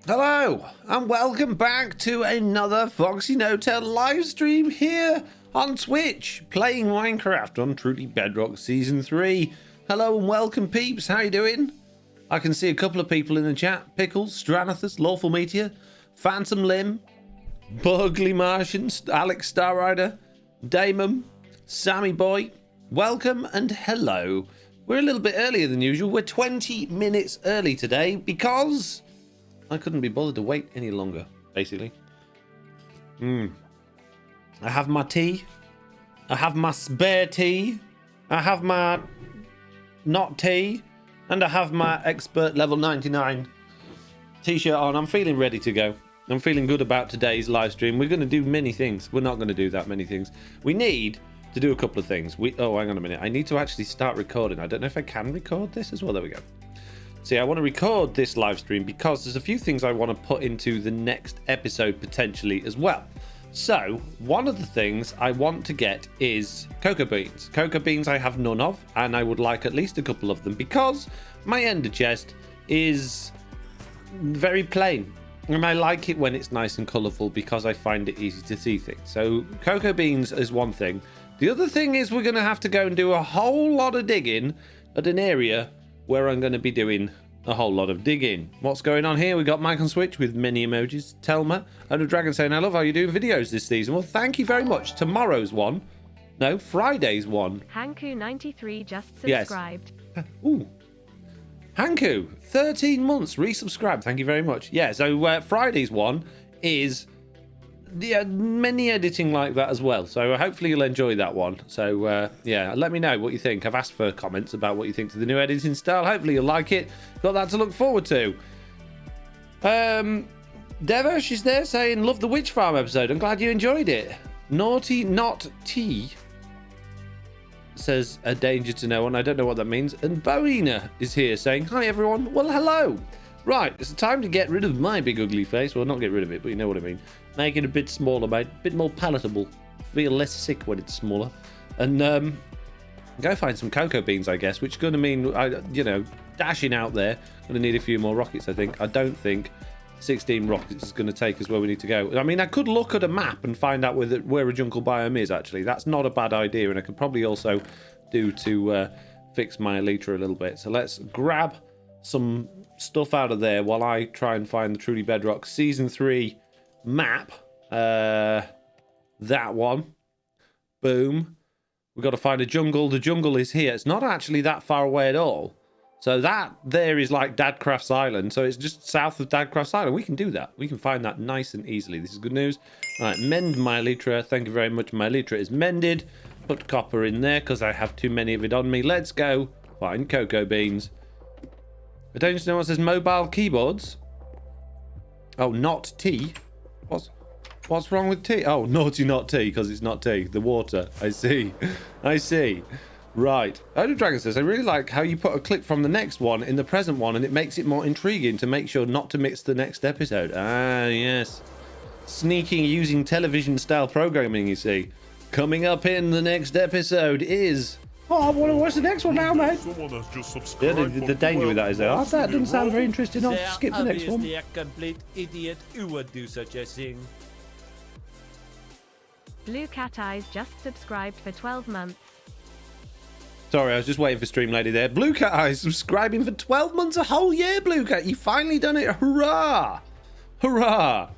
Hello and welcome back to another FoxyNoTail live stream here on Twitch, playing Minecraft on Truly Bedrock Season 3. Hello and welcome peeps, how you doing? I can see a couple of people in the chat. Pickle, Stranathus, Lawful Meteor, Phantom Limb, Bugly Martian, Alex Starrider, Damon, Sammy Boy. Welcome and hello. We're a little bit earlier than usual. We're 20 minutes early today because I couldn't be bothered to wait any longer, basically. I have my tea. I have my spare tea. I have my not tea. And I have my expert level 99 t-shirt on. I'm feeling ready to go. I'm feeling good about today's live stream. We're going to do many things. We're not going to do that many things. We need to do a couple of things. Oh, hang on a minute. I need to actually start recording. I don't know if I can record this as well. There we go. See, I want to record this live stream because there's a few things I want to put into the next episode potentially as well. So, one of the things I want to get is cocoa beans. Cocoa beans I have none of, and I would like at least a couple of them because my ender chest is very plain. And I like it when it's nice and colourful because I find it easy to see things. So, cocoa beans is one thing. The other thing is we're going to have to go and do a whole lot of digging at an area where I'm going to be doing a whole lot of digging. What's going on here? We got Mike on Switch with many emojis. Telma and a dragon saying, I love how you're doing videos this season. Well, thank you very much. Tomorrow's one. No, Friday's one. Hanku93 just subscribed. Yes. Ooh. Hanku, 13 months, resubscribed. Thank you very much. Yeah, so Friday's one is many editing like that as well. So hopefully you'll enjoy that one. So yeah, let me know what you think. I've asked for comments about what you think to the new editing style. Hopefully you'll like it. Got that to look forward to. Deva, she's there saying, love the Witch Farm episode. I'm glad you enjoyed it. Naughty Not Tea says a danger to no one. I don't know what that means. And Boina is here saying, hi everyone. Well, hello. Right, it's time to get rid of my big ugly face. Well, not get rid of it, but you know what I mean. Make it a bit smaller, mate. A bit more palatable. Feel less sick when it's smaller. And go find some cocoa beans, I guess, which is going to mean, dashing out there. Going to need a few more rockets, I think. I don't think 16 rockets is going to take us where we need to go. I mean, I could look at a map and find out where a jungle biome is, actually. That's not a bad idea, and I could probably also do to fix my elytra a little bit. So let's grab some stuff out of there while I try and find the Truly Bedrock Season 3 map. That one. Boom. We've got to find a jungle. The jungle is here. It's not actually that far away at all. So that there is like Dadcraft's Island. So it's just south of Dadcraft's Island. We can do that. We can find that nice and easily. This is good news. All right, mend my elytra. Thank you very much. My elytra is mended. Put copper in there because I have too many of it on me. Let's go find cocoa beans. I don't know what says mobile keyboards. Oh, not tea. What's wrong with tea? Oh, naughty not tea, because it's not tea. The water. I see. I see. Right. Odin Dragon says, I really like how you put a clip from the next one in the present one, and it makes it more intriguing to make sure not to miss the next episode. Ah, yes. Sneaking using television-style programming, you see. Coming up in the next episode is... Oh, I want to watch the next one now, mate. Yeah, the danger with that is that. Oh, that doesn't sound very interesting. I'll skip the next one. A complete idiot who would do such a thing. Blue Cat Eyes just subscribed for 12 months. Sorry, I was just waiting for Stream Lady there. Blue Cat Eyes subscribing for 12 months, a whole year, Blue Cat. You finally done it. Hurrah! Hurrah!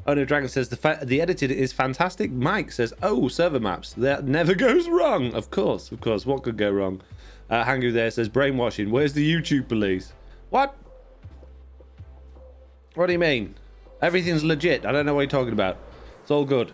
Oh no, Dragon says the edited is fantastic. Mike says, oh, server maps. That never goes wrong. Of course. What could go wrong? Hangu there says, brainwashing. Where's the YouTube police? What? What do you mean? Everything's legit. I don't know what you're talking about. It's all good.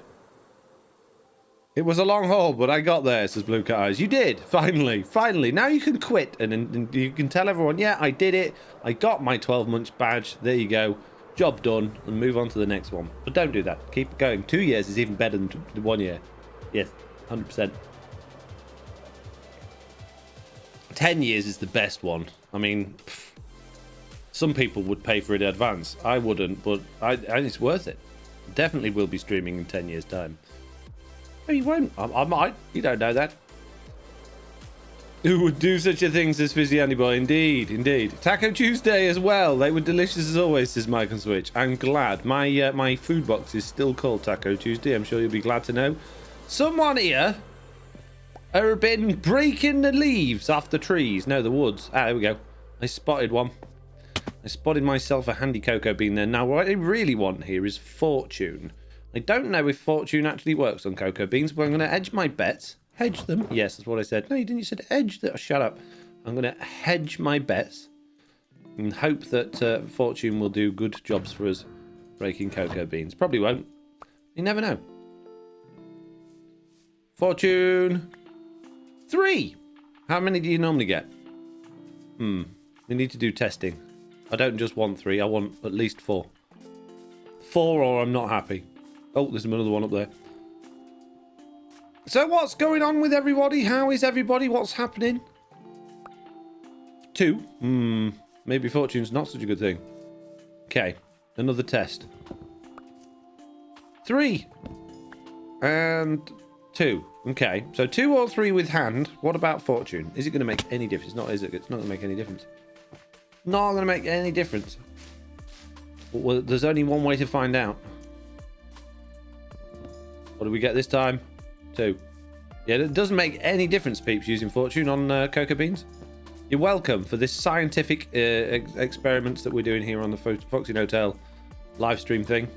It was a long haul, but I got there, says Blue Cat Eyes. You did. Finally. Now you can quit and you can tell everyone, yeah, I did it. I got my 12 months badge. There you go. Job done, and move on to the next one. But don't do that. Keep it going. 2 years is even better than 1 year. Yes, 100%. 10 years is the best one. I mean, some people would pay for it in advance. I wouldn't, but it's worth it. Definitely will be streaming in 10 years' time. No, you won't. I might. You don't know that. Who would do such a thing, says Fizzy Andy Boy. Indeed, indeed. Taco Tuesday as well. They were delicious as always, says Mike on Switch. I'm glad. My food box is still called Taco Tuesday. I'm sure you'll be glad to know. Someone here have been breaking the leaves off the trees. No, the woods. Ah, there we go. I spotted one. I spotted myself a handy cocoa bean there. Now, what I really want here is fortune. I don't know if fortune actually works on cocoa beans, but I'm going to hedge my bets. Hedge them? Yes, that's what I said. No, you didn't. You said hedge them. Oh, shut up. I'm going to hedge my bets and hope that fortune will do good jobs for us breaking cocoa beans. Probably won't. You never know. Fortune 3. How many do you normally get? We need to do testing. I don't just want 3. I want at least 4. 4 or I'm not happy. Oh, there's another one up there. So what's going on with everybody? How is everybody? What's happening? 2. Maybe fortune's not such a good thing. Okay, another test. 3. And 2. Okay, so 2 or 3 with hand. What about fortune? Is it going to make any difference? Not, is it? It's not going to make any difference. Not going to make any difference. Well, there's only one way to find out. What do we get this time? 2. Yeah, it doesn't make any difference, peeps, using fortune on cocoa beans. You're welcome for this scientific experiments that we're doing here on the FoxyNoTail live stream thing.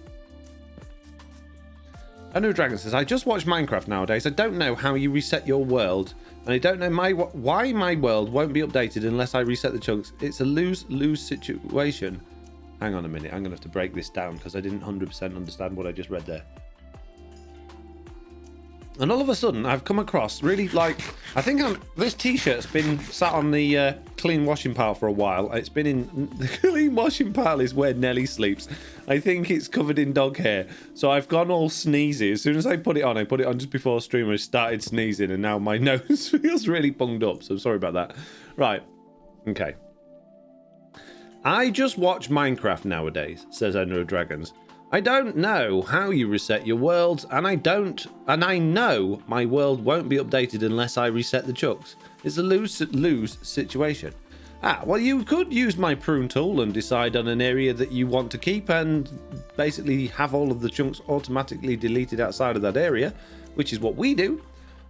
Anu Dragon says, I just watch Minecraft nowadays. I don't know how you reset your world, and I don't know why my world won't be updated unless I reset the chunks. It's a lose-lose situation. Hang on a minute. I'm going to have to break this down because I didn't 100% understand what I just read there. And all of a sudden, I've come across really this t-shirt's been sat on the clean washing pile for a while. It's been in the clean washing pile is where Nelly sleeps. I think it's covered in dog hair. So I've gone all sneezy. As soon as I put it on just before streamers started sneezing, and now my nose feels really bunged up. So sorry about that. Right. Okay. I just watch Minecraft nowadays, says Owner of Dragons. I don't know how you reset your worlds, and I know my world won't be updated unless I reset the chunks. It's a lose-lose situation. Well, you could use my prune tool and decide on an area that you want to keep and basically have all of the chunks automatically deleted outside of that area, which is what we do.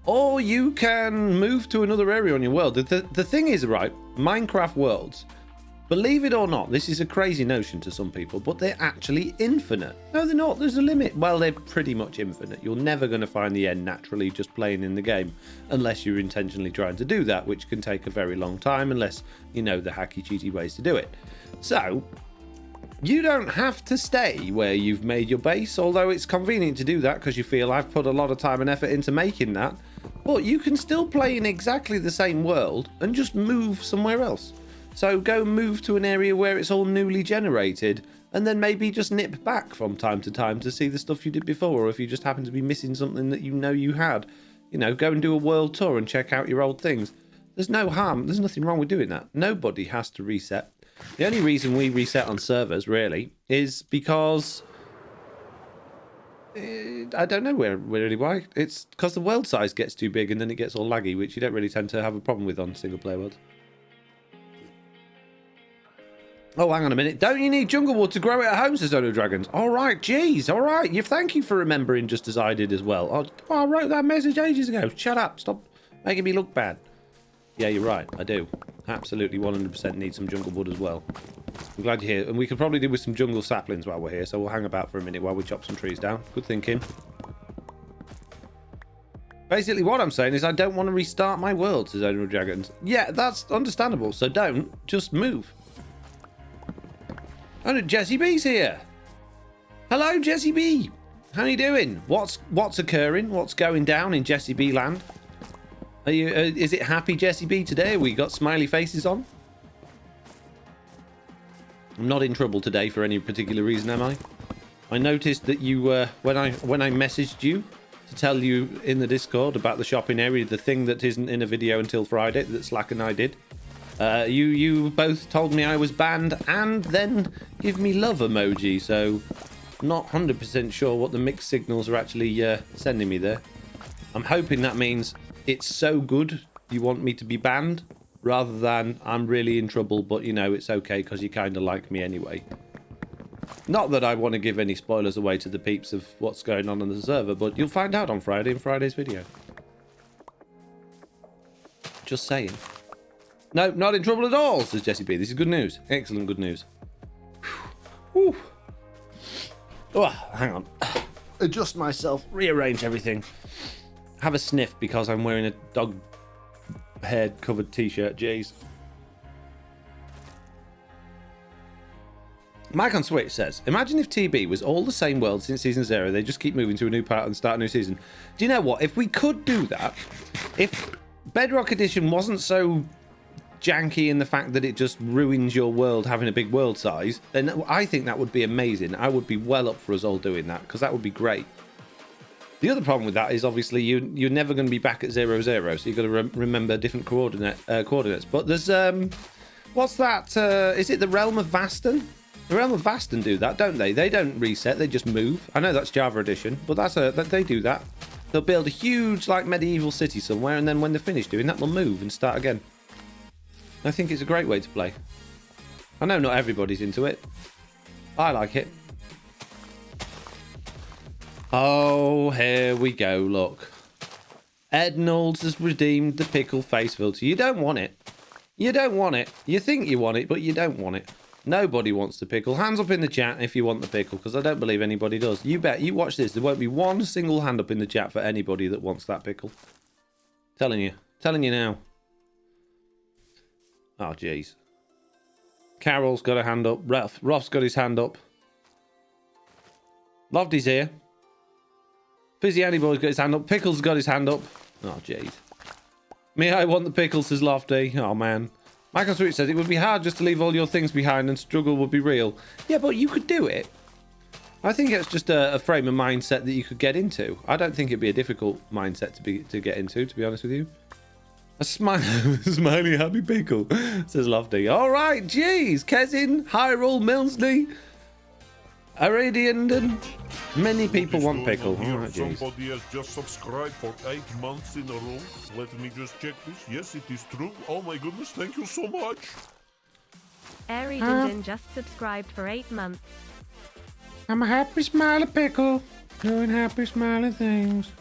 Or you can move to another area on your world. The thing is, right, Minecraft worlds, believe it or not, this is a crazy notion to some people, but they're actually infinite. No, they're not. There's a limit. Well, they're pretty much infinite. You're never going to find the end naturally just playing in the game, unless you're intentionally trying to do that, which can take a very long time, unless you know the hacky, cheaty ways to do it. So, you don't have to stay where you've made your base, although it's convenient to do that because you feel I've put a lot of time and effort into making that. But you can still play in exactly the same world and just move somewhere else. So go move to an area where it's all newly generated, and then maybe just nip back from time to time to see the stuff you did before, or if you just happen to be missing something that you know you had. You know, go and do a world tour and check out your old things. There's no harm. There's nothing wrong with doing that. Nobody has to reset. The only reason we reset on servers, really, is because... I don't know really why. It's because the world size gets too big and then it gets all laggy, which you don't really tend to have a problem with on single-player worlds. Oh, hang on a minute. Don't you need jungle wood to grow it at home, says Dodo Dragons? All right, geez. All right. Thank you for remembering just as I did as well. I wrote that message ages ago. Shut up. Stop making me look bad. Yeah, you're right. I do. Absolutely 100% need some jungle wood as well. I'm glad you're here. And we could probably do with some jungle saplings while we're here, so we'll hang about for a minute while we chop some trees down. Good thinking. Basically, what I'm saying is I don't want to restart my world, says Dodo Dragons. Yeah, that's understandable. So don't. Just move. Oh, Jessie B's here. Hello, Jessie B. How are you doing? What's occurring? What's going down in Jessie B land? Are you? Is it happy Jessie B today? We got smiley faces on. I'm not in trouble today for any particular reason, am I? I noticed that you when I messaged you to tell you in the Discord about the shopping area, the thing that isn't in a video until Friday that Slack and I did. You both told me I was banned and then give me love emoji, so not 100% sure what the mixed signals are actually sending me there. I'm hoping that means it's so good you want me to be banned, rather than I'm really in trouble, but you know, it's okay because you kind of like me anyway. Not that I want to give any spoilers away to the peeps of what's going on the server, but you'll find out on Friday in Friday's video. Just saying. No, not in trouble at all, says Jessie B. This is good news. Excellent good news. Whew. Oh, hang on. Adjust myself, rearrange everything. Have a sniff because I'm wearing a dog hair covered t-shirt. Jeez. Mike on Switch says, imagine if TB was all the same world since season 0. They just keep moving to a new part and start a new season. Do you know what? If we could do that, if Bedrock Edition wasn't so janky in the fact that it just ruins your world having a big world size, then I think that would be amazing. I would be well up for us all doing that, because that would be great. The other problem with that is obviously you're never going to be back at 0, 0, so you've got to remember different coordinates. But there's what's that? Is it the Realm of Vaston? The Realm of Vaston do that, don't they? They don't reset, they just move. I know that's Java Edition, but they do that. They'll build a huge like medieval city somewhere, and then when they're finished doing that, they'll move and start again. I think it's a great way to play. I know not everybody's into it. I like it. Oh, here we go, look. Ednolds has redeemed the Pickle face filter. You don't want it. You don't want it. You think you want it, but you don't want it. Nobody wants the Pickle. Hands up in the chat if you want the Pickle, because I don't believe anybody does. You bet. You watch this. There won't be one single hand up in the chat for anybody that wants that Pickle. Telling you. Telling you now. Oh, jeez. Carol's got a hand up. Roth's got his hand up. Lofty's here. Fizzy Annie's got his hand up. Pickle's got his hand up. Oh, jeez. Me, I want the Pickle, says Lofty. Oh, man. Michael Switch says, it would be hard just to leave all your things behind and struggle would be real. Yeah, but you could do it. I think it's just a frame of mindset that you could get into. I don't think it'd be a difficult mindset to get into, to be honest with you. A smiley happy Pickle, says Lofty. All right, jeez. Kezin, Hyrule, Milsney, Aradian, many people want Pickle. All right, jeez. Somebody has just subscribed for 8 months in a row. Let me just check this. Yes, it is true. Oh my goodness, thank you so much. Aridan just subscribed for 8 months. I'm a happy smiley Pickle, doing happy smiley things.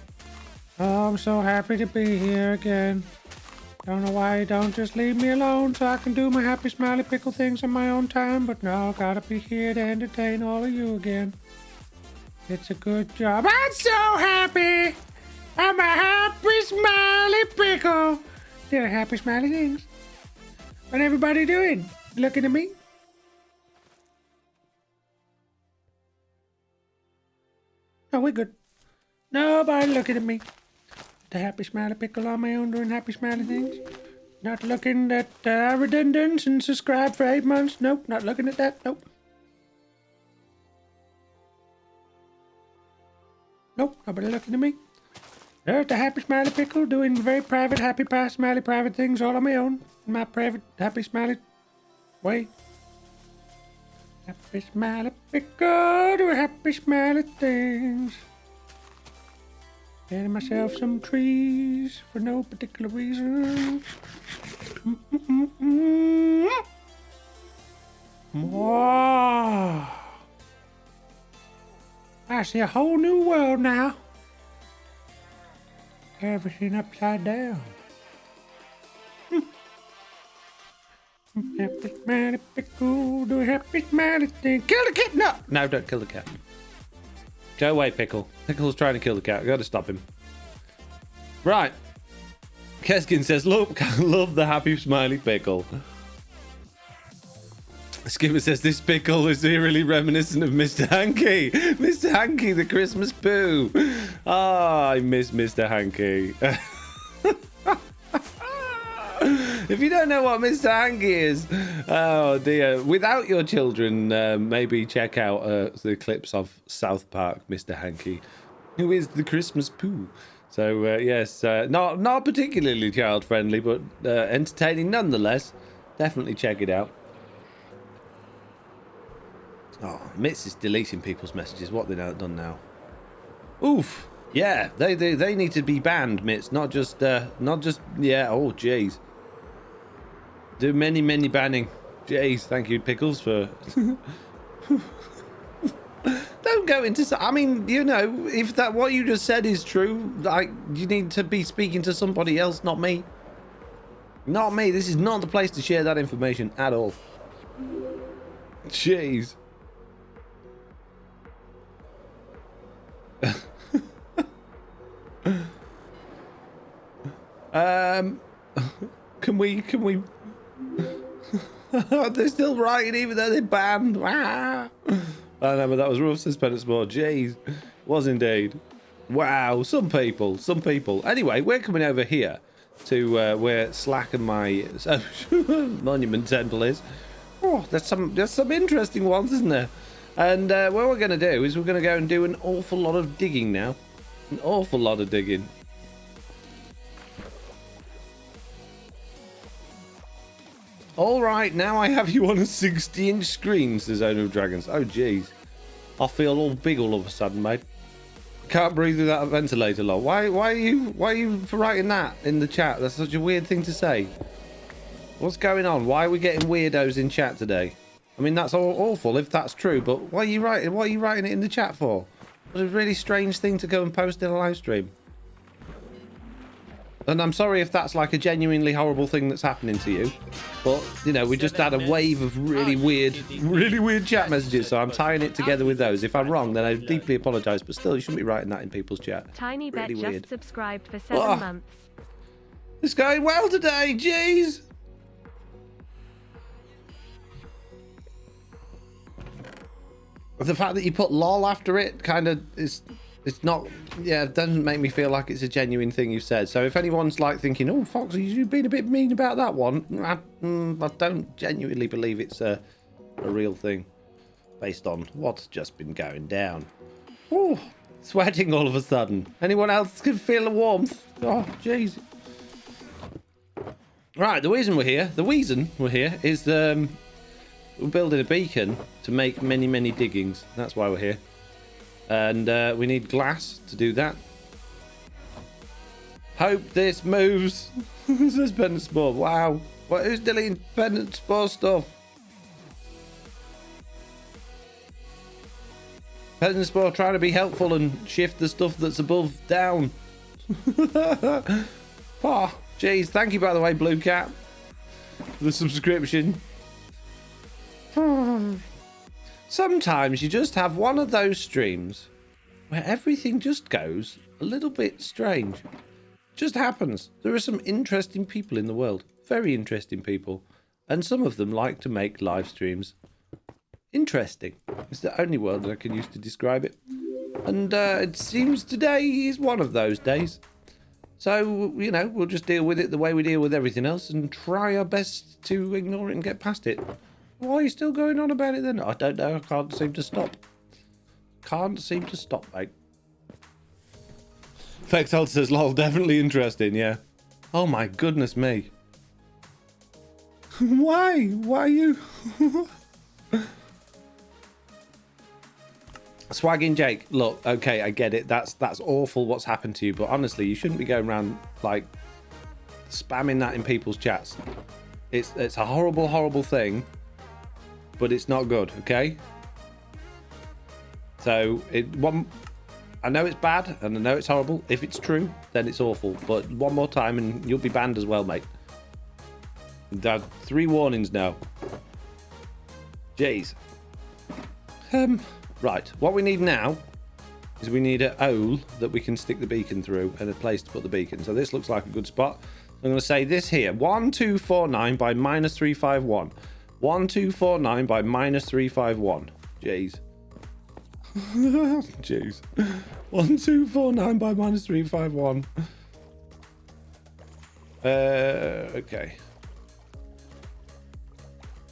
Oh, I'm so happy to be here again. Don't know why you don't just leave me alone so I can do my happy smiley Pickle things on my own time, but no, I gotta be here to entertain all of you again. It's a good job. I'm so happy! I'm a happy smiley Pickle, doing happy smiley things. What everybody doing? Looking at me? Oh, we're good. Nobody looking at me. The happy smiley Pickle on my own doing happy smiley things. Not looking at redundance and subscribe for 8 months. Nope, not looking at that. Nope. Nope, nobody looking at me. There's the happy smiley Pickle doing very private, happy smiley private things all on my own. In my private, happy smiley way. Happy smiley Pickle doing happy smiley things. Getting myself some trees for no particular reason. Wow. I see a whole new world now. Everything upside down. Happy smiley Pickle, do a happy smiley thing. Kill the cat! No! No, don't kill the cat. Go away, Pickle. Pickle's trying to kill the cat. I've got to stop him. Right. Keskin says, look, love the happy smiley Pickle. Skipper says, this Pickle is eerily reminiscent of Mr. Hanky. Mr. Hanky, the Christmas poo. Ah, I miss Mr. Hanky. If you don't know what Mr. Hanky is, oh dear. Without your children, maybe check out the clips of South Park, Mr. Hanky, who is the Christmas poo. So yes, not particularly child friendly, but entertaining nonetheless. Definitely check it out. Oh, Mitz is deleting people's messages. What they done now? Oof. Yeah, they need to be banned, Mitts. Not just yeah. Oh, jeez. Do many banning. Jeez, thank you, Pickles, for. Don't go into. I mean, you know, if that what you just said is true, like you need to be speaking to somebody else, not me. Not me. This is not the place to share that information at all. Jeez. Can we they're still writing even though they're banned. I know, but that was rough suspense more. Jeez. Was indeed. Wow, some people. Anyway, we're coming over here to where Slack and my monument temple is. Oh, there's some interesting ones, isn't there? And what we're going to do is we're going to go and do an awful lot of digging now. An awful lot of digging. All right, now I have you on a 60-inch screen, says Owner of Dragons. Oh, jeez. I feel all big all of a sudden, mate. Can't breathe without a ventilator, lol. Why are you writing that in the chat? That's such a weird thing to say. What's going on? Why are we getting weirdos in chat today? I mean, that's awful if that's true, but why are you writing it in the chat for? It's a really strange thing to go and post in a live stream. And I'm sorry if that's like a genuinely horrible thing that's happening to you. But, you know, we just had a wave of really weird chat messages, so I'm tying it together with those. If I'm wrong, then I deeply apologise, but still, you shouldn't be writing that in people's chat. Tiny Bet Really just weird. subscribed for 7 months. It's going well today, jeez! The fact that you put lol after it kind of is... It's not, yeah, it doesn't make me feel like it's a genuine thing you've said. So if anyone's like thinking, oh, Foxy, you've been a bit mean about that one, I don't genuinely believe it's a real thing based on what's just been going down. Oh, sweating all of a sudden. Anyone else can feel the warmth? Oh, jeez. Right, the reason we're here is we're building a beacon to make many diggings. That's why we're here. And we need glass to do that. Hope this moves. This is Pendant Spore. Wow. Who's deleting Pendant Spore stuff? Pendant Spore trying to be helpful and shift the stuff that's above down. Oh, jeez. Thank you, by the way, Blue Cat, for the subscription. Sometimes you just have one of those streams where everything just goes a little bit strange. It just happens. There are some interesting people in the world. Very interesting people. And some of them like to make live streams interesting. It's the only word that I can use to describe it. And it seems today is one of those days. So, you know, we'll just deal with it the way we deal with everything else and try our best to ignore it and get past it. Why are you still going on about it then? I don't know. I can't seem to stop. Can't seem to stop, mate. Fexel says, lol, definitely interesting, yeah. Oh my goodness me. Why? Why are you... Swagging Jake, look, okay, I get it. That's awful what's happened to you, but honestly, you shouldn't be going around, like, spamming that in people's chats. It's a horrible thing. But it's not good, okay? So, I know it's bad, and I know it's horrible. If it's true, then it's awful. But one more time, and you'll be banned as well, mate. Dad, 3 warnings now. Jeez. Right, what we need now is we need a hole that we can stick the beacon through and a place to put the beacon. So this looks like a good spot. I'm going to say this here. 1249 by -351. 1249 by -351. Jeez. Jeez. 1249 by -351. Okay.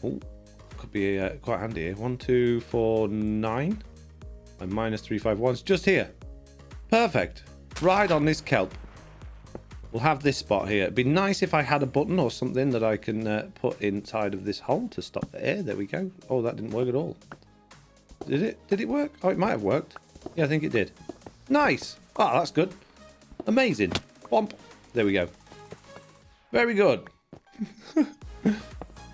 Oh, could be quite handy here. 1249 by -351. It's just here. Perfect. Right on this kelp. We'll have this spot here. It'd be nice if I had a button or something that I can put inside of this hole to stop the air. There we go. Oh, that didn't work at all. Did it? Did it work? Oh, it might have worked. Yeah, I think it did. Nice. Oh, that's good. Amazing. Bump. There we go. Very good.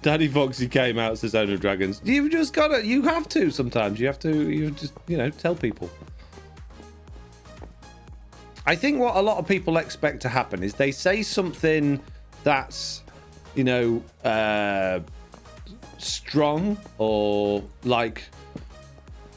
Daddy Foxy came out, says Owner of Dragons. You've just got to, you have to sometimes. You just, you know, tell people. I think what a lot of people expect to happen is they say something that's, you know, strong or like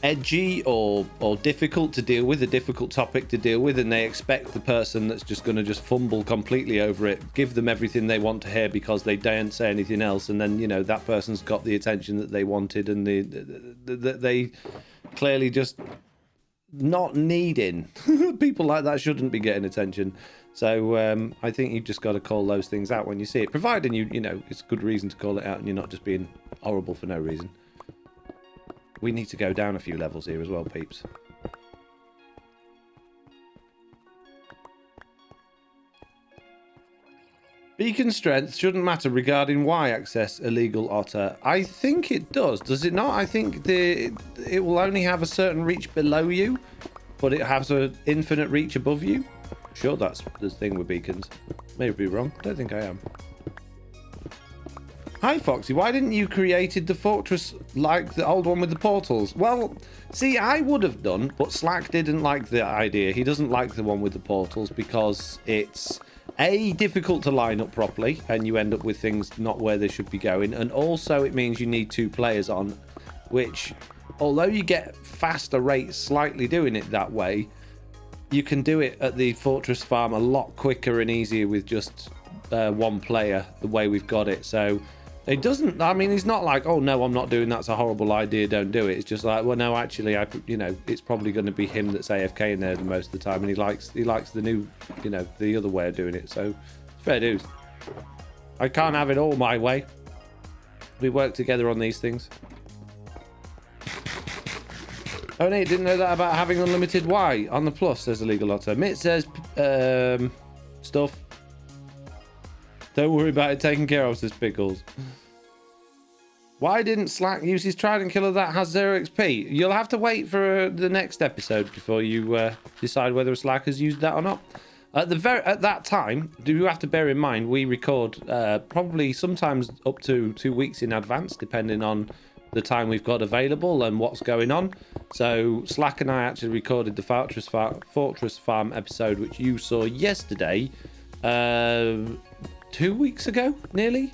edgy or difficult to deal with, a difficult topic to deal with, and they expect the person that's just going to just fumble completely over it, give them everything they want to hear because they don't say anything else, and then, you know, that person's got the attention that they wanted, and they clearly just not needing. People like that shouldn't be getting attention. So I think you've just got to call those things out when you see it, providing you know it's a good reason to call it out and you're not just being horrible for no reason. We need to go down a few levels here as well, peeps. Beacon strength shouldn't matter regarding Y-axis illegal otter. I think it does. Does it not? I think it will only have a certain reach below you, but it has an infinite reach above you. Sure, that's the thing with beacons. May be wrong. Don't think I am. Hi, Foxy. Why didn't you created the fortress like the old one with the portals? Well, see, I would have done, but Slack didn't like the idea. He doesn't like the one with the portals because it's A, difficult to line up properly, and you end up with things not where they should be going, and also it means you need 2 players on, which, although you get faster rates slightly doing it that way, you can do it at the fortress farm a lot quicker and easier with just 1 player, the way we've got it. So it doesn't, I mean, he's not like, oh no, I'm not doing that, it's a horrible idea, don't do it. It's just like, well, no, actually, you know, it's probably going to be him that's AFK in there the most of the time, and he likes the new, you know, the other way of doing it. So fair dues. I can't have it all my way. We work together on these things. Oh, no, didn't know that about having unlimited Y on the plus, says Illegal Otto. Mitt says, stuff. Don't worry about it taken care of, says Pickles. Why didn't Slack use his trident killer that has 0 XP? You'll have to wait for the next episode before you decide whether Slack has used that or not. At that time, do you have to bear in mind, we record probably sometimes up to 2 weeks in advance, depending on the time we've got available and what's going on. So Slack and I actually recorded the Fortress Farm episode, which you saw yesterday, 2 weeks ago, nearly.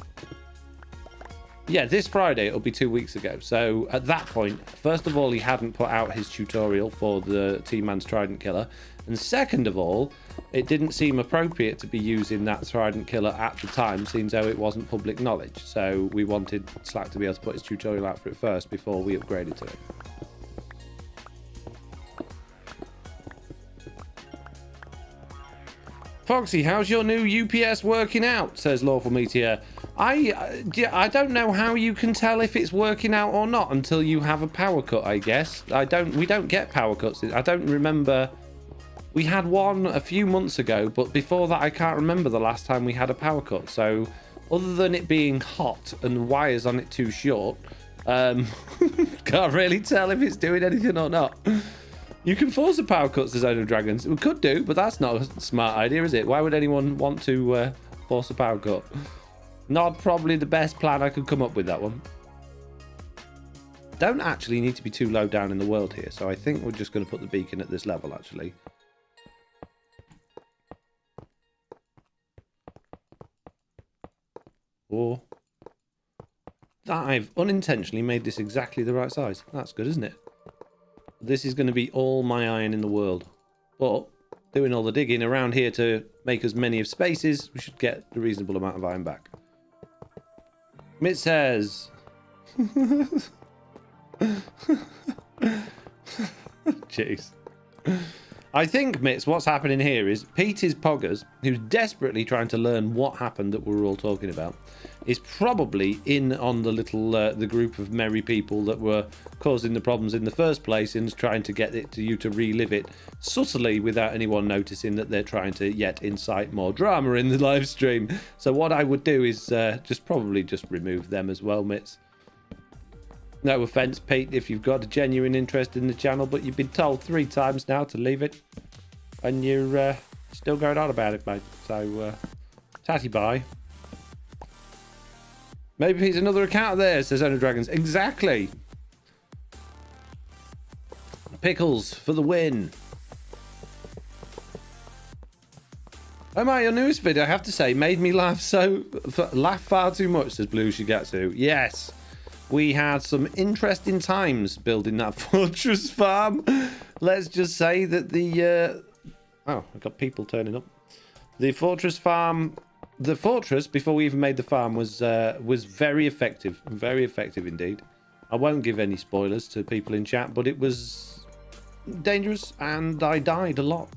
Yeah, this Friday it'll be 2 weeks ago. So at that point, first of all, he hadn't put out his tutorial for the T-Man's Trident Killer, and second of all, it didn't seem appropriate to be using that Trident Killer at the time, seeing though it wasn't public knowledge. So we wanted Slack to be able to put his tutorial out for it first before we upgraded to it. Foxy, how's your new UPS working out? Says Lawful Meteor. I don't know how you can tell if it's working out or not until you have a power cut, I guess. We don't get power cuts. I don't remember. We had one a few months ago, but before that I can't remember the last time we had a power cut. So other than it being hot and the wires on it too short, can't really tell if it's doing anything or not. You can force a power cut, says Owner of Dragons. We could do, but that's not a smart idea, is it? Why would anyone want to force a power cut? Not probably the best plan I could come up with, that one. Don't actually need to be too low down in the world here, so I think we're just going to put the beacon at this level, actually. Or that I've unintentionally made this exactly the right size. That's good, isn't it? This is going to be all my iron in the world. But doing all the digging around here to make as many of spaces, we should get a reasonable amount of iron back. Mitt says... Jeez. I think, Mitz, what's happening here is Peter's Poggers, who's desperately trying to learn what happened that we're all talking about, is probably in on the little the group of merry people that were causing the problems in the first place and is trying to get it to you to relive it subtly without anyone noticing that they're trying to yet incite more drama in the live stream. So what I would do is probably just remove them as well, Mitz. No offense, Pete, if you've got a genuine interest in the channel, but you've been told 3 times now to leave it. and you're still going on about it, mate. So, tatty bye. Maybe it's another account there, says Owner Dragons. Exactly. Pickles for the win. Oh my, your newest video, I have to say, made me laugh far too much, says Blue Shigatsu. Yes, we had some interesting times building that fortress farm. Let's just say that the oh, I got people turning up. The fortress farm, the fortress before we even made the farm was very effective indeed. I won't give any spoilers to people in chat, but it was dangerous and I died a lot.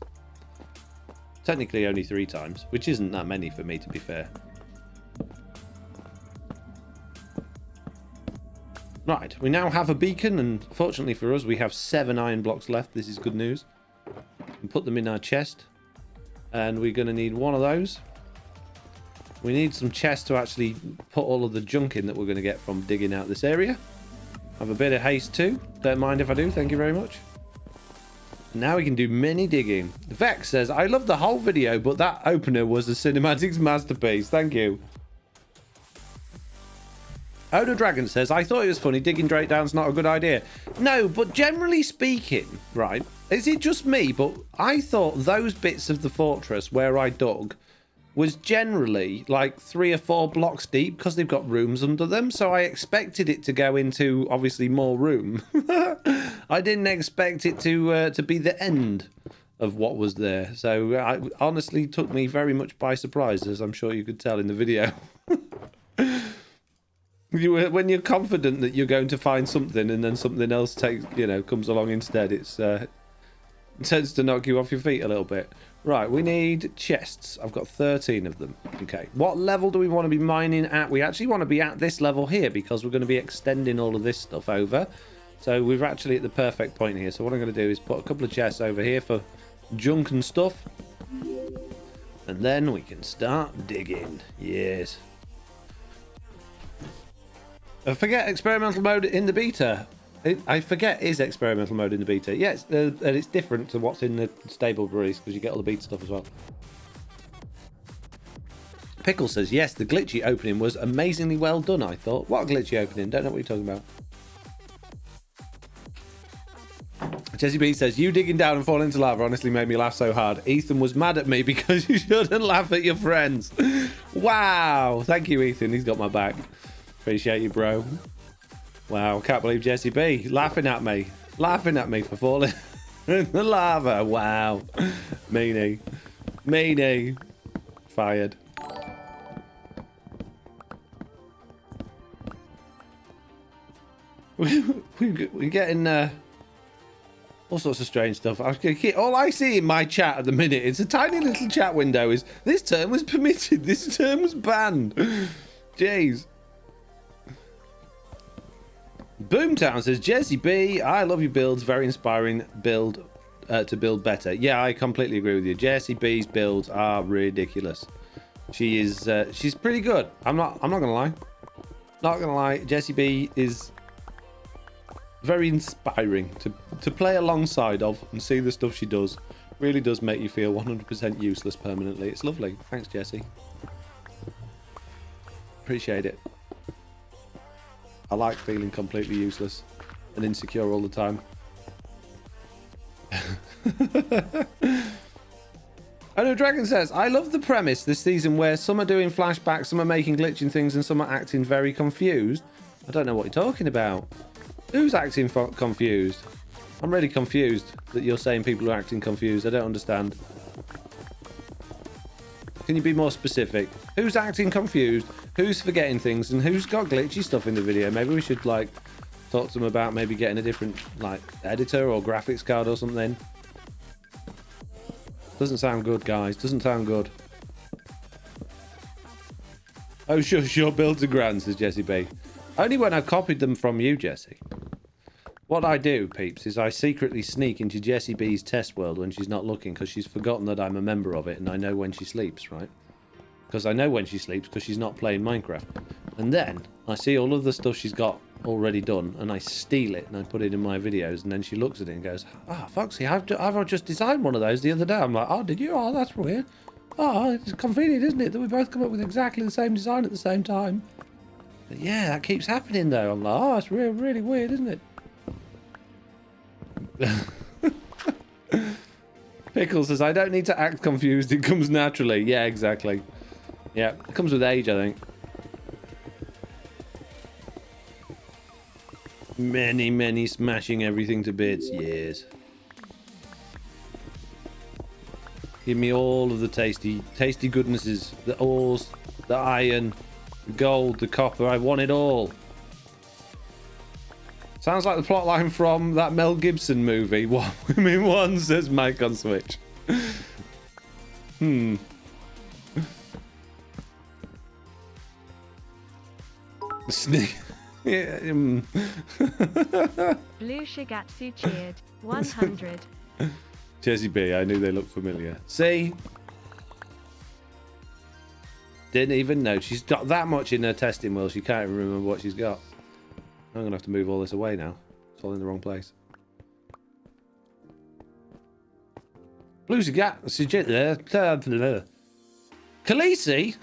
Technically only 3 times, which isn't that many for me, to be fair. Right, we now have a beacon, and fortunately for us, we have 7 iron blocks left. This is good news. We can put them in our chest, and we're going to need one of those. We need some chests to actually put all of the junk in that we're going to get from digging out this area. Have a bit of haste too. Don't mind if I do, thank you very much. Now we can do mini digging. Vex says, I love the whole video, but that opener was a cinematics masterpiece. Thank you. Oda Dragon says, I thought it was funny. Digging straight down's not a good idea. No, but generally speaking, right, is it just me? But I thought those bits of the fortress where I dug was generally like 3 or 4 blocks deep because they've got rooms under them. So I expected it to go into obviously more room. I didn't expect it to be the end of what was there. So it honestly took me very much by surprise, as I'm sure you could tell in the video. When you're confident that you're going to find something and then something else comes along instead, it tends to knock you off your feet a little bit. Right, we need chests. I've got 13 of them. Okay, what level do we want to be mining at? We actually want to be at this level here because we're going to be extending all of this stuff over. So we're actually at the perfect point here. So what I'm going to do is put a couple of chests over here for junk and stuff. And then we can start digging. Yes. I forget experimental mode in the beta. I forget is experimental mode in the beta. Yes, and it's different to what's in the stable release because you get all the beta stuff as well. Pickle says, yes, the glitchy opening was amazingly well done, I thought. What glitchy opening? Don't know what you're talking about. Jessie B says, you digging down and falling into lava honestly made me laugh so hard. Ethan was mad at me because you shouldn't laugh at your friends. Wow. Thank you, Ethan. He's got my back. Appreciate you, bro. Wow, can't believe Jessie B laughing at me for falling in the lava. Wow. Meanie. Fired. We're getting all sorts of strange stuff. All I see in my chat at the minute, it's a tiny little chat window, is this term was permitted, this term was banned. Jeez. Boomtown says, Jessie B, I love your builds. Very inspiring build to build better. Yeah, I completely agree with you. Jessie B's builds are ridiculous. She is, she's pretty good. I'm not gonna lie. Not gonna lie. Jessie B is very inspiring to play alongside of and see the stuff she does. Really does make you feel 100% useless permanently. It's lovely. Thanks, Jessie. Appreciate it. I like feeling completely useless and insecure all the time. I know Dragon says, I love the premise this season where some are doing flashbacks, some are making glitching things, and some are acting very confused. I don't know what you're talking about. Who's acting confused? I'm really confused that you're saying people are acting confused. I don't understand. Can you be more specific? Who's acting confused? Who's forgetting things? And who's got glitchy stuff in the video? Maybe we should like talk to them about maybe getting a different like editor or graphics card or something. Doesn't sound good, guys. Doesn't sound good. Oh, sure, builds are grand, says Jessie B. Only when I copied them from you, Jessie. What I do, peeps, is I secretly sneak into Jessie B's test world when she's not looking because she's forgotten that I'm a member of it and I know when she sleeps, right? Because I know when she sleeps because she's not playing Minecraft. And then I see all of the stuff she's got already done, and I steal it and I put it in my videos, and then she looks at it and goes, Foxy, I've just designed one of those the other day. I'm like, oh, did you? Oh, that's weird. Oh, it's convenient, isn't it, that we both come up with exactly the same design at the same time? But yeah, that keeps happening though. I'm like, oh, it's really weird, isn't it? Pickle says, I don't need to act confused, it comes naturally. Yeah, exactly. Yeah, it comes with age, I think. Many smashing everything to bits. Yes. Give me all of the tasty goodnesses. The ores, the iron, the gold, the copper. I want it all. Sounds like the plotline from that Mel Gibson movie. One Women One, says Mike on Switch. Sneak. Yeah, Blue Shigatsu cheered. 100. Jessie B, I knew they looked familiar. See? Didn't even know. She's got that much in her testing wheel, she can't even remember what she's got. I'm going to have to move all this away now. It's all in the wrong place. Blue Shigatsu. Khaleesi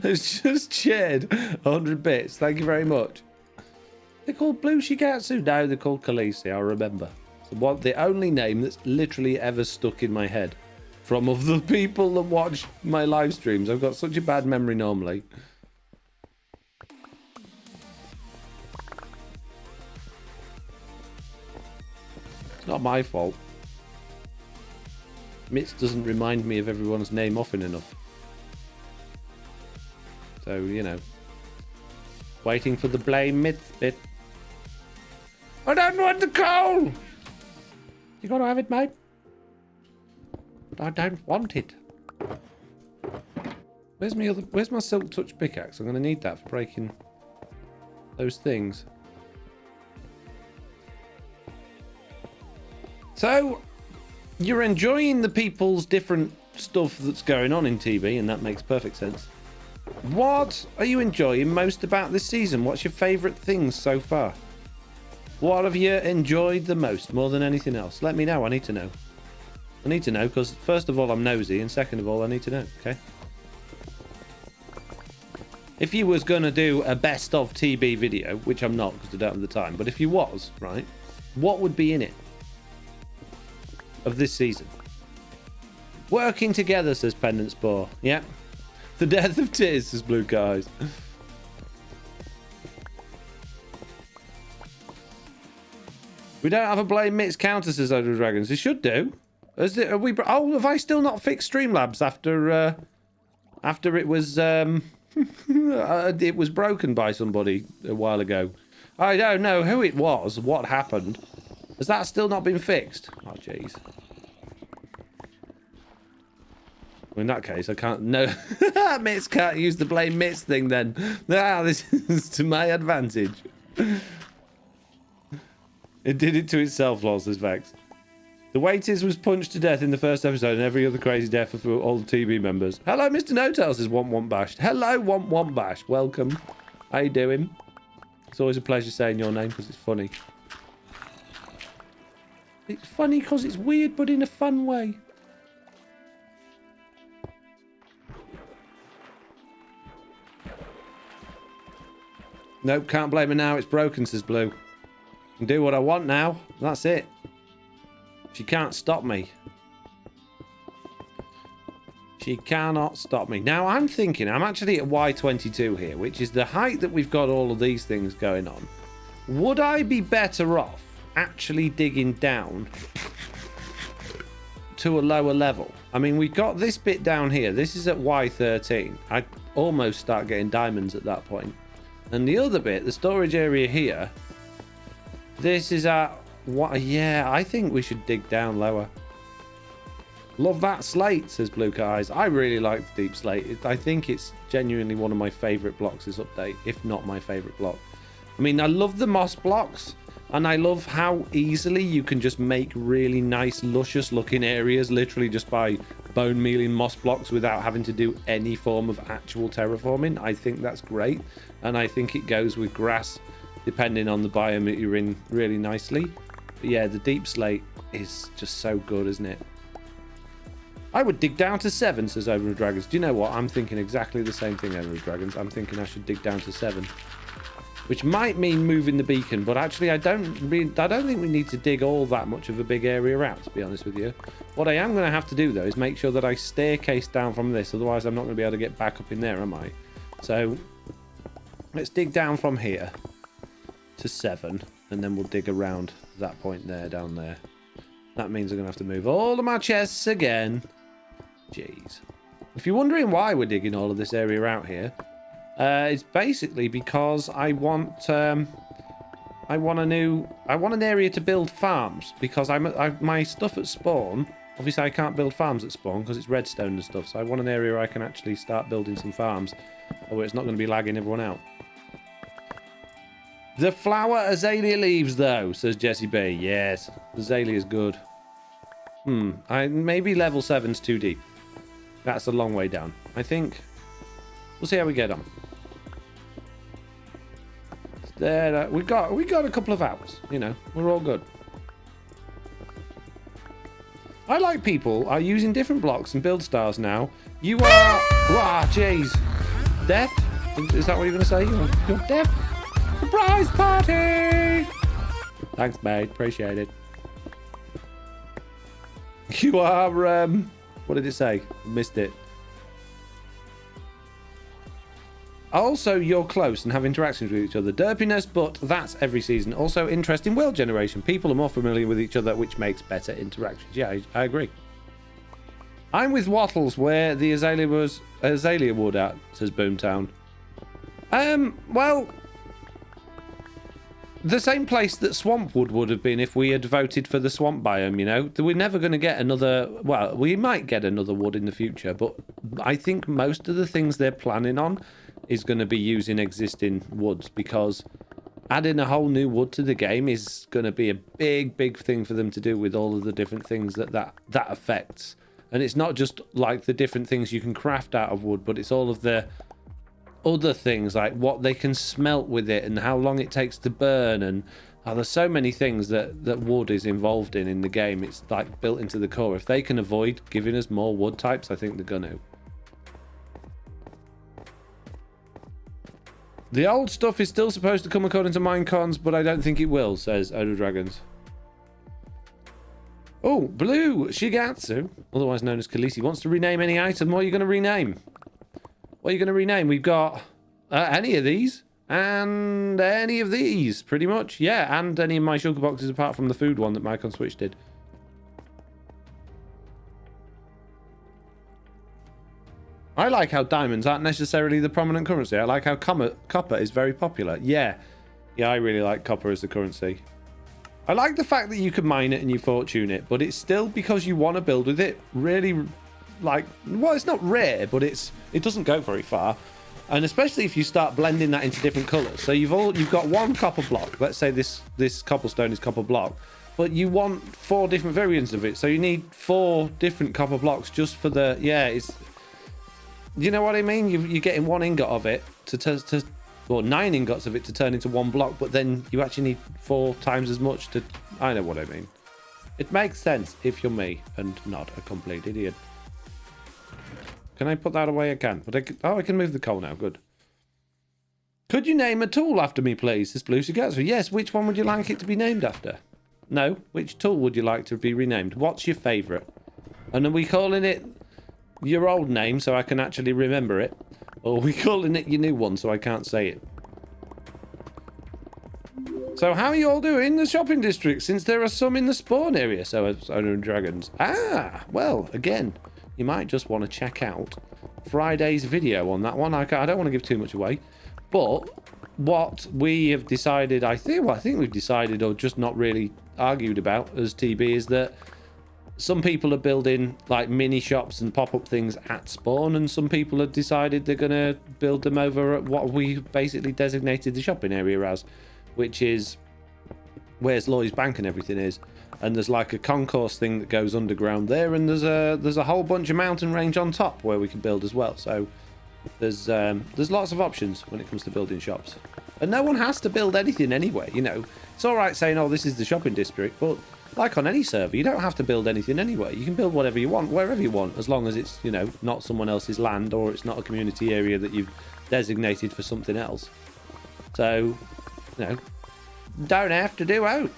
has just cheered 100 bits. Thank you very much. They're called Blue Shigatsu. No, they're called Khaleesi. I remember. It's the only name that's literally ever stuck in my head from of the people that watch my live streams. I've got such a bad memory normally. It's not my fault. Mitz doesn't remind me of everyone's name often enough. So, you know. Waiting for the blame Mitz bit. I don't want the coal! You gotta have it, mate. I don't want it. Where's my Silk Touch pickaxe? I'm gonna need that for breaking those things. So, you're enjoying the people's different stuff that's going on in TV, and that makes perfect sense. What are you enjoying most about this season? What's your favourite things so far? What have you enjoyed the most, more than anything else? Let me know. I need to know. I need to know, because first of all, I'm nosy, and second of all, I need to know, okay? If you was going to do a best of TB video, which I'm not, because I don't have the time, but if you was, right, what would be in it? Of this season. Working together, says Pendant Spore. Yep. The death of Tears, says Blue Guys. We don't have a blame Mitz counter, says Odor Dragons. They should do. Have I still not fixed Streamlabs after it was it was broken by somebody a while ago? I don't know who it was. What happened? Has that still not been fixed? Oh, jeez. Well, in that case, I can't... No. Mitz can't use the blame Mitz thing, then. Ah, this is to my advantage. It did it to itself, lol, says Vex. The Waiters was punched to death in the first episode, and every other crazy death for all the TV members. Hello, Mr. NoTail, says Want Bash. Hello, Want Bash. Welcome. How you doing? It's always a pleasure saying your name, because it's funny. It's funny because it's weird, but in a fun way. Nope, can't blame her now. It's broken, says Blue. I can do what I want now. That's it. She can't stop me. She cannot stop me. Now, I'm thinking, I'm actually at Y22 here, which is the height that we've got all of these things going on. Would I be better off actually digging down to a lower level? I mean, we've got this bit down here. This is at Y13. I'd almost start getting diamonds at that point. And the other bit, the storage area here, this is at what? Yeah, I think we should dig down lower. Love that slate, says Blue Eyes. I really like the deep slate. I think it's genuinely one of my favorite blocks this update, if not my favorite block. I mean, I love the moss blocks, and I love how easily you can just make really nice, luscious looking areas literally just by bone mealing moss blocks without having to do any form of actual terraforming. I think that's great, and I think it goes with grass depending on the biome that you're in really nicely. But yeah, the deep slate is just so good, isn't it? I would dig down to 7, says Over of Dragons. Do you know what? I'm thinking exactly the same thing, Over of Dragons. I'm thinking I should dig down to 7. Which might mean moving the beacon, but actually I don't think we need to dig all that much of a big area out, to be honest with you. What I am going to have to do, though, is make sure that I staircase down from this, otherwise I'm not going to be able to get back up in there, am I? So, let's dig down from here to 7, and then we'll dig around that point there, down there. That means I'm going to have to move all of my chests again. Jeez. If you're wondering why we're digging all of this area out here, it's basically because I want an area to build farms, because my stuff at spawn, obviously I can't build farms at spawn because it's redstone and stuff, so I want an area where I can actually start building some farms, or where it's not going to be lagging everyone out. The flower azalea leaves, though, says Jessie B. Yes, azalea is good. Maybe level 7's too deep. That's a long way down. I think we'll see how we get on. There, we got a couple of hours. You know, we're all good. I like people are using different blocks and build stars now. You are... Wow, jeez. Deaf? Is that what you're going to say? You're deaf? Surprise party! Thanks, mate. Appreciate it. You are... what did it say? Missed it. Also, you're close and have interactions with each other. Derpiness, but that's every season. Also, interest in world generation. People are more familiar with each other, which makes better interactions. Yeah, I agree. I'm with Wattles, where the azalea wood at, says Boomtown. Well, the same place that Swampwood would have been if we had voted for the swamp biome, you know? We're never going to get another... Well, we might get another wood in the future, but I think most of the things they're planning on is going to be using existing woods, because adding a whole new wood to the game is going to be a big thing for them to do with all of the different things that affects. And it's not just like the different things you can craft out of wood, but it's all of the other things, like what they can smelt with it and how long it takes to burn, and there's so many things that wood is involved in the game. It's like built into the core. If they can avoid giving us more wood types, I think they're going to. The old stuff is still supposed to come according to Minecons, but I don't think it will, says Odo Dragons. Oh, Blue Shigatsu, otherwise known as Khaleesi, wants to rename any item. What are you going to rename? What are you going to rename? We've got any of these and any of these, pretty much. Yeah, and any of my sugar boxes apart from the food one that Mike on Switch did. I like how diamonds aren't necessarily the prominent currency. I like how copper is very popular. Yeah, I really like copper as the currency. I like the fact that you can mine it and you fortune it, but it's still because you want to build with it. Really, like, well, it's not rare, but it doesn't go very far. And especially if you start blending that into different colors. So you've got one copper block. Let's say this cobblestone is copper block, but you want 4 different variants of it. So you need 4 different copper blocks just for the... Yeah, it's... You know what I mean? You're getting 1 ingot of it well, 9 ingots of it to turn into 1 block, but then you actually need 4 times as much to... I know what I mean. It makes sense if you're me and not a complete idiot. Can I put that away? I can. But I can move the coal now. Good. Could you name a tool after me, please? This Blue Shigatsu. Yes, which one would you like it to be named after? No, which tool would you like to be renamed? What's your favourite? And are we calling it your old name so I can actually remember it? Or are we calling it your new one so I can't say it? So how are you all doing in the shopping district, since there are some in the spawn area? So dragons. Ah, well, again, you might just want to check out Friday's video on that one. I don't want to give too much away, but what we have decided, I think we've decided, or just not really argued about as TB, is that some people are building like mini shops and pop-up things at spawn, and some people have decided they're going to build them over at what we basically designated the shopping area as, which is where Lloyd's Bank and everything is. And there's like a concourse thing that goes underground there, and there's a whole bunch of mountain range on top where we can build as well. So there's lots of options when it comes to building shops. And no one has to build anything anyway, you know. It's all right saying, oh, this is the shopping district, but like on any server, you don't have to build anything anyway. You can build whatever you want, wherever you want, as long as it's, you know, not someone else's land or it's not a community area that you've designated for something else. So, you know, don't have to do out.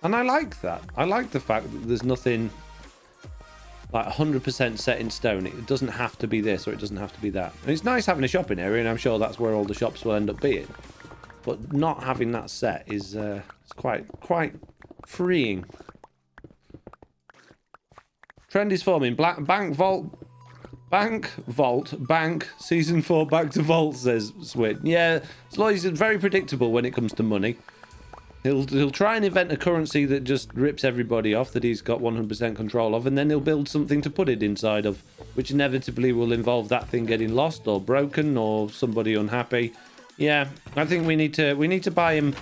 And I like that. I like the fact that there's nothing like 100% set in stone. It doesn't have to be this or it doesn't have to be that. And it's nice having a shopping area, and I'm sure that's where all the shops will end up being. But not having that set is it's quite freeing. Trend is forming. Bank Season 4 back to Vault, says Swit. Yeah, Sloy's very predictable when it comes to money. He'll try and invent a currency that just rips everybody off, that he's got 100% control of, and then he'll build something to put it inside of, which inevitably will involve that thing getting lost or broken or somebody unhappy. Yeah, I think we need to buy him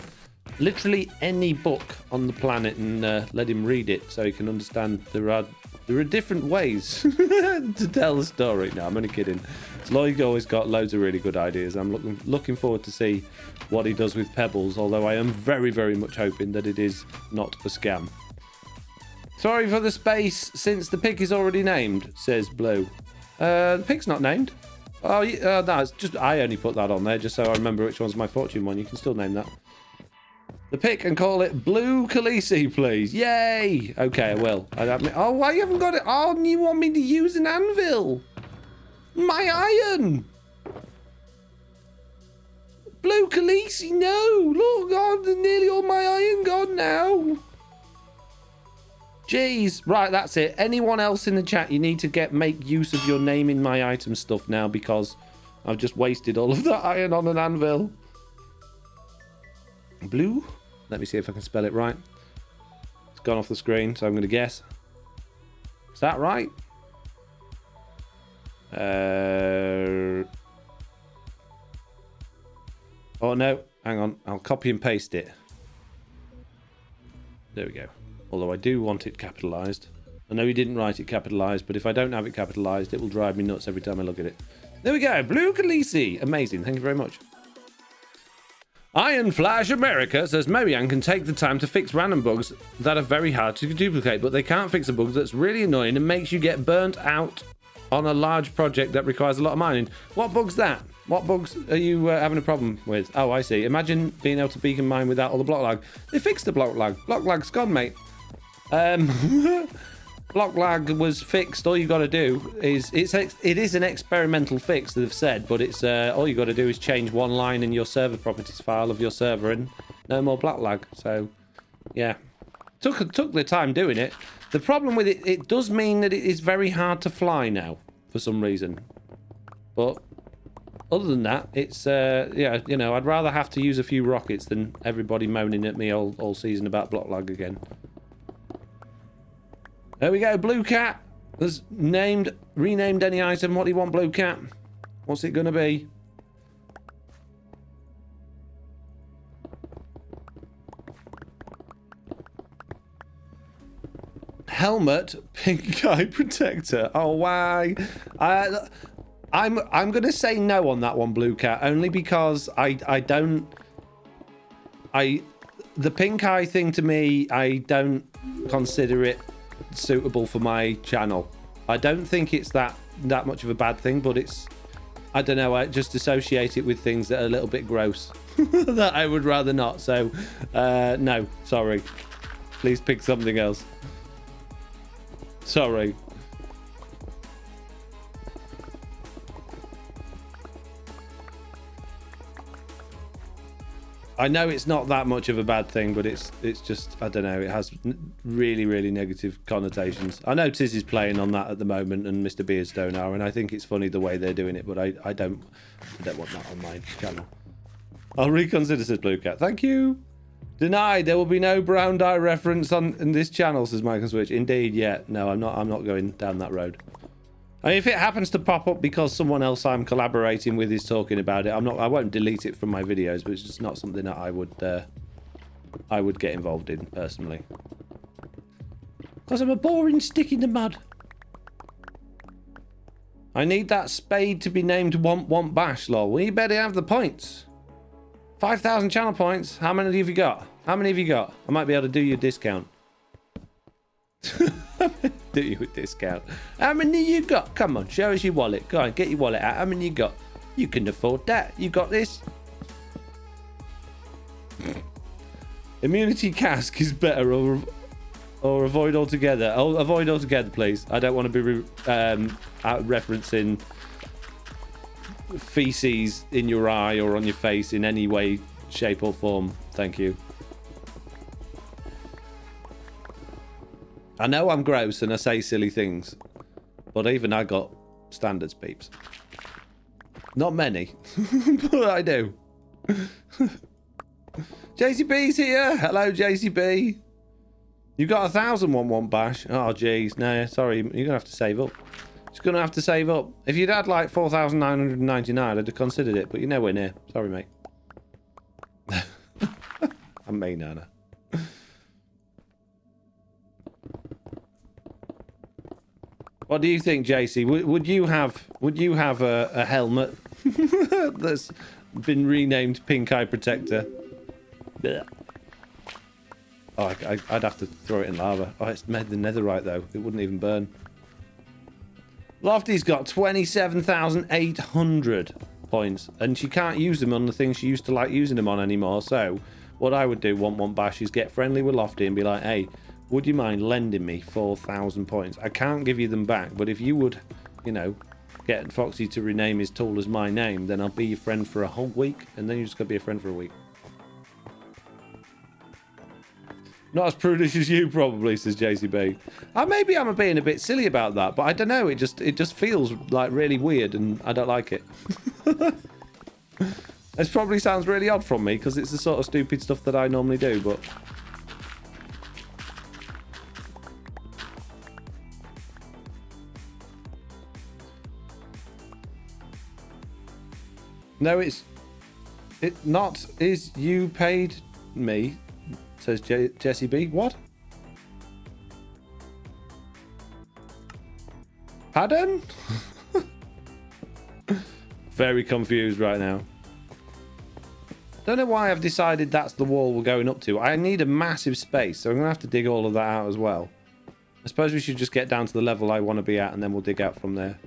literally any book on the planet and let him read it so he can understand there are different ways to tell the story. No, I'm only kidding. Lloyd always got loads of really good ideas. I'm looking forward to see what he does with Pebbles, although I am very, very much hoping that it is not a scam. Sorry for the space since the pick is already named, says Blue. The pick's not named. Oh, no, it's just I only put that on there just so I remember which one's my fortune one. You can still name that. The pick and call it Blue Khaleesi, please. Yay! Okay, I will. Oh, why you haven't got it? Oh, you want me to use an anvil? My iron! Blue Khaleesi, no! Look, God, nearly all my iron gone now. Jeez. Right, that's it. Anyone else in the chat, you need to make use of your name in my item stuff now, because I've just wasted all of that iron on an anvil. Blue? Let me see if I can spell it right. It's gone off the screen, so I'm going to guess. Is that right? Oh, no. Hang on. I'll copy and paste it. There we go. Although I do want it capitalised. I know he didn't write it capitalised, but if I don't have it capitalised, it will drive me nuts every time I look at it. There we go. Blue Khaleesi. Amazing. Thank you very much. Iron Flash America says Marianne can take the time to fix random bugs that are very hard to duplicate, but they can't fix a bug that's really annoying and makes you get burnt out on a large project that requires a lot of mining. What bug's that? What bugs are you having a problem with? Oh, I see. Imagine being able to beacon mine without all the block lag. They fixed the block lag. Block lag's gone, mate. Block lag was fixed. All you got to do is it is an experimental fix that they've said, but it's all you got to do is change one line in your server properties file of your server and no more block lag. So yeah, took the time doing it. The problem with it does mean that it is very hard to fly now for some reason, but other than that, it's yeah, you know, I'd rather have to use a few rockets than everybody moaning at me all season about block lag again. There we go, Blue Cat has renamed any item. What do you want, Blue Cat? What's it gonna be? Helmet, pink eye protector. Oh, why? I'm gonna say no on that one, Blue Cat, only because the pink eye thing to me, I don't consider it suitable for my channel. I don't think it's that much of a bad thing, but it's, I don't know, I just associate it with things that are a little bit gross that I would rather not. So no, sorry, please pick something else. Sorry. I know it's not that much of a bad thing, but it's just, I don't know, it has really, really negative connotations. I know Tiz is playing on that at the moment, and Mr. Beardstone are, and I think it's funny the way they're doing it, but I don't want that on my channel. I'll reconsider, says Blue Cat. Thank you. Denied. There will be no brown dye reference in this channel, says Michael Switch. Indeed, yeah. No, I'm not going down that road. I mean, if it happens to pop up because someone else I'm collaborating with is talking about it, I won't delete it from my videos, but it's just not something that I would I would get involved in, personally. Because I'm a boring stick in the mud. I need that spade to be named Want Bash, lol. Well, you better have the points. 5,000 channel points. How many have you got? How many have you got? I might be able to do you a discount. Do you a discount. How many you got? Come on, show us your wallet. Go on, get your wallet out. How many you got? You can afford that. You got this. Immunity cask is better or avoid altogether. Oh, avoid altogether, please. I don't want to be referencing feces in your eye or on your face in any way, shape or form. Thank you. I know I'm gross and I say silly things, but even I got standards, peeps. Not many, but I do. Jessie B's here. Hello, Jessie B. You got 1,000 Want Bash. Oh, jeez. No, sorry. You're going to have to save up. Just going to have to save up. If you'd had like 4,999, I'd have considered it, but you're nowhere near. Sorry, mate. I'm mean, Anna. What do you think, JC? Would you have a helmet that's been renamed Pink Eye Protector? Blech. Oh, I'd have to throw it in lava. Oh, it's made the netherite though. It wouldn't even burn. Lofty's got 27,800 points, and she can't use them on the things she used to like using them on anymore. So, what I would do, Want Bash, is get friendly with Lofty and be like, hey, would you mind lending me 4,000 points? I can't give you them back, but if you would, you know, get Foxy to rename his tool as my name, then I'll be your friend for a whole week, and then you're just going to be a friend for a week. Not as prudish as you, probably, says JCB. Maybe I'm being a bit silly about that, but I don't know. It just feels like really weird, and I don't like it. This probably sounds really odd from me, because it's the sort of stupid stuff that I normally do, but... No, it's not. Is you paid me? Says Jessie B. What? Pardon? Very confused right now. Don't know why I've decided that's the wall we're going up to. I need a massive space, so I'm going to have to dig all of that out as well. I suppose we should just get down to the level I want to be at, and then we'll dig out from there.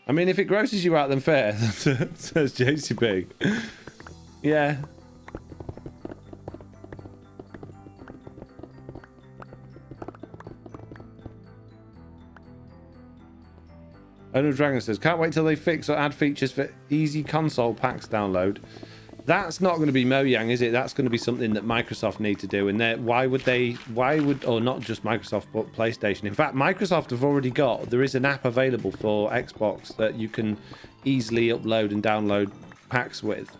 I mean, if it grosses you out, then fair, says JCB. Yeah. Owner Dragon says, can't wait till they fix or add features for easy console packs download. That's not going to be Mojang, is it? That's going to be something that Microsoft need to do. And why would, or not just Microsoft, but PlayStation. In fact, Microsoft have already got, there is an app available for Xbox that you can easily upload and download packs with.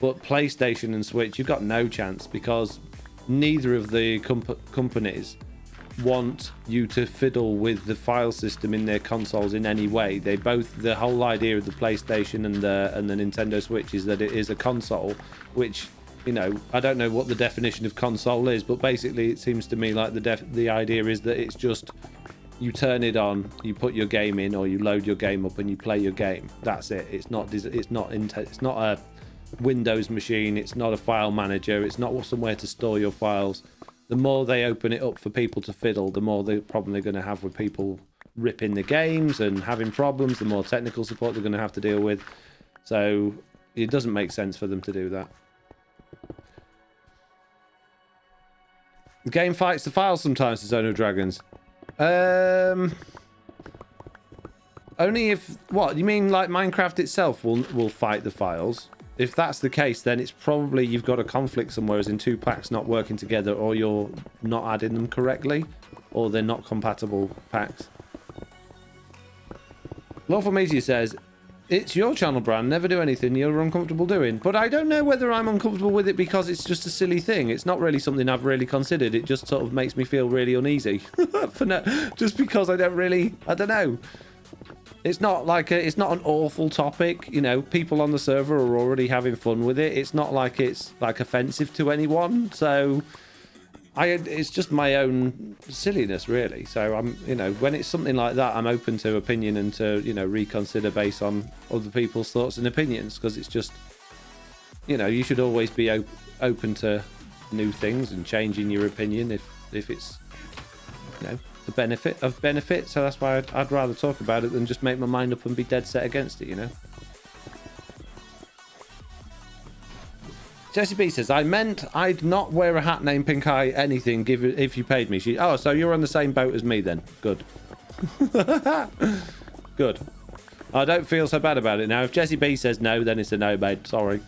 But PlayStation and Switch, you've got no chance because neither of the companies want you to fiddle with the file system in their consoles in any way. They both, the whole idea of the PlayStation and the Nintendo Switch is that it is a console, which, you know, I don't know what the definition of console is, but basically it seems to me like the idea is that it's just you turn it on, you put your game in, or you load your game up and you play your game. That's it. It's not a Windows machine. It's not a file manager. It's not somewhere to store your files. The more they open it up for people to fiddle, the more they're probably going to have with people ripping the games and having problems, the more technical support they're going to have to deal with. So it doesn't make sense for them to do that. The game fights the files sometimes, says Owner Dragons. Only if... What? You mean like Minecraft itself will fight the files? If that's the case, then it's probably you've got a conflict somewhere as in two packs not working together, or you're not adding them correctly, or they're not compatible packs. Lawful Media says, it's your channel, Bran. Never do anything you're uncomfortable doing. But I don't know whether I'm uncomfortable with it because it's just a silly thing. It's not really something I've really considered. It just sort of makes me feel really uneasy. Just because I don't know. It's not like it's not an awful topic. You know, people on the server are already having fun with it. It's not like it's like offensive to anyone. So it's just my own silliness, really. So I'm, you know, when it's something like that, I'm open to opinion and to, you know, reconsider based on other people's thoughts and opinions, because it's just, you know, you should always be open to new things and changing your opinion if it's, you know, the benefit. So that's why I'd rather talk about it than just make my mind up and be dead set against it, you know. Jessie B says, I meant I'd not wear a hat named Pink Eye anything if you paid me. Oh, so you're on the same boat as me then. Good. Good. I don't feel so bad about it now. If Jessie B says no, then it's a no, mate. Sorry.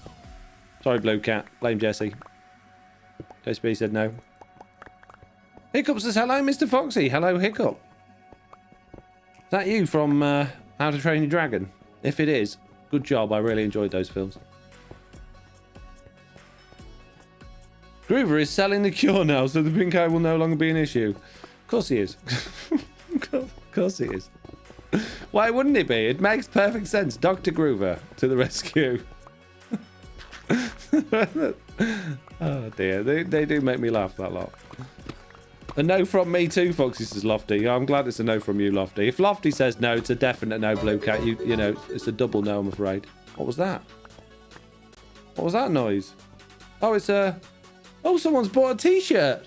Sorry, Blue Cat. Blame Jessie. Jessie B said no. Hiccup says, hello, Mr. Foxy. Hello, Hiccup. Is that you from How to Train Your Dragon? If it is, good job. I really enjoyed those films. Groover is selling the cure now, so the pink eye will no longer be an issue. Of course he is. Of course he is. Why wouldn't it be? It makes perfect sense. Dr. Groover to the rescue. Oh dear, they do make me laugh that lot. A no from me too, Foxy says Lofty. I'm glad it's a no from you, Lofty. If Lofty says no, it's a definite no, Blue Cat. You know, it's a double no, I'm afraid. What was that? What was that noise? Oh, it's a... Oh, someone's bought a t-shirt.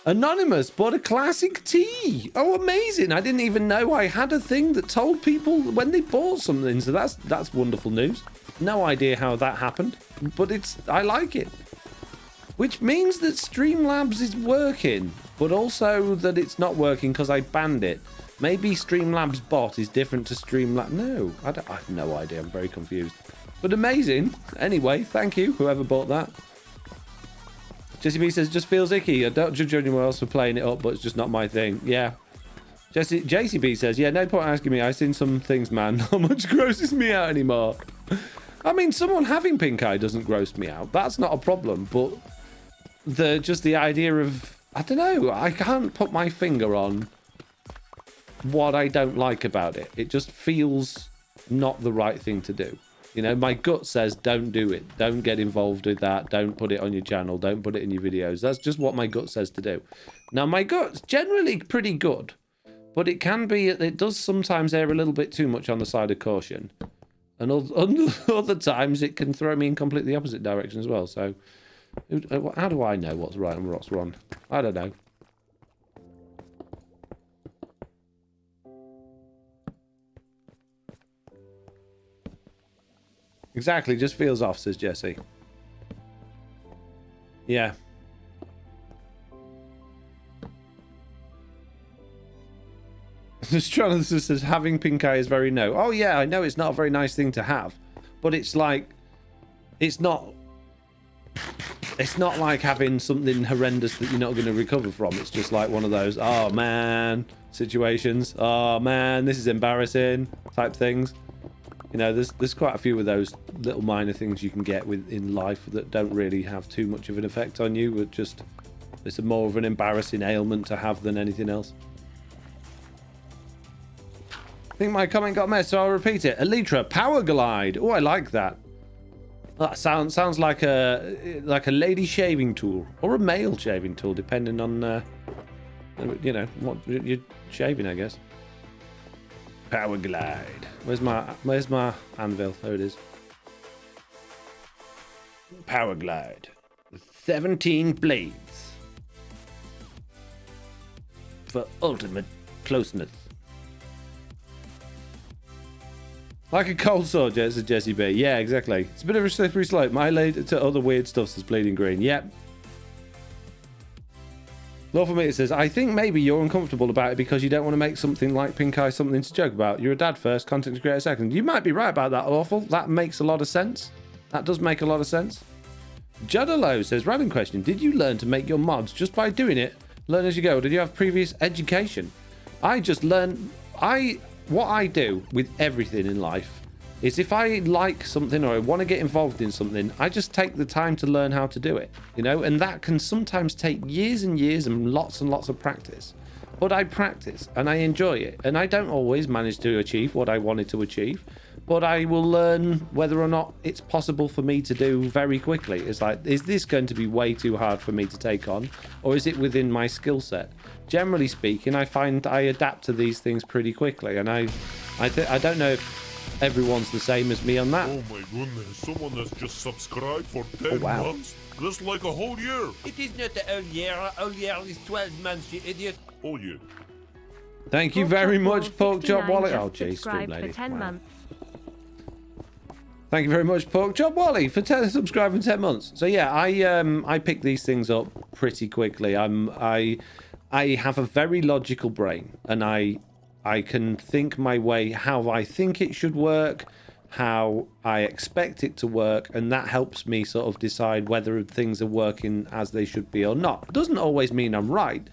Anonymous bought a classic tee. Oh, amazing. I didn't even know I had a thing that told people when they bought something. So that's wonderful news. No idea how that happened, but I like it. Which means that Streamlabs is working, but also that it's not working because I banned it. Maybe Streamlabs bot is different to Streamlabs. No, I have no idea. I'm very confused. But amazing. Anyway, thank you, whoever bought that. Jessie B says, just feels icky. I don't judge anyone else for playing it up, but it's just not my thing. Yeah. Jessie B says, yeah, no point asking me. I've seen some things, man. Not much grosses me out anymore. I mean, someone having pink eye doesn't gross me out. That's not a problem. But just the idea of, I don't know, I can't put my finger on what I don't like about it. It just feels not the right thing to do. You know, my gut says don't do it. Don't get involved with that. Don't put it on your channel. Don't put it in your videos. That's just what my gut says to do. Now, my gut's generally pretty good, but it does sometimes err a little bit too much on the side of caution. And other times it can throw me in completely the opposite direction as well. So, how do I know what's right and what's wrong? I don't know. Exactly, just feels off, says Jessie. Yeah. Astronomer says having pink eye is very no. Oh yeah, I know it's not a very nice thing to have, but it's like, it's not like having something horrendous that you're not going to recover from. It's just like one of those, oh man, situations. Oh man, this is embarrassing type things. You know, there's quite a few of those little minor things you can get in life that don't really have too much of an effect on you, but just it's more of an embarrassing ailment to have than anything else. I think my comment got missed, so I'll repeat it. Elytra Power Glide. Oh, I like that. That sounds like a lady shaving tool or a male shaving tool, depending on you know what you're shaving, I guess. Power Glide. Where's my anvil? There it is. Power Glide. 17 blades. For ultimate closeness. Like a cold sword, says Jessie B. Yeah, exactly. It's a bit of a slippery slope. My lead to other weird stuff says bleeding green. Yep. Lawful Meter says, I think maybe you're uncomfortable about it because you don't want to make something like pink eye something to joke about. You're a dad first, content creator second. You might be right about that, Lawful. That makes a lot of sense. That does make a lot of sense. Juddalo says, random question. Did you learn to make your mods just by doing it? Learn as you go. Or did you have previous education? I just learned... What I do with everything in life is if I like something or I want to get involved in something, I just take the time to learn how to do it, you know, and that can sometimes take years and years and lots of practice. but I practice and I enjoy it. And I don't always manage to achieve what I wanted to achieve, but I will learn whether or not it's possible for me to do very quickly. It's like, is this going to be way too hard for me to take on, or is it within my skill set? Generally speaking, I find I adapt to these things pretty quickly, and I don't know if everyone's the same as me on that. Oh my goodness, someone has just subscribed for 10 wow. months? That's like a whole year. It is not the whole year is 12 months, you idiot. Oh yeah. Thank you very much, Pork Chop Wally. Oh, jeez, subscribed Stream Lady. for 10 Wow. months. Thank you very much, Pork Chop Wally, for subscribing 10 months. So yeah, I pick these things up pretty quickly. I have a very logical brain, and I can think my way how I think it should work, how I expect it to work, and that helps me sort of decide whether things are working as they should be or not. It doesn't always mean I'm right,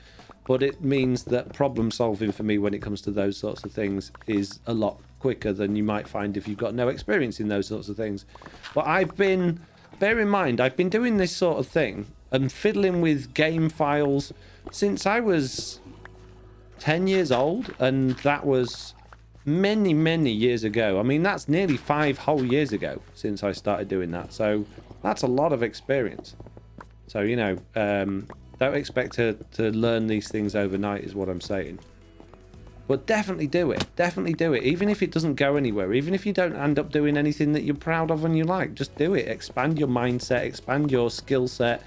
but it means that problem solving for me when it comes to those sorts of things is a lot quicker than you might find if you've got no experience in those sorts of things. But bear in mind, I've been doing this sort of thing and fiddling with game files since I was 10 years old, and that was many years ago. I mean, that's nearly 5 whole years ago since I started doing that, so that's a lot of experience. So, you know, don't expect to learn these things overnight is what I'm saying. But definitely do it. Definitely do it. Even if it doesn't go anywhere, even if you don't end up doing anything that you're proud of and you like, just do it. Expand your mindset, expand your skill set,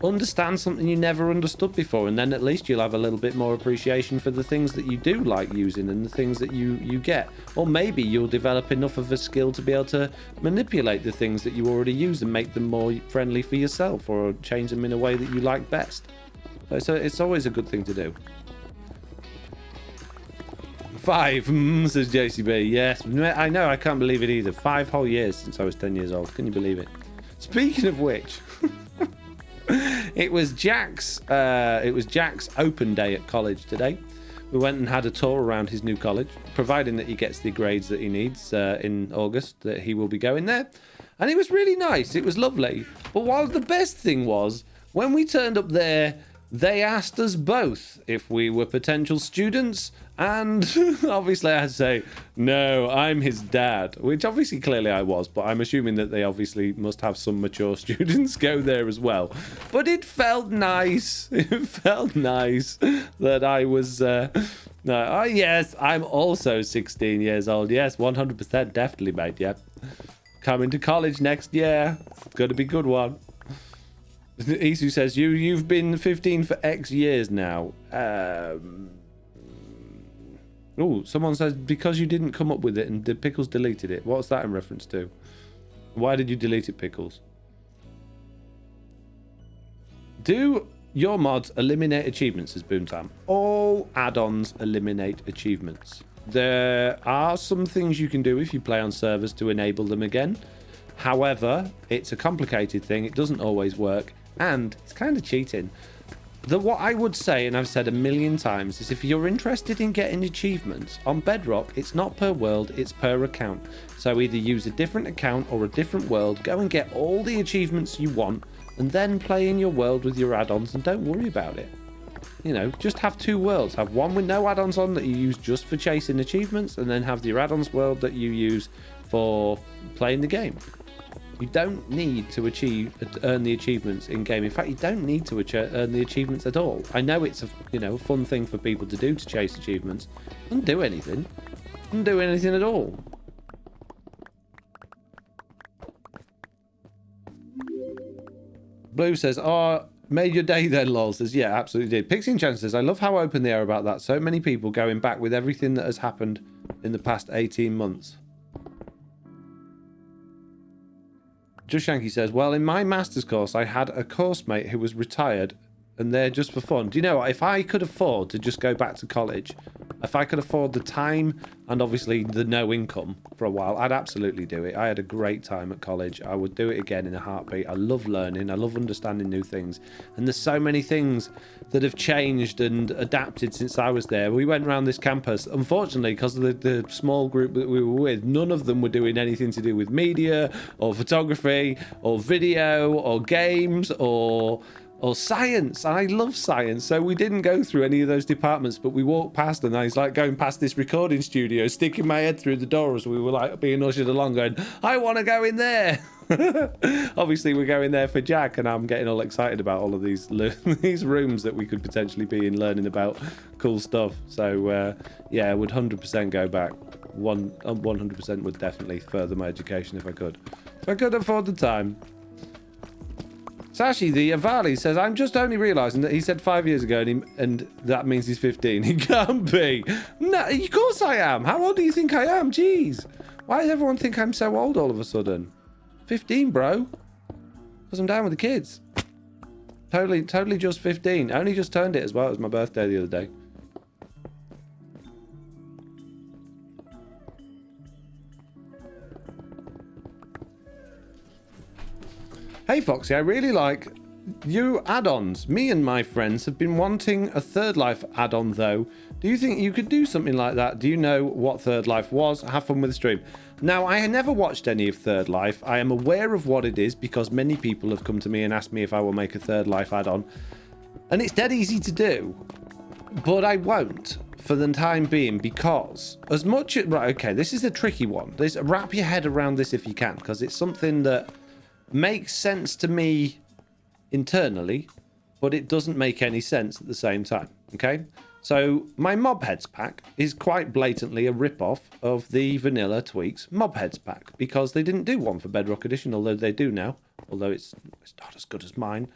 understand something you never understood before, and then at least you'll have a little bit more appreciation for the things that you do like using and the things that you get. Or maybe you'll develop enough of a skill to be able to manipulate the things that you already use and make them more friendly for yourself, or change them in a way that you like best. So it's always a good thing to do. 5, says Jessie B. Yes, I know, I can't believe it either. 5 whole years since I was 10 years old. Can you believe it? Speaking of which, it was Jack's open day at college today. We went and had a tour around his new college, providing that he gets the grades that he needs in August, that he will be going there. And it was really nice. It was lovely. But while the best thing was, when we turned up there, they asked us both if we were potential students, and obviously I had to say, no, I'm his dad, which obviously clearly I was, but I'm assuming that they obviously must have some mature students go there as well. But it felt nice. It felt nice that I was, oh yes, I'm also 16 years old. Yes, 100% definitely, mate, yep. Coming to college next year. It's going to be a good one. Isu says, you've been 15 for X years now. Oh, someone says, because you didn't come up with it and the Pickles deleted it. What's that in reference to? Why did you delete it, Pickles? Do your mods eliminate achievements, says Boomtam? All add-ons eliminate achievements. There are some things you can do if you play on servers to enable them again. However, it's a complicated thing. It doesn't always work. And it's kind of cheating. What I would say, and I've said a million times, is if you're interested in getting achievements on Bedrock, it's not per world, it's per account. So either use a different account or a different world, go and get all the achievements you want, and then play in your world with your add-ons, and don't worry about it. You know, just have 2 worlds. Have one with no add-ons on that you use just for chasing achievements, and then have your add-ons world that you use for playing the game. You don't need to earn the achievements in game. In fact, you don't need to earn the achievements at all. I know it's a fun thing for people to do, to chase achievements. Doesn't do anything. Doesn't do anything at all. Blue says, "Oh, made your day then." Lol says, "Yeah, absolutely did." Pixie and Chan says, "I love how open they are about that. So many people going back with everything that has happened in the past 18 months." Just Shanky says, "Well, in my master's course, I had a course mate who was retired, and they're just for fun." Do you know what? If I could afford to just go back to college, if I could afford the time and obviously the no income for a while, I'd absolutely do it. I had a great time at college. I would do it again in a heartbeat. I love learning. I love understanding new things. And there's so many things that have changed and adapted since I was there. We went around this campus. Unfortunately, because of the small group that we were with, none of them were doing anything to do with media or photography or video or games or Or science. I love science. So we didn't go through any of those departments, but we walked past and I was like going past this recording studio, sticking my head through the door as we were like being ushered along going, I want to go in there. Obviously we're going there for Jack, and I'm getting all excited about all of these these rooms that we could potentially be in, learning about cool stuff. So yeah, I would 100% go back. 100% would definitely further my education if I could. If I could afford the time. Sashi, the Avali, says, I'm just only realising that he said 5 years ago and that means he's 15. He can't be. No, of course I am. How old do you think I am? Jeez. Why does everyone think I'm so old all of a sudden? 15, bro. Because I'm down with the kids. Totally just 15. I only just turned it as well. It was my birthday the other day. Hey Foxy, I really like you add-ons. Me and my friends have been wanting a Third Life add-on though. Do you think you could do something like that? Do you know what Third Life was? Have fun with the stream. Now, I had never watched any of Third Life. I am aware of what it is because many people have come to me and asked me if I will make a Third Life add-on. And it's dead easy to do. But I won't for the time being because as much... Right, okay, this is a tricky one. Wrap your head around this if you can, because it's something that makes sense to me internally, but it doesn't make any sense at the same time. Okay, so my Mob Heads pack is quite blatantly a rip-off of the vanilla Tweaks Mob Heads pack because they didn't do one for Bedrock Edition, although they do now, although it's not as good as mine.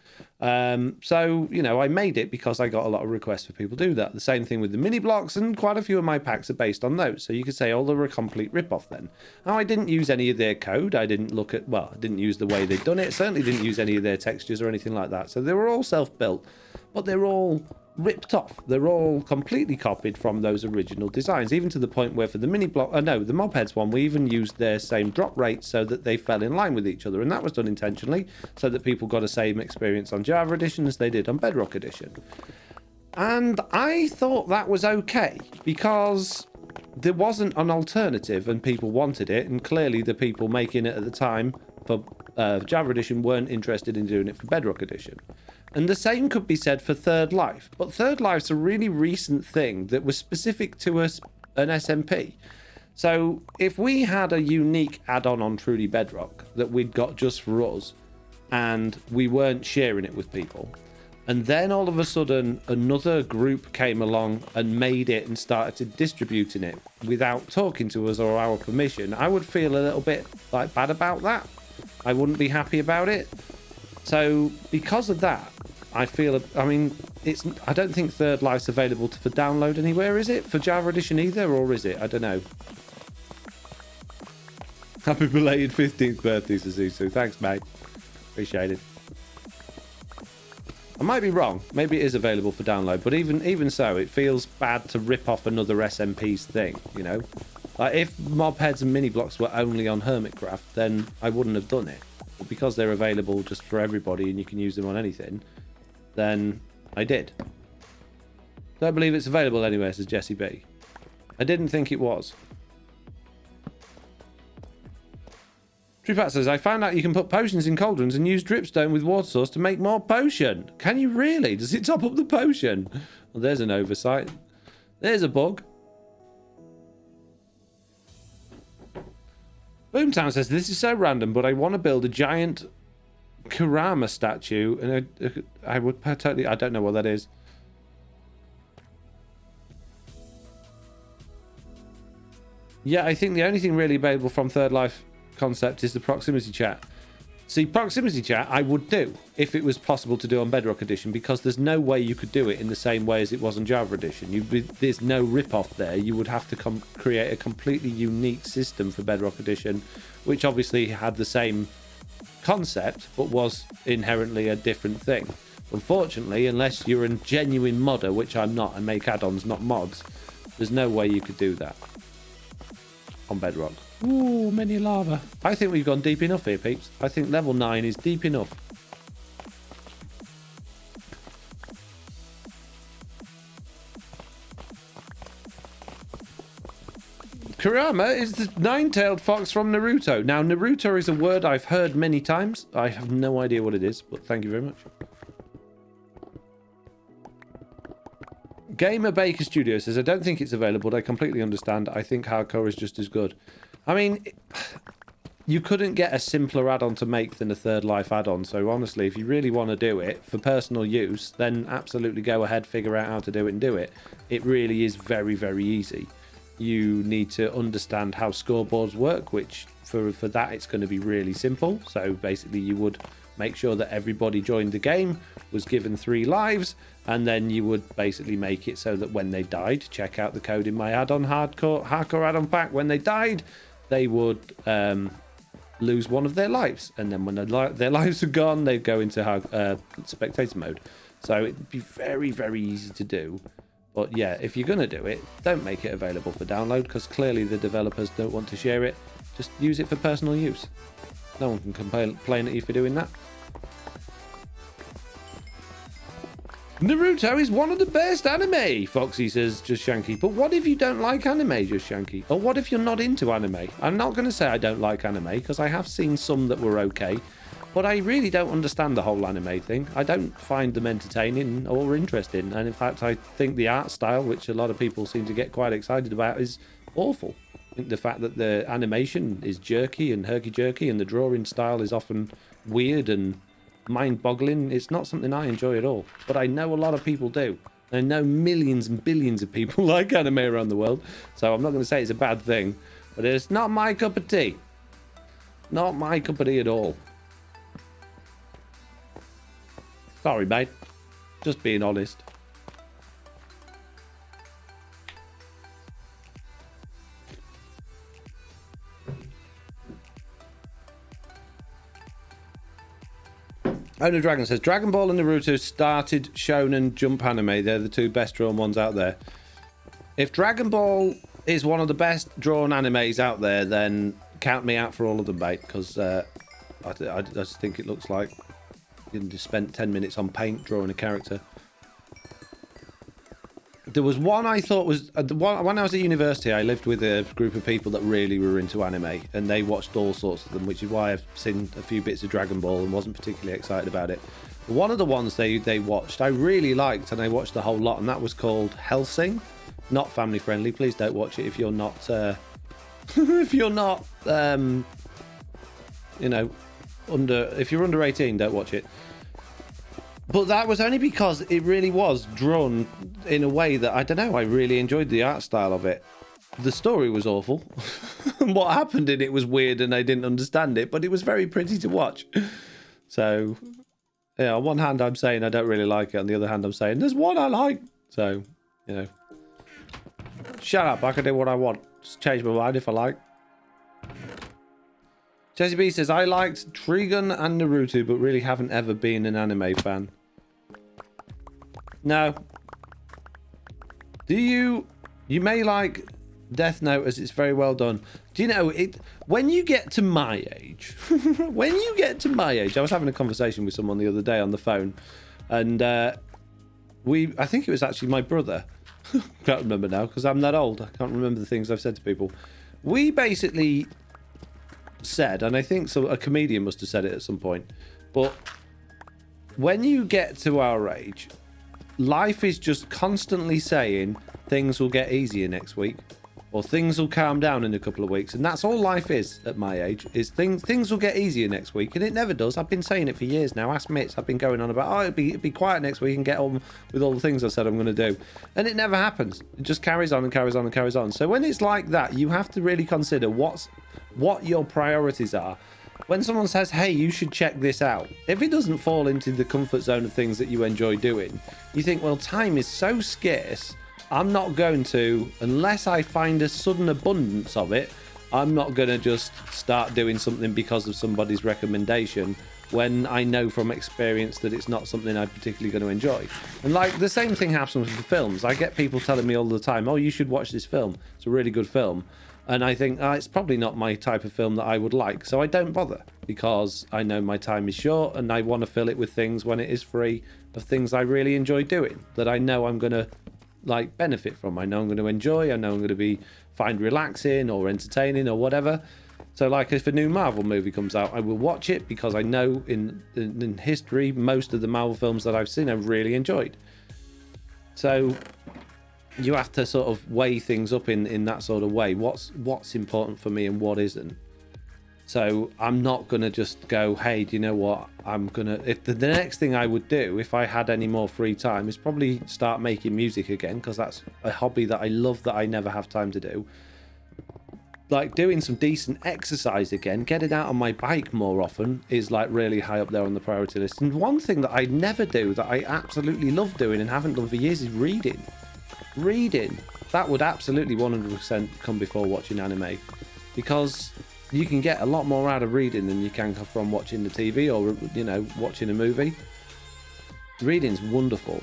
So, you know, I made it because I got a lot of requests for people to do that. The same thing with the mini blocks, and quite a few of my packs are based on those. So you could say, oh, they're a complete rip-off then. Now, I didn't use any of their code. I didn't look at, well, I didn't use the way they'd done it. Certainly didn't use any of their textures or anything like that. So they were all self-built, but they're all ripped off. They're all completely copied from those original designs, even to the point where for the mini block, the Mob Heads one, we even used their same drop rate so that they fell in line with each other, and that was done intentionally so that people got the same experience on Java Edition as they did on Bedrock Edition. And I thought that was okay because there wasn't an alternative and people wanted it, and clearly the people making it at the time for Java Edition weren't interested in doing it for Bedrock Edition. And the same could be said for Third Life. But Third Life's a really recent thing that was specific to an SMP. So if we had a unique add-on on Truly Bedrock that we'd got just for us, and we weren't sharing it with people, and then all of a sudden another group came along and made it and started distributing it without talking to us or our permission, I would feel a little bit like bad about that. I wouldn't be happy about it. So because of that, I feel, I mean, I don't think Third Life's available for download anywhere, is it? For Java Edition either, or is it? I don't know. Happy belated 15th birthday, Suzusu. Thanks, mate. Appreciate it. I might be wrong. Maybe it is available for download, but even so, it feels bad to rip off another SMP's thing, you know? Like, if Mob Heads and Mini Blocks were only on Hermitcraft, then I wouldn't have done it. But because they're available just for everybody and you can use them on anything, then I did. Don't believe it's available anywhere, says Jessie B. I didn't think it was. Truepat says, I found out you can put potions in cauldrons and use dripstone with water source to make more potion. Can you really? Does it top up the potion? Well, there's an oversight. There's a bug. Boomtown says, this is so random, but I want to build a giant Kurama statue, and I would totally... I don't know what that is. Yeah, I think the only thing really available from Third Life concept is the proximity chat. See, proximity chat I would do if it was possible to do on Bedrock Edition, because there's no way you could do it in the same way as it was on Java Edition. There's no rip-off there. You would have to create a completely unique system for Bedrock Edition, which obviously had the same concept but was inherently a different thing. Unfortunately, unless you're a genuine modder, which I'm not, and make add-ons, not mods, there's no way you could do that on Bedrock. Ooh, mini lava. I think we've gone deep enough here, peeps. I think level 9 is deep enough. Kurama is the nine-tailed fox from Naruto. Now, Naruto is a word I've heard many times. I have no idea what it is, but thank you very much. Gamer Baker Studio says, I don't think it's available, but I completely understand. I think hardcore is just as good. I mean, you couldn't get a simpler add-on to make than a Third Life add-on. So honestly, if you really want to do it for personal use, then absolutely go ahead, figure out how to do it and do it. It really is very, very easy. You need to understand how scoreboards work, which for that it's going to be really simple. So basically you would make sure that everybody joined the game, was given 3 lives, and then you would basically make it so that when they died, check out the code in my add-on hardcore add-on pack, when they died, they would lose 1 of their lives, and then when their lives are gone, they'd go into spectator mode. So it'd be very, very easy to do. But yeah, if you're going to do it, don't make it available for download, because clearly the developers don't want to share it. Just use it for personal use. No one can complain at you for doing that. Naruto is one of the best anime, Foxy says, Just Shanky. But what if you don't like anime, Just Shanky? Or what if you're not into anime? I'm not going to say I don't like anime, because I have seen some that were okay. But I really don't understand the whole anime thing. I don't find them entertaining or interesting. And in fact, I think the art style, which a lot of people seem to get quite excited about, is awful. I think the fact that the animation is jerky and herky-jerky and the drawing style is often weird and mind-boggling, it's not something I enjoy at all. But I know a lot of people do. I know millions and billions of people like anime around the world. So I'm not going to say it's a bad thing. But it's not my cup of tea. Not my cup of tea at all. Sorry, mate. Just being honest. Owner Dragon says, Dragon Ball and Naruto started Shonen Jump anime. They're the 2 best drawn ones out there. If Dragon Ball is one of the best drawn animes out there, then count me out for all of them, mate. Because I just think it looks like you just spent 10 minutes on paint drawing a character. There was one I thought was... when I was at university, I lived with a group of people that really were into anime, and they watched all sorts of them, which is why I've seen a few bits of Dragon Ball and wasn't particularly excited about it. One of the ones they watched, I really liked, and I watched the whole lot, and that was called Hellsing. Not family friendly. Please don't watch it if you're not... if you're not... you know... if you're under 18, don't watch it. But that was only because it really was drawn in a way that, I don't know, I really enjoyed the art style of it. The story was awful. What happened in it was weird and I didn't understand it, but it was very pretty to watch. So, yeah, on one hand I'm saying I don't really like it, on the other hand I'm saying there's one I like. So, you know. Shut up, I can do what I want. Just change my mind if I like. Jessie B says, I liked Trigun and Naruto, but really haven't ever been an anime fan. No. Do you... You may like Death Note as it's very well done. Do you know, when you get to my age... when you get to my age... I was having a conversation with someone the other day on the phone, and I think it was actually my brother. Can't remember now, because I'm that old. I can't remember the things I've said to people. We basically... said, and I think a comedian must have said it at some point, but when you get to our age, life is just constantly saying things will get easier next week, or things will calm down in a couple of weeks, and that's all life is at my age, is things will get easier next week, and it never does. I've been saying it for years now. Ask Mitch. I've been going on about, it'd be quiet next week and get on with all the things I said I'm going to do, and it never happens. It just carries on and carries on and carries on. So when it's like that, you have to really consider what your priorities are. When someone says, hey, you should check this out, if it doesn't fall into the comfort zone of things that you enjoy doing, you think, well, time is so scarce, I'm not going to, unless I find a sudden abundance of it, I'm not going to just start doing something because of somebody's recommendation when I know from experience that it's not something I'm particularly going to enjoy. And like the same thing happens with the films. I get people telling me all the time, oh, you should watch this film. It's a really good film. And I think it's probably not my type of film that I would like. So I don't bother because I know my time is short and I want to fill it with things when it is free of things I really enjoy doing that I know I'm going to like benefit from. I know I'm going to enjoy. I know I'm going to find relaxing or entertaining or whatever. So like if a new Marvel movie comes out, I will watch it because I know in history, most of the Marvel films that I've seen I've really enjoyed. So you have to sort of weigh things up in that sort of way. What's important for me and what isn't. So I'm not gonna just go, hey, do you know what? I'm gonna. If the next thing I would do if I had any more free time is probably start making music again, because that's a hobby that I love that I never have time to do. Like doing some decent exercise again, getting out on my bike more often is like really high up there on the priority list. And one thing that I never do that I absolutely love doing and haven't done for years is reading. Reading. That would absolutely 100% come before watching anime, because you can get a lot more out of reading than you can from watching the TV or, you know, watching a movie. Reading's wonderful,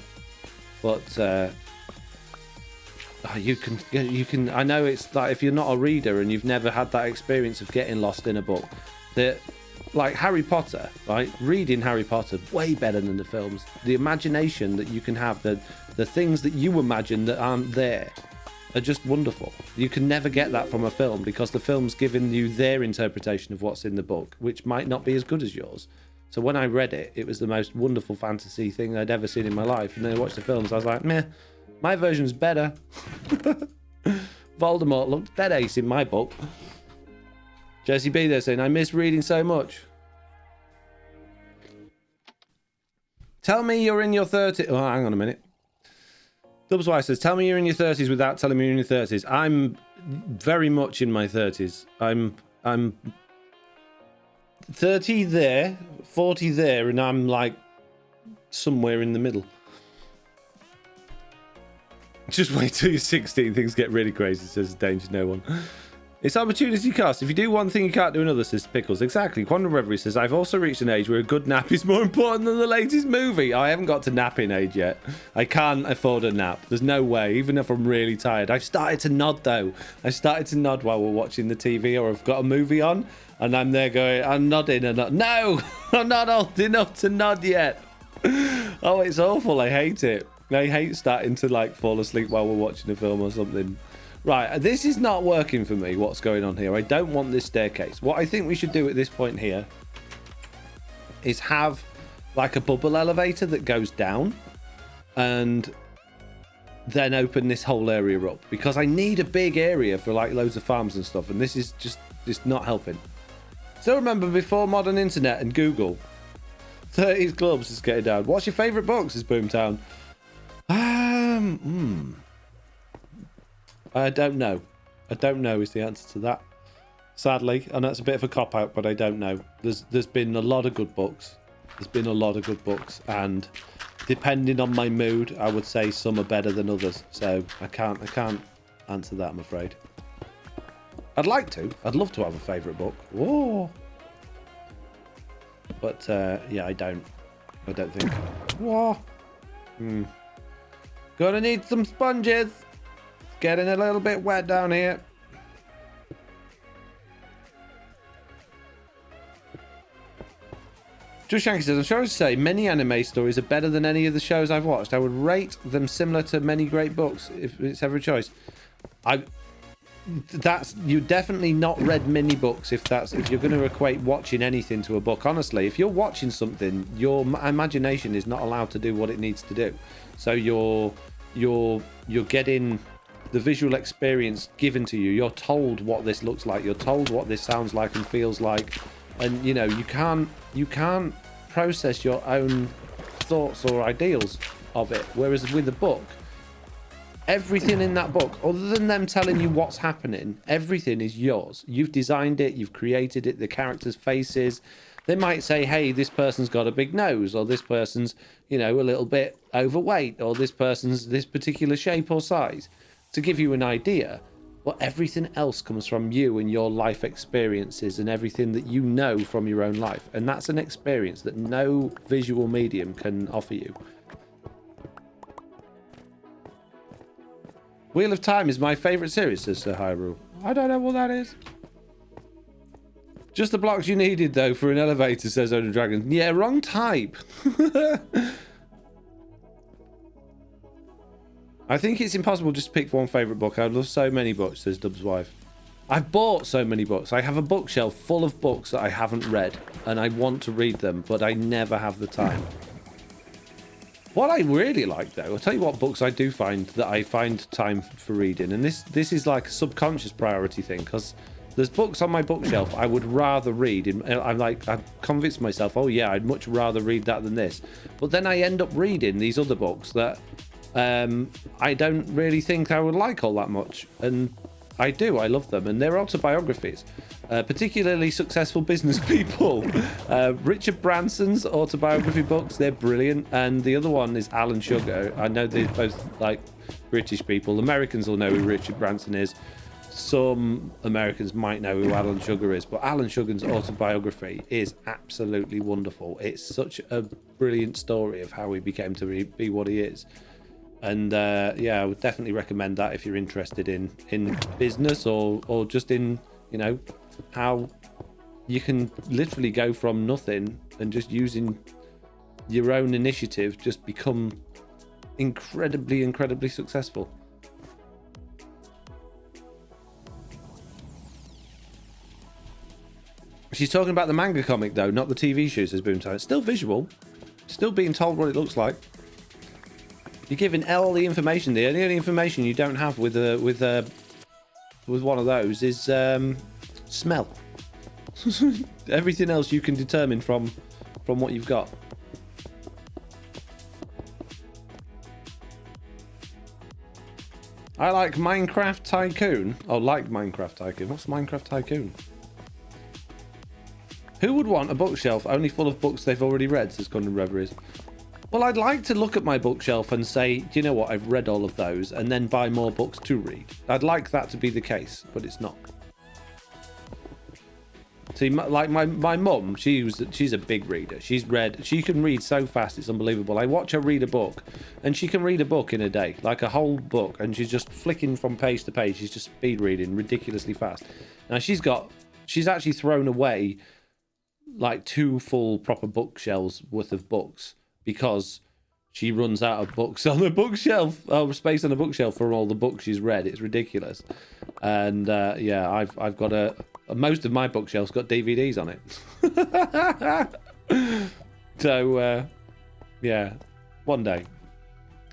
but you can. I know it's like if you're not a reader and you've never had that experience of getting lost in a book, that like Harry Potter, right? Reading Harry Potter way better than the films. The imagination that you can have, the things that you imagine that aren't there, are just wonderful. You can never get that from a film because the film's giving you their interpretation of what's in the book, which might not be as good as yours. So when I read it, it was the most wonderful fantasy thing I'd ever seen in my life. And then I watched the films, I was like, meh, my version's better. Voldemort looked dead ace in my book. Jessie B there saying, I miss reading so much. Tell me you're in your 30s. Oh, hang on a minute. Dubs Wife says, tell me you're in your 30s without telling me you're in your 30s. I'm very much in my 30s. I'm 30 there, 40 there, and I'm like somewhere in the middle. Just wait till you're 16, things get really crazy, says Danger No One. It's opportunity cost. If you do one thing, you can't do another, says Pickles. Exactly. Quantum Reverie says, I've also reached an age where a good nap is more important than the latest movie. I haven't got to napping age yet. I can't afford a nap. There's no way, even if I'm really tired. I've started to nod, though. I started to nod while we're watching the TV, or I've got a movie on, and I'm there going, I'm nodding and not. No! I'm not old enough to nod yet. Oh, it's awful. I hate it. I hate starting to, like, fall asleep while we're watching a film or something. Right, this is not working for me, what's going on here. I don't want this staircase. What I think we should do at this point here is have like a bubble elevator that goes down and then open this whole area up, because I need a big area for like loads of farms and stuff, and this is just not helping. So remember, before modern internet and Google, 30s clubs is getting down. What's your favourite books, is Boomtown? I don't know. I don't know is the answer to that, sadly, and that's a bit of a cop-out, but I don't know. There's been a lot of good books. There's been a lot of good books, and depending on my mood, I would say some are better than others. So I can't answer that, I'm afraid. I'd like to. I'd love to have a favourite book. Whoa. But yeah, I don't think. Whoa. Gonna need some sponges. Getting a little bit wet down here. Just Shanky says, I'm sorry to say, many anime stories are better than any of the shows I've watched. I would rate them similar to many great books if it's ever a choice. You definitely not read many books if you're going to equate watching anything to a book. Honestly, if you're watching something, your imagination is not allowed to do what it needs to do. So you're getting the visual experience given to you. You're told what this looks like. You're told what this sounds like and feels like, and you know you can't process your own thoughts or ideals of it. Whereas with a book, everything in that book, other than them telling you what's happening, everything is yours. You've designed it. You've created it. The characters' faces. They might say, hey, this person's got a big nose, or this person's, you know, a little bit overweight, or this person's this particular shape or size, to give you an idea. But everything else comes from you and your life experiences and everything that you know from your own life. And that's an experience that no visual medium can offer you. Wheel of Time is my favourite series, says Sir Hyrule. I don't know what that is. Just the blocks you needed, though, for an elevator, says Owner Dragon. Yeah, wrong type. I think it's impossible just to pick one favourite book. I love so many books, says Dub's wife. I've bought so many books. I have a bookshelf full of books that I haven't read, and I want to read them, but I never have the time. What I really like, though, I'll tell you what books I do find that I find time for reading, and this is like a subconscious priority thing, because there's books on my bookshelf I would rather read. I've convinced myself, oh yeah, I'd much rather read that than this. But then I end up reading these other books that I don't really think I would like all that much, and I do. I love them, and they're autobiographies. Particularly successful business people. Richard Branson's autobiography books, they're brilliant. And the other one is Alan Sugar. I know they're both like British people. Americans will know who Richard Branson is. Some Americans might know who Alan Sugar is, but Alan Sugar's autobiography is absolutely wonderful. It's such a brilliant story of how he became to be what he is. And yeah, I would definitely recommend that if you're interested in business or just in, you know, how you can literally go from nothing and just using your own initiative just become incredibly successful. She's talking about the manga comic though, not the TV show, says Boomtown. It's still visual, still being told what it looks like. You're giving all the information there. The only information you don't have with one of those is smell. Everything else you can determine from what you've got. I like Minecraft Tycoon. Oh, like Minecraft Tycoon. What's Minecraft Tycoon? Who would want a bookshelf only full of books they've already read, says Gundam Reveries. Well, I'd like to look at my bookshelf and say, do you know what, I've read all of those, and then buy more books to read. I'd like that to be the case, but it's not. See, like my mum, she's a big reader. She can read so fast, it's unbelievable. I watch her read a book, and she can read a book in a day, like a whole book, and she's just flicking from page to page. She's just speed reading ridiculously fast. Now she's actually thrown away like 2 full proper bookshelves worth of books because she runs out of books on the bookshelf, space on the bookshelf for all the books she's read. It's ridiculous. And yeah, I've got most of my bookshelf's got DVDs on it. So yeah, one day.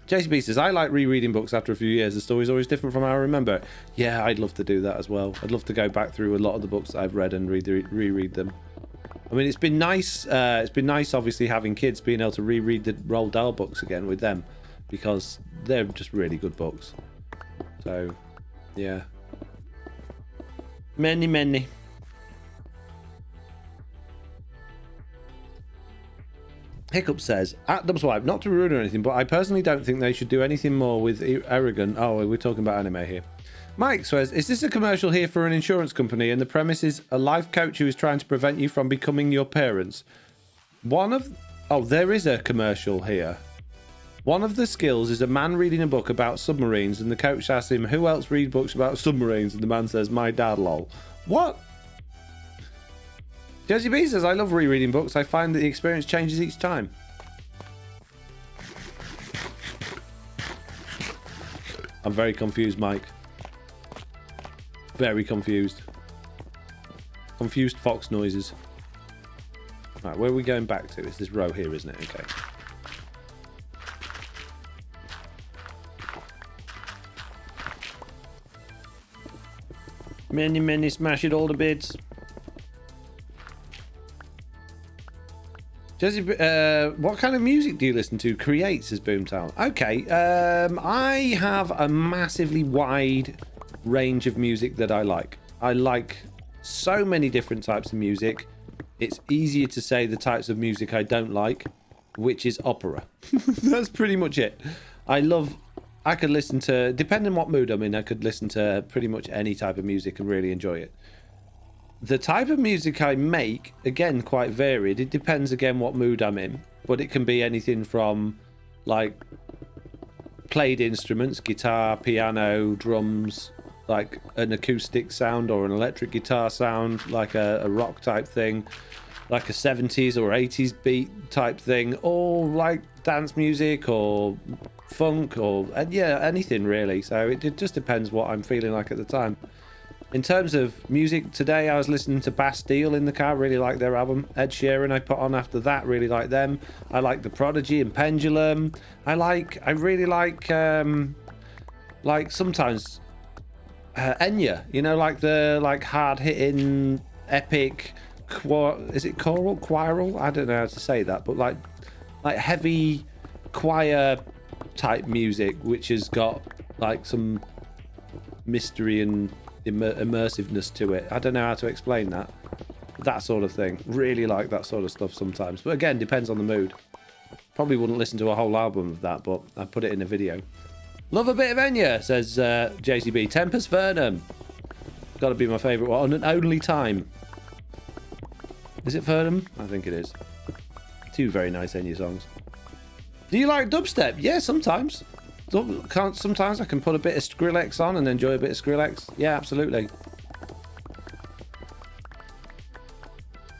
Jessie B says, I like rereading books after a few years. The story's always different from how I remember. Yeah, I'd love to do that as well. I'd love to go back through a lot of the books that I've read and reread them. I mean, it's been nice. It's been nice, obviously, having kids, being able to reread the Roald Dahl books again with them, because they're just really good books. So, yeah. Many. Hiccup says, at Dub's wife, not to ruin or anything, but I personally don't think they should do anything more with Aragon. Oh, we're talking about anime here. Mike says, is this a commercial here for an insurance company, and the premise is a life coach who is trying to prevent you from becoming your parents? Oh, there is a commercial here. One of the skills is a man reading a book about submarines, and the coach asks him, who else reads books about submarines? And the man says, my dad, lol. What? Jessie B says, I love rereading books. I find that the experience changes each time. I'm very confused, Mike. Very confused. Confused fox noises. Right, where are we going back to? It's this row here, isn't it? Okay. Many, smash it all to bits. Jessie, what kind of music do you listen to? Create, says Boomtown. Okay, I have a massively wide range of music that I like. I like so many different types of music. It's easier to say the types of music I don't like, which is opera. That's pretty much it. I could listen to, depending on what mood I'm in, I could listen to pretty much any type of music and really enjoy it. The type of music I make, again, quite varied. It depends, again, what mood I'm in. But it can be anything from, like, played instruments, guitar, piano, drums, like an acoustic sound or an electric guitar sound, like a rock type thing, like a 70s or 80s beat type thing, or like dance music or funk or, yeah, anything really. So it just depends what I'm feeling like at the time. In terms of music, today I was listening to Bastille in the car. Really like their album. Ed Sheeran I put on after that. Really like them. I like The Prodigy and Pendulum. I really like sometimes Enya. You know, like the hard hitting epic. Is it choral? I don't know how to say that, but like heavy choir type music, which has got like some mystery and immersiveness to it. I don't know how to explain that sort of thing. Really like that sort of stuff sometimes, but again, depends on the mood. Probably wouldn't listen to a whole album of that, but I put it in a video. Love a bit of Enya, says Jessie B. Tempest Vernum, gotta be my favorite one. And Only Time. Is it Vernum? I think it is. Two very nice Enya songs. Do you like dubstep? Yeah, sometimes. Sometimes I can put a bit of Skrillex on and enjoy a bit of Skrillex. Yeah, absolutely.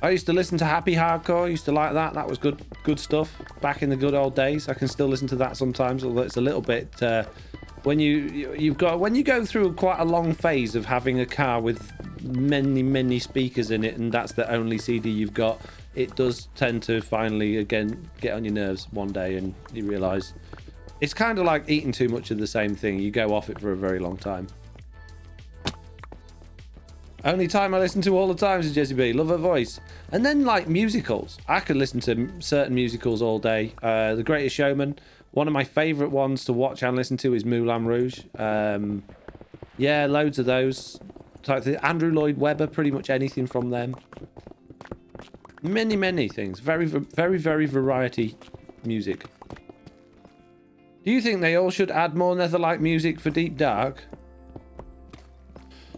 I used to listen to Happy Hardcore. I used to like that. That was good stuff back in the good old days. I can still listen to that sometimes, although it's a little bit when you go through quite a long phase of having a car with many speakers in it, and that's the only CD you've got. It does tend to finally again get on your nerves one day, and you realise. It's kind of like eating too much of the same thing. You go off it for a very long time. Only Time I listen to all the time, says Jessie B. Love her voice. And then like musicals. I could listen to certain musicals all day. The Greatest Showman. One of my favourite ones to watch and listen to is Moulin Rouge. Yeah, loads of those. Andrew Lloyd Webber, pretty much anything from them. Many things. Very variety music. Do you think they all should add more Netherlight music for Deep Dark?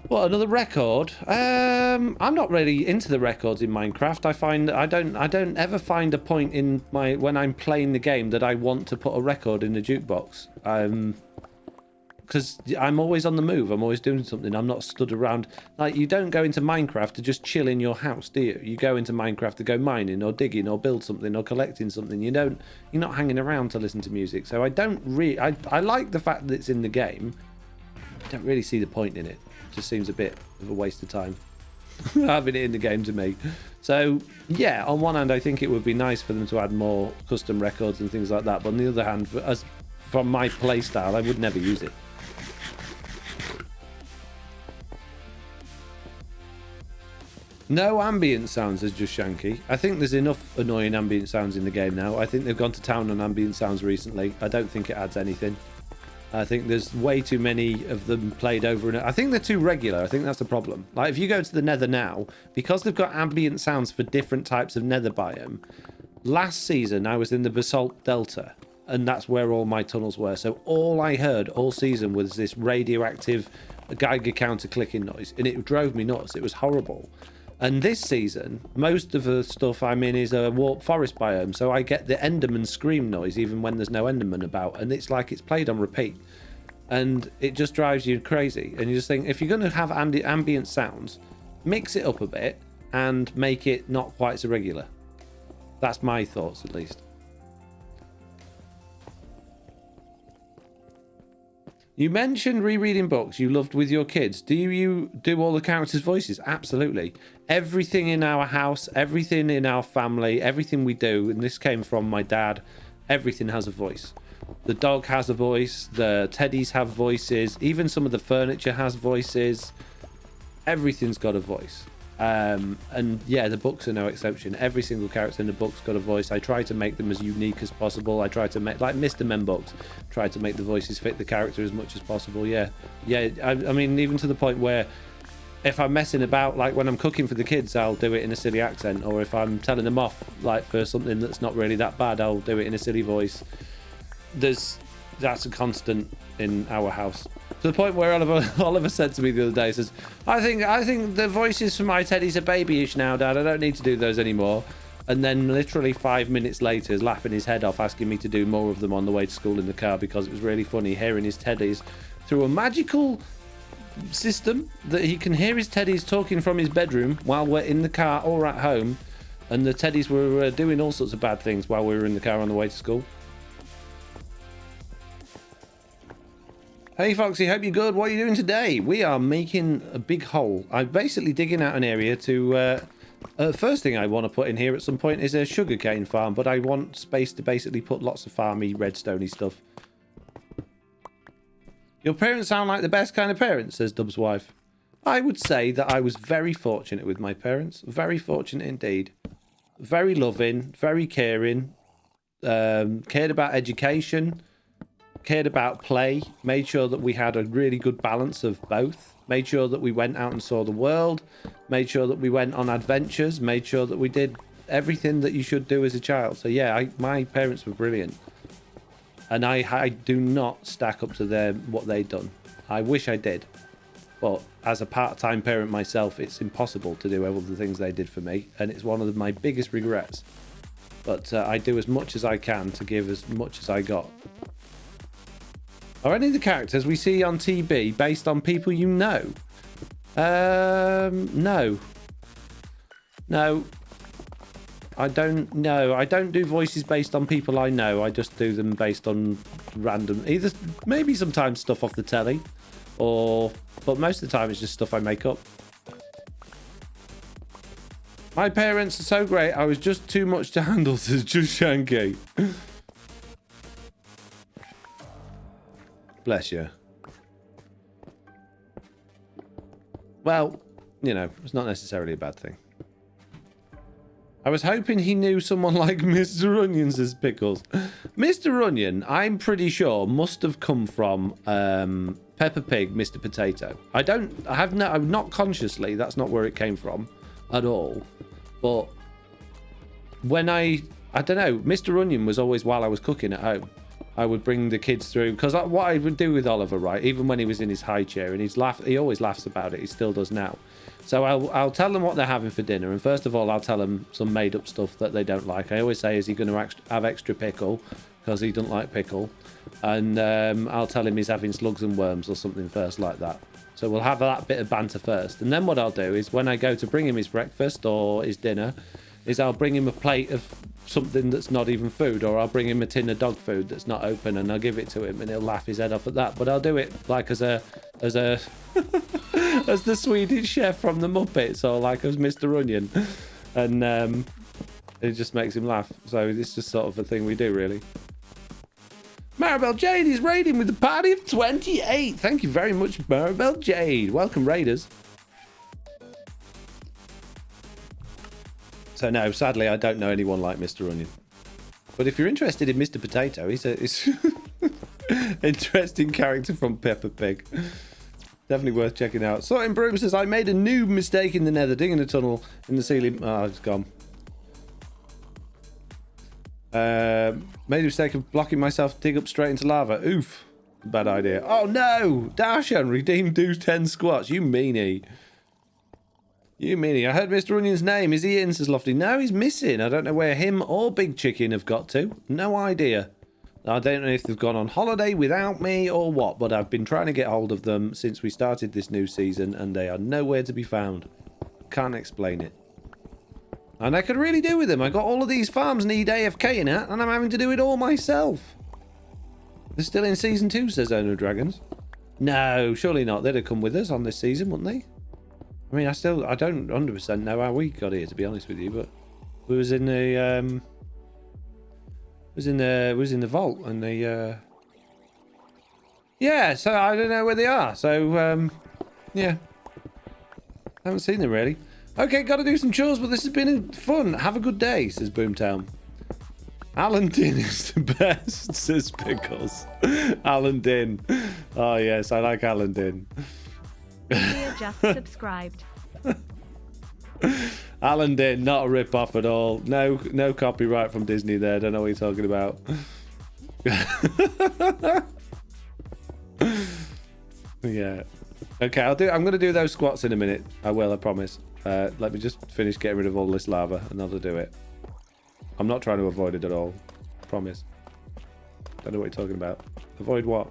What, another record? I'm not really into the records in Minecraft. I don't ever find a point in when I'm playing the game that I want to put a record in the jukebox. Because I'm always on the move. I'm always doing something. I'm not stood around. Like, you don't go into Minecraft to just chill in your house, do you? You go into Minecraft to go mining or digging or build something or collecting something. You're not hanging around to listen to music. So I don't really... I like the fact that it's in the game. I don't really see the point in it. It just seems a bit of a waste of time having it in the game to me. So, yeah, on one hand, I think it would be nice for them to add more custom records and things like that. But on the other hand, from my playstyle, I would never use it. No ambient sounds, as just Shanky. I think there's enough annoying ambient sounds in the game now. I think they've gone to town on ambient sounds recently. I don't think it adds anything. I think there's way too many of them played over, and I think they're too regular. I think that's the problem. Like, if you go to the Nether now, because they've got ambient sounds for different types of Nether biome. Last season, I was in the Basalt Delta, and that's where all my tunnels were. So all I heard all season was this radioactive Geiger counter clicking noise, and it drove me nuts. It was horrible. And this season, most of the stuff I'm in is a warped forest biome, so I get the Enderman scream noise even when there's no Enderman about, and it's like it's played on repeat. And it just drives you crazy. And you just think, if you're going to have ambient sounds, mix it up a bit and make it not quite so regular. That's my thoughts, at least. You mentioned rereading books you loved with your kids. Do you do all the characters' voices? Absolutely. Everything in our house, everything in our family, everything we do, and this came from my dad, everything has a voice. The dog has a voice, the teddies have voices, even some of the furniture has voices. Everything's got a voice. And yeah, the books are no exception. Every single character in the book's got a voice. I try to make them as unique as possible. I try to make, like Mr. Men books, try to make the voices fit the character as much as possible. Yeah. I mean, even to the point where if I'm messing about, like when I'm cooking for the kids, I'll do it in a silly accent. Or if I'm telling them off, like for something that's not really that bad, I'll do it in a silly voice. That's a constant in our house. To the point where Oliver said to me the other day, says, I think the voices for my teddies are babyish now, Dad. I don't need to do those anymore. And then literally 5 minutes later, is laughing his head off, asking me to do more of them on the way to school in the car, because it was really funny hearing his teddies through a magical system that he can hear his teddies talking from his bedroom while we're in the car or at home. And the teddies were doing all sorts of bad things while we were in the car on the way to school. Hey Foxy, hope you're good. What are you doing today? We are making a big hole. I'm basically digging out an area to... first thing I want to put in here at some point is a sugarcane farm, but I want space to basically put lots of farmy, redstoney stuff. Your parents sound like the best kind of parents, says Dub's wife. I would say that I was very fortunate with my parents. Very fortunate indeed. Very loving, very caring, cared about education, cared about play, made sure that we had a really good balance of both, made sure that we went out and saw the world, made sure that we went on adventures, made sure that we did everything that you should do as a child. So yeah, my parents were brilliant. And I do not stack up to what they'd done. I wish I did. But as a part-time parent myself, it's impossible to do all the things they did for me. And it's one of my biggest regrets. But I do as much as I can to give as much as I got. Are any of the characters we see on TB based on people you know? No. No. I don't know. I don't do voices based on people I know. I just do them based on random... Either maybe sometimes stuff off the telly. But most of the time it's just stuff I make up. My parents are so great. I was just too much to handle, says Just Shanky. Bless you. Well, you know, it's not necessarily a bad thing. I was hoping he knew someone like Mr. Onion, says Pickles. Mr. Onion, I'm pretty sure, must have come from Peppa Pig, Mr. Potato. I'm not consciously, that's not where it came from at all. But when I don't know, Mr. Onion was always while I was cooking at home. I would bring the kids through, because what I would do with Oliver, right, even when he was in his high chair, and he always laughs about it, he still does now. So I'll tell them what they're having for dinner, and first of all, I'll tell them some made-up stuff that they don't like. I always say, is he going to have extra pickle, because he doesn't like pickle, and I'll tell him he's having slugs and worms or something first like that. So we'll have that bit of banter first, and then what I'll do is when I go to bring him his breakfast or his dinner, is I'll bring him a plate of something that's not even food, or I'll bring him a tin of dog food that's not open, and I'll give it to him, and he'll laugh his head off at that. But I'll do it like as a as the Swedish chef from the Muppets, or like as Mr. Onion, and it just makes him laugh. So it's just sort of a thing we do, really. Maribel Jade is raiding with a party of 28. Thank you very much, Maribel Jade. Welcome, Raiders. So no, sadly, I don't know anyone like Mr. Onion. But if you're interested in Mr. Potato, he's interesting character from Peppa Pig. Definitely worth checking out. Sorting Broom says, I made a new mistake in the nether, digging a tunnel in the ceiling. Oh, it's gone. Made a mistake of blocking myself to dig up straight into lava. Oof. Bad idea. Oh no! Darshan, redeem do 10 squats. You meanie. You meanie. I heard Mr. Onion's name. Is he in, says Lofty? No, he's missing. I don't know where him or Big Chicken have got to. No idea. I don't know if they've gone on holiday without me or what, but I've been trying to get hold of them since we started this new season, and they are nowhere to be found. Can't explain it. And I could really do with them. I got all of these farms need AFK-ing at, and I'm having to do it all myself. They're still in season 2, says Ono Dragons. No, surely not. They'd have come with us on this season, wouldn't they? I mean, I don't 100% know how we got here, to be honest with you, but we was in the was in the vault, and the yeah. So I don't know where they are. So yeah, haven't seen them really. Okay, got to do some chores, but this has been fun. Have a good day, says Boomtown. Alan Din is the best, says Pickles. Alan Din. Oh yes, I like Alan Din. We're just subscribed. Alan Din, not a rip-off at all. No copyright from Disney there. Don't know what you're talking about. Yeah. Okay, I'm going to do those squats in a minute. I will, I promise. Let me just finish getting rid of all this lava, and I'll do it. I'm not trying to avoid it at all. Promise. Don't know what you're talking about. Avoid what?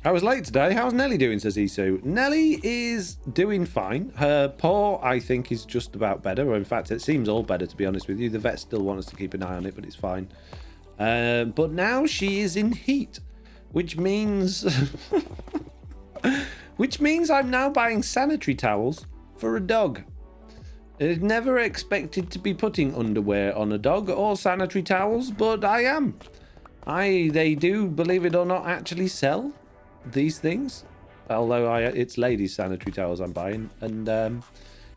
I was late today. How's Nelly doing, says Isu. Nelly is doing fine. Her paw, I think, is just about better. Or in fact, it seems all better, to be honest with you. The vets still want us to keep an eye on it, but it's fine. But now she is in heat, which means I'm now buying sanitary towels for a dog. I never expected to be putting underwear on a dog or sanitary towels, but I am. They do, believe it or not, actually sell these things. Although it's ladies' sanitary towels I'm buying, and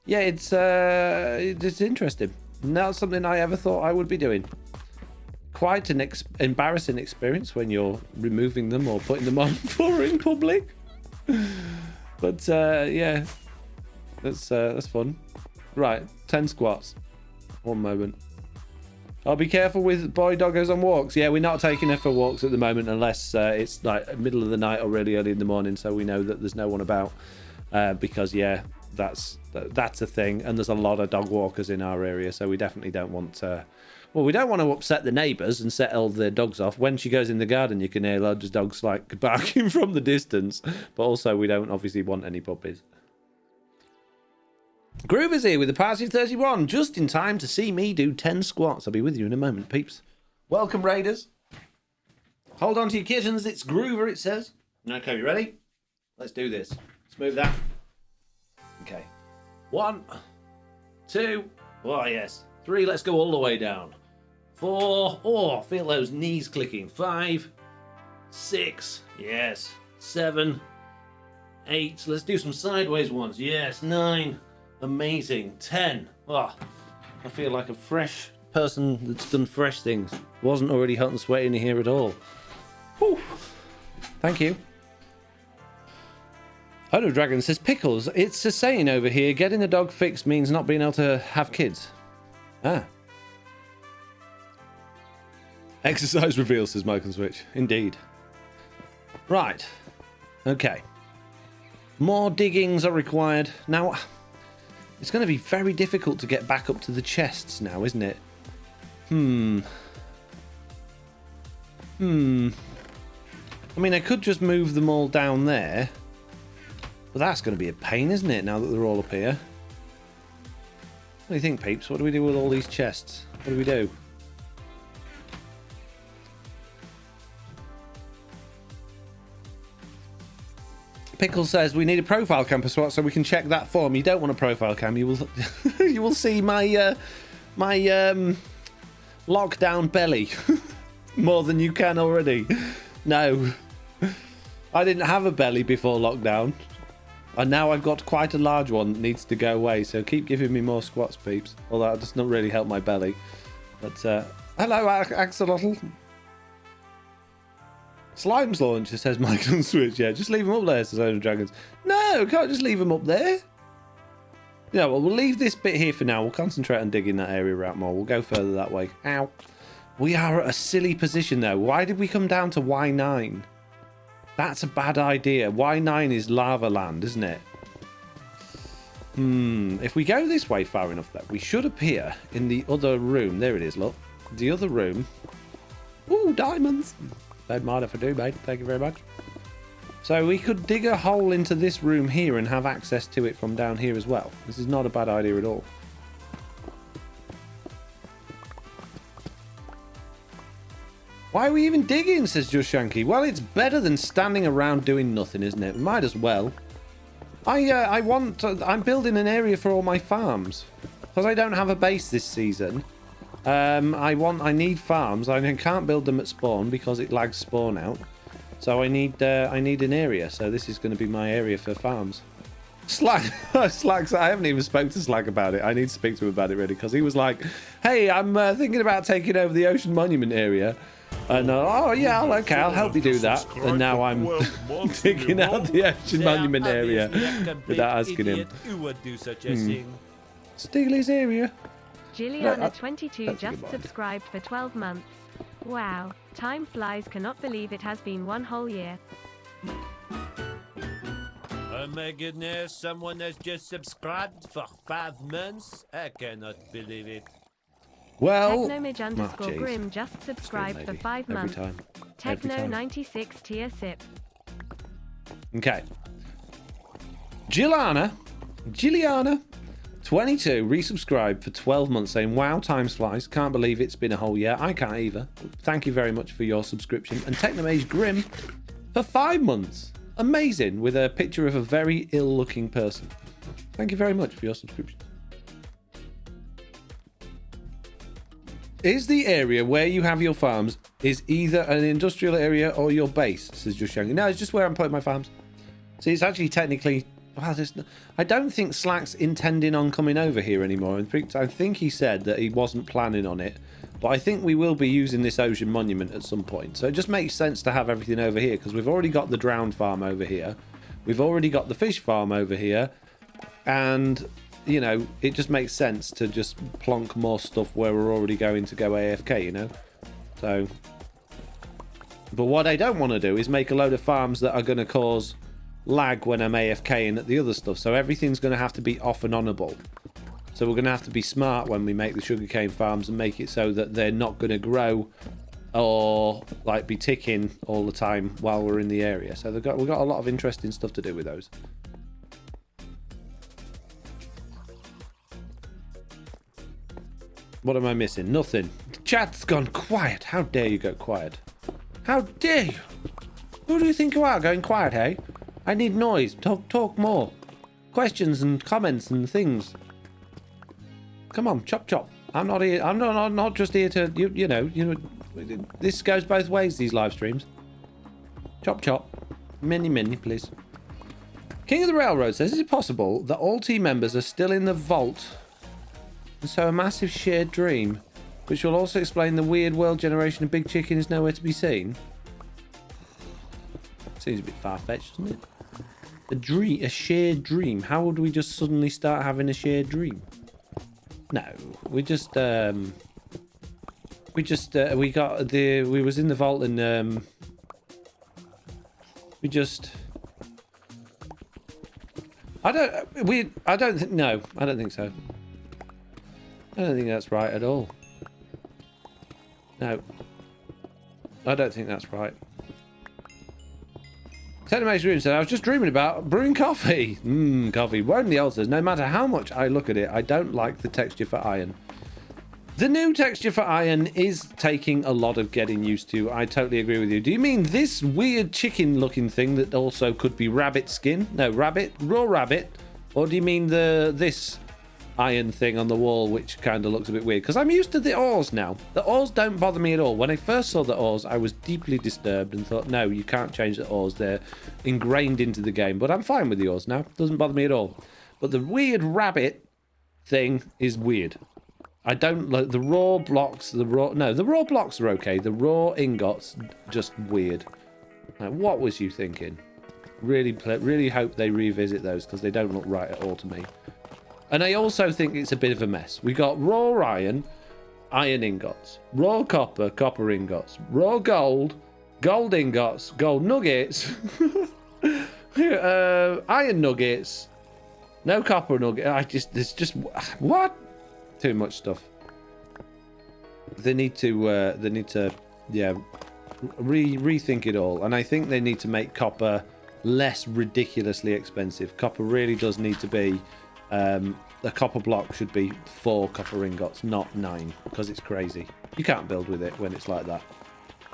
yeah, it's interesting. Not something I ever thought I would be doing. Quite an embarrassing experience when you're removing them or putting them on for in public. But yeah, that's fun. Right, 10 squats. One moment. I'll be careful with boy doggos on walks. Yeah, we're not taking her for walks at the moment unless it's like middle of the night or really early in the morning, so we know that there's no one about. Because yeah, that's a thing, and there's a lot of dog walkers in our area, so we definitely don't want well, we don't want to upset the neighbours and set all their dogs off. When she goes in the garden, you can hear loads of dogs like barking from the distance, but also we don't obviously want any puppies. Groover's here with a party of 31, just in time to see me do 10 squats. I'll be with you in a moment, peeps. Welcome, Raiders. Hold on to your kittens. It's Groover, it says. Okay, you ready? Let's do this. Let's move that. Okay. 1, 2, oh yes. 3, let's go all the way down. 4, oh, feel those knees clicking. 5, 6, yes. 7, 8, let's do some sideways ones. Yes, 9. Amazing. 10. Oh, I feel like a fresh person that's done fresh things. Wasn't already hot and sweaty in here at all. Whew. Thank you. Ono Dragon says, Pickles, it's a saying over here, getting a dog fixed means not being able to have kids. Ah. Exercise reveal, says Michael Switch. Indeed. Right. Okay. More diggings are required. Now, it's going to be very difficult to get back up to the chests now, isn't it? I mean, I could just move them all down there. But that's going to be a pain, isn't it, now that they're all up here? What do you think, peeps? What do we do with all these chests? What do we do? Pickle says we need a profile cam for SWAT so we can check that form. You don't want a profile cam. You will you will see my lockdown belly more than you can already. No. I didn't have a belly before lockdown. And now I've got quite a large one that needs to go away. So keep giving me more squats, peeps. Although that does not really help my belly. But hello, Axolotl. Slimes launcher, says Mike on Switch. Yeah, just leave them up there, says Owner Dragons. No, can't just leave them up there. Yeah, well, we'll leave this bit here for now. We'll concentrate on digging that area out more. We'll go further that way. Ow. We are at a silly position, though. Why did we come down to Y9? That's a bad idea. Y9 is lava land, isn't it? If we go this way far enough, though, we should appear in the other room. There it is, look. The other room. Ooh, diamonds. Don't mind if I do, mate. Thank you very much. So we could dig a hole into this room here and have access to it from down here as well. This is not a bad idea at all. Why are we even digging, says Just Shanky. Well, it's better than standing around doing nothing, isn't it? We might as well. I'm building an area for all my farms. Because I don't have a base this season. I need farms. I can't build them at spawn because it lags spawn out. So I need an area. So this is going to be my area for farms. Slag, I haven't even spoke to Slag about it. I need to speak to him about it really because he was like, "Hey, I'm thinking about taking over the Ocean Monument area." And oh yeah, okay, I'll help you do that. And now I'm digging out the Ocean Monument area without asking him. Who would do such a thing? Steely's area. Gilliana22 just subscribed for 12 months. Wow, time flies, cannot believe it has been one whole year. Oh my goodness, someone has just subscribed for 5 months? I cannot believe it. Well, Technomage_Grim just subscribed for 5 months. Techno96 tier sip. Okay. Gilliana 22 resubscribed for 12 months saying, wow, time flies. Can't believe it's been a whole year. I can't either. Thank you very much for your subscription. And Technomage Grim for 5 months. Amazing. With a picture of a very ill-looking person. Thank you very much for your subscription. Is the area where you have your farms is either an industrial area or your base, says Just Young. No, it's just where I'm putting my farms. See, it's actually technically... Well, I don't think Slack's intending on coming over here anymore. I think he said that he wasn't planning on it. But I think we will be using this ocean monument at some point. So it just makes sense to have everything over here, because we've already got the drowned farm over here. We've already got the fish farm over here. And, you know, it just makes sense to just plonk more stuff where we're already going to go AFK, you know? So... But what I don't want to do is make a load of farms that are going to cause... lag when I'm AFK and at the other stuff, so everything's going to have to be off and onable. So we're going to have to be smart when we make the sugarcane farms and make it so that they're not going to grow or like be ticking all the time while we're in the area. So we've got a lot of interesting stuff to do with those. What am I missing? Nothing. The chat's gone quiet. How dare you go quiet? How dare you? Who do you think you are going quiet, hey? I need noise. Talk more. Questions and comments and things. Come on, chop. I'm not here. I'm not just here to you know. This goes both ways. These live streams. Chop. Many, please. King of the Railroad says, is it possible that all team members are still in the vault? And so a massive shared dream, which will also explain the weird world generation of Big Chicken is nowhere to be seen. Seems a bit far-fetched, doesn't it? A shared dream. How would we just suddenly start having a shared dream? No, we was in the vault and I don't think so. I don't think that's right at all. No, I don't think that's right. Technomage Room said, I was just dreaming about brewing coffee. Coffee. Won't the old says, no matter how much I look at it, I don't like the texture for iron. The new texture for iron is taking a lot of getting used to. I totally agree with you. Do you mean this weird chicken looking thing that also could be rabbit skin? No, raw rabbit. Or do you mean this iron thing on the wall, which kind of looks a bit weird? Because I'm used to the ores now. The ores don't bother me at all. When I first saw the ores, I was deeply disturbed and thought, no, you can't change the ores. They're ingrained into the game. But I'm fine with the ores now. Doesn't bother me at all. But the weird rabbit thing is weird. I don't like the raw blocks. The raw blocks are okay. The raw ingots, just weird. Like, what was you thinking? Really hope they revisit those, because they don't look right at all to me. And I also think it's a bit of a mess. We got raw iron ingots, raw copper ingots, raw gold ingots, gold nuggets, iron nuggets, no copper nugget. There's just what? Too much stuff. They need to rethink it all. And I think they need to make copper less ridiculously expensive. Copper really does need to be. The copper block should be 4 copper ingots, not 9, because it's crazy. You can't build with it when it's like that.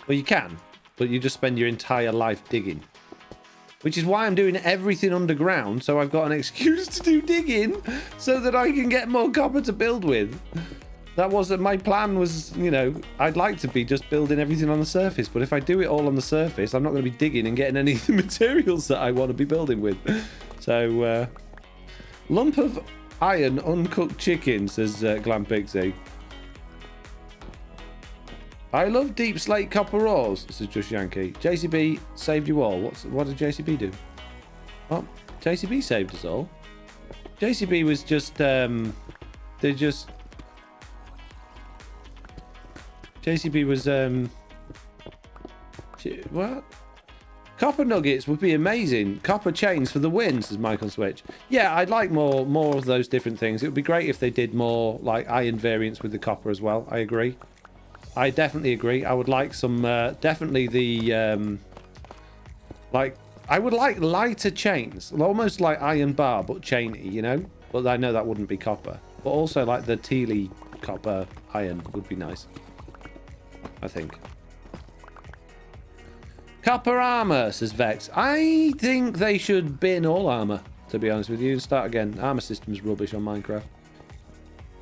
Well, you can, but you just spend your entire life digging. Which is why I'm doing everything underground, so I've got an excuse to do digging, so that I can get more copper to build with. That wasn't my plan. Was, you know, I'd like to be just building everything on the surface, but if I do it all on the surface, I'm not going to be digging and getting any of the materials that I want to be building with. So, lump of iron uncooked chicken, says Glam Pixie. I love deep slate copper ores, says Just Yankee. JCB saved you all. What did JCB do? What? JCB saved us all? JCB was just, JCB was, what? Copper nuggets would be amazing. Copper chains for the win, says Michael Switch. Yeah, I'd like more of those different things. It would be great if they did more like iron variants with the copper as well. I agree. I definitely agree. I would like some, definitely the, like, I would like lighter chains. Almost like iron bar, but chainy, you know? But I know that wouldn't be copper. But also, like, the tealy copper iron would be nice. I think. Copper armor, says Vex. I think they should bin all armor, to be honest with you. Start again. Armor system's rubbish on Minecraft.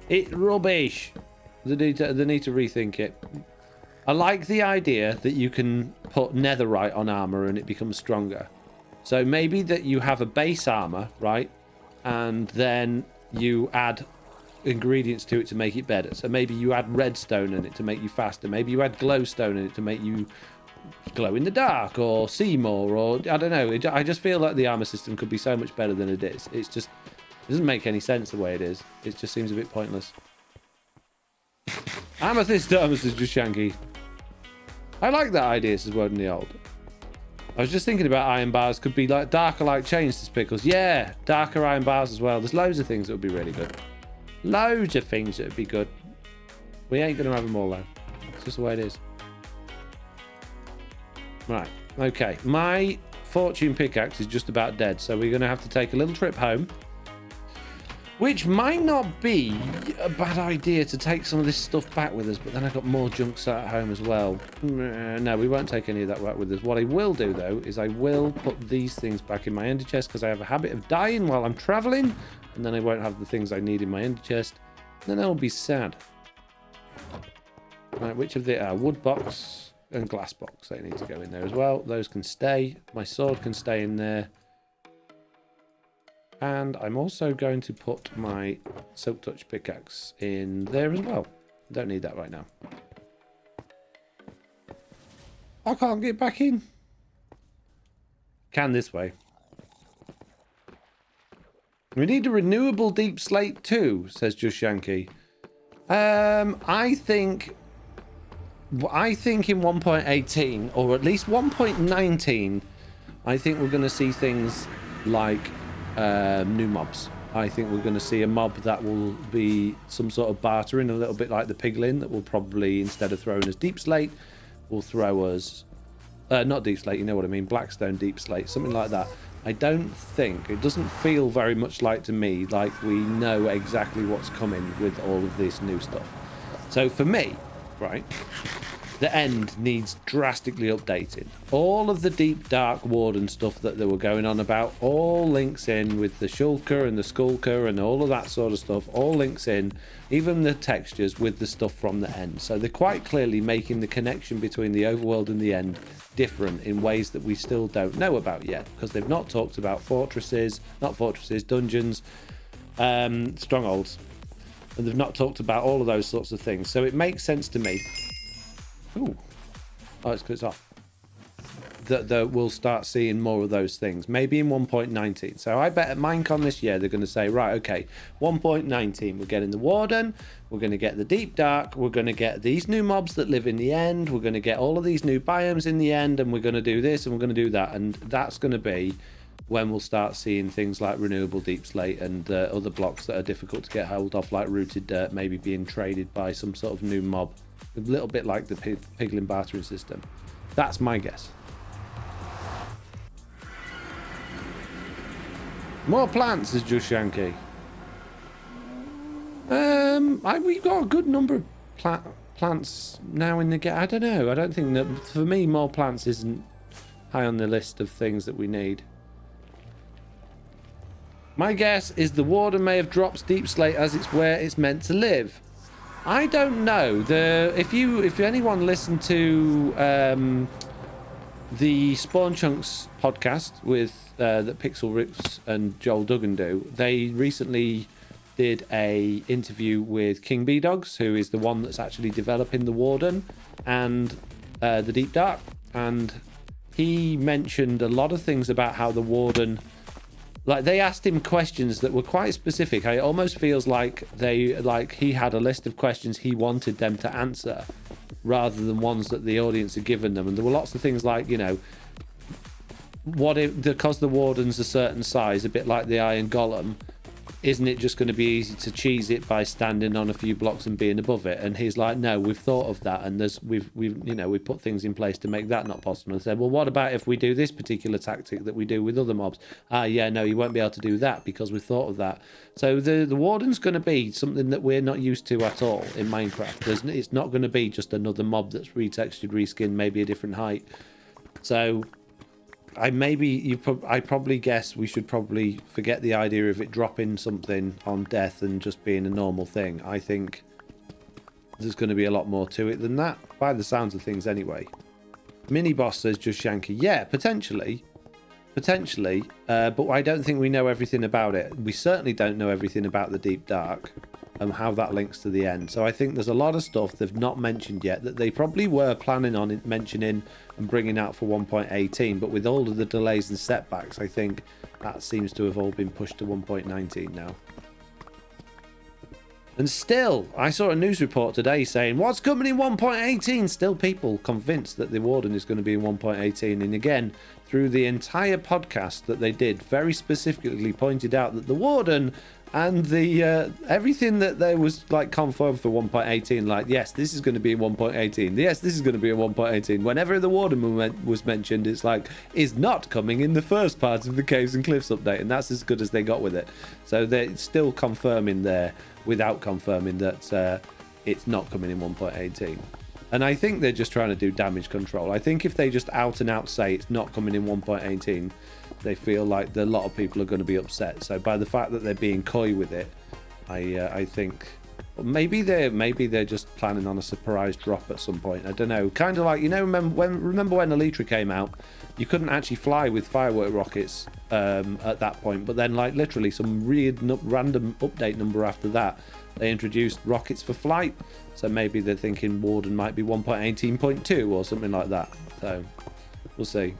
It's rubbish. They need to rethink it. I like the idea that you can put netherite on armor and it becomes stronger. So maybe that you have a base armor, right? And then you add ingredients to it to make it better. So maybe you add redstone in it to make you faster. Maybe you add glowstone in it to make you glow in the dark or see more, or I don't know. I just feel like the armor system could be so much better than it is. It's just, it doesn't make any sense the way it is. It just seems a bit pointless. Amethyst armor, says just Shanky. I like that idea, says Word in the Old. I was just thinking about iron bars could be like darker like chains, says Pickles. Yeah, darker iron bars as well. There's loads of things that would be really good. Loads of things that would be good. We ain't going to have them all though. It's just the way it is. Right, okay. My fortune pickaxe is just about dead, so we're going to have to take a little trip home. Which might not be a bad idea to take some of this stuff back with us, but then I've got more junk sat at home as well. No, we won't take any of that back with us. What I will do, though, is I will put these things back in my ender chest because I have a habit of dying while I'm traveling, and then I won't have the things I need in my ender chest. Then I'll be sad. Right, which of the wood box and glass box, they need to go in there as well. Those can stay. My sword can stay in there. And I'm also going to put my Silk Touch pickaxe in there as well. Don't need that right now. I can't get back in. Can this way. We need a renewable deep slate too, says Just Shanky. I think in 1.18 or at least 1.19, I think we're going to see things like new mobs. I think we're going to see a mob that will be some sort of bartering, a little bit like the piglin, that will probably, instead of throwing us deep slate, will throw us not deep slate, you know what I mean, blackstone deep slate, something like that. I don't think, it doesn't feel very much like to me like we know exactly what's coming with all of this new stuff. So for me, right, the end needs drastically updating. All of the deep dark warden stuff that they were going on about all links in with the shulker and the skulker and all of that sort of stuff, all links in, even the textures with the stuff from the end. So they're quite clearly making the connection between the overworld and the end different in ways that we still don't know about yet, because they've not talked about dungeons, strongholds, and they've not talked about all of those sorts of things. So it makes sense to me. Ooh. Oh, it's because it's off. That we'll start seeing more of those things. Maybe in 1.19. So I bet at Minecon this year they're going to say, right, okay, 1.19, we're getting the Warden, we're going to get the Deep Dark, we're going to get these new mobs that live in the end, we're going to get all of these new biomes in the end, and we're going to do this and we're going to do that. And that's going to be when we'll start seeing things like renewable deep slate and other blocks that are difficult to get hold of, like rooted dirt, maybe being traded by some sort of new mob. A little bit like the piglin bartering system. That's my guess. More plants, is Just Shanky. We've got a good number of plants now in the game. I don't know. I don't think that, for me, more plants isn't high on the list of things that we need. My guess is the Warden may have dropped deep slate as it's where it's meant to live. I don't know. If anyone listened to the Spawn Chunks podcast with that Pixel Rips and Joel Duggan do, they recently did a interview with King B Dogs, who is the one that's actually developing the Warden and the Deep Dark, and he mentioned a lot of things about how the Warden, like, they asked him questions that were quite specific. It almost feels like he had a list of questions he wanted them to answer rather than ones that the audience had given them. And there were lots of things like, you know, what if, because the Warden's a certain size, a bit like the Iron Golem, isn't it just going to be easy to cheese it by standing on a few blocks and being above it? And he's like, no, we've thought of that, and we've put things in place to make that not possible. And said, well, what about if we do this particular tactic that we do with other mobs? Yeah, no, you won't be able to do that because we've thought of that. So the warden's going to be something that we're not used to at all in Minecraft. It's not going to be just another mob that's retextured, reskinned, maybe a different height. So I probably guess we should probably forget the idea of it dropping something on death and just being a normal thing. I think there's going to be a lot more to it than that, by the sounds of things anyway. Mini boss says just Shanky. Yeah, potentially, but I don't think we know everything about it. We certainly don't know everything about the Deep Dark and how that links to the end. So I think there's a lot of stuff they've not mentioned yet that they probably were planning on mentioning and bringing out for 1.18, but with all of the delays and setbacks, I think that seems to have all been pushed to 1.19 now. And still, I saw a news report today saying, what's coming in 1.18? Still people convinced that the Warden is going to be in 1.18. And again, through the entire podcast that they did, very specifically pointed out that the Warden and the everything that there was like confirmed for 1.18, like, yes, this is going to be in 1.18. Yes, this is going to be in 1.18. Whenever the Warden was mentioned, it's like, is not coming in the first part of the Caves and Cliffs update. And that's as good as they got with it. So they're still confirming there without confirming that it's not coming in 1.18. And I think they're just trying to do damage control. I think if they just out and out say it's not coming in 1.18, they feel like a lot of people are going to be upset. So by the fact that they're being coy with it, I think maybe they're just planning on a surprise drop at some point. I don't know. Kind of like, you know, remember when Elytra came out, you couldn't actually fly with firework rockets at that point. But then, like, literally some weird random update number after that, they introduced rockets for flight. So maybe they're thinking Warden might be 1.18.2 or something like that. So we'll see.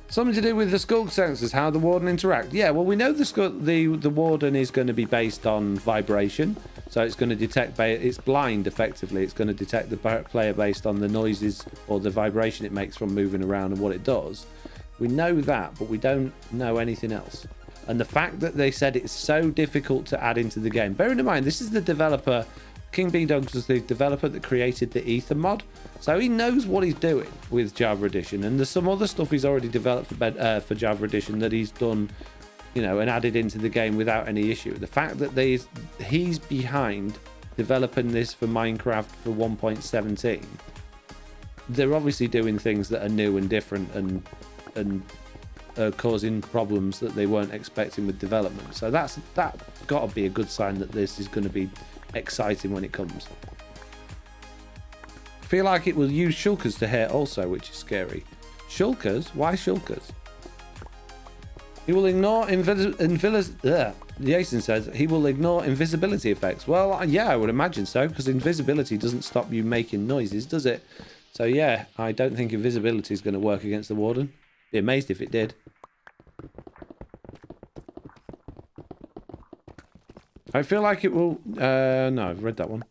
Something to do with the skulk sensors, how the Warden interact. Yeah, well, we know the Warden is going to be based on vibration. So it's going to detect, it's blind effectively. It's going to detect the player based on the noises or the vibration it makes from moving around and what it does. We know that, but we don't know anything else. And the fact that they said it's so difficult to add into the game. Bearing in mind, this is the developer, King B Dogs was the developer that created the Ether mod. So he knows what he's doing with Java Edition. And there's some other stuff he's already developed for Java Edition that he's done, you know, and added into the game without any issue. The fact that he's behind developing this for Minecraft for 1.17, they're obviously doing things that are new and different and causing problems that they weren't expecting with development. So that's got to be a good sign that this is going to be exciting when it comes. I feel like it will use shulkers to hit also, which is scary. Shulkers? Why shulkers? He will ignore Jason says he will ignore invisibility effects. Well, yeah, I would imagine so, because invisibility doesn't stop you making noises, does it? So yeah, I don't think invisibility is going to work against the Warden. Be amazed if it did. I feel like it will... no, I've read that one.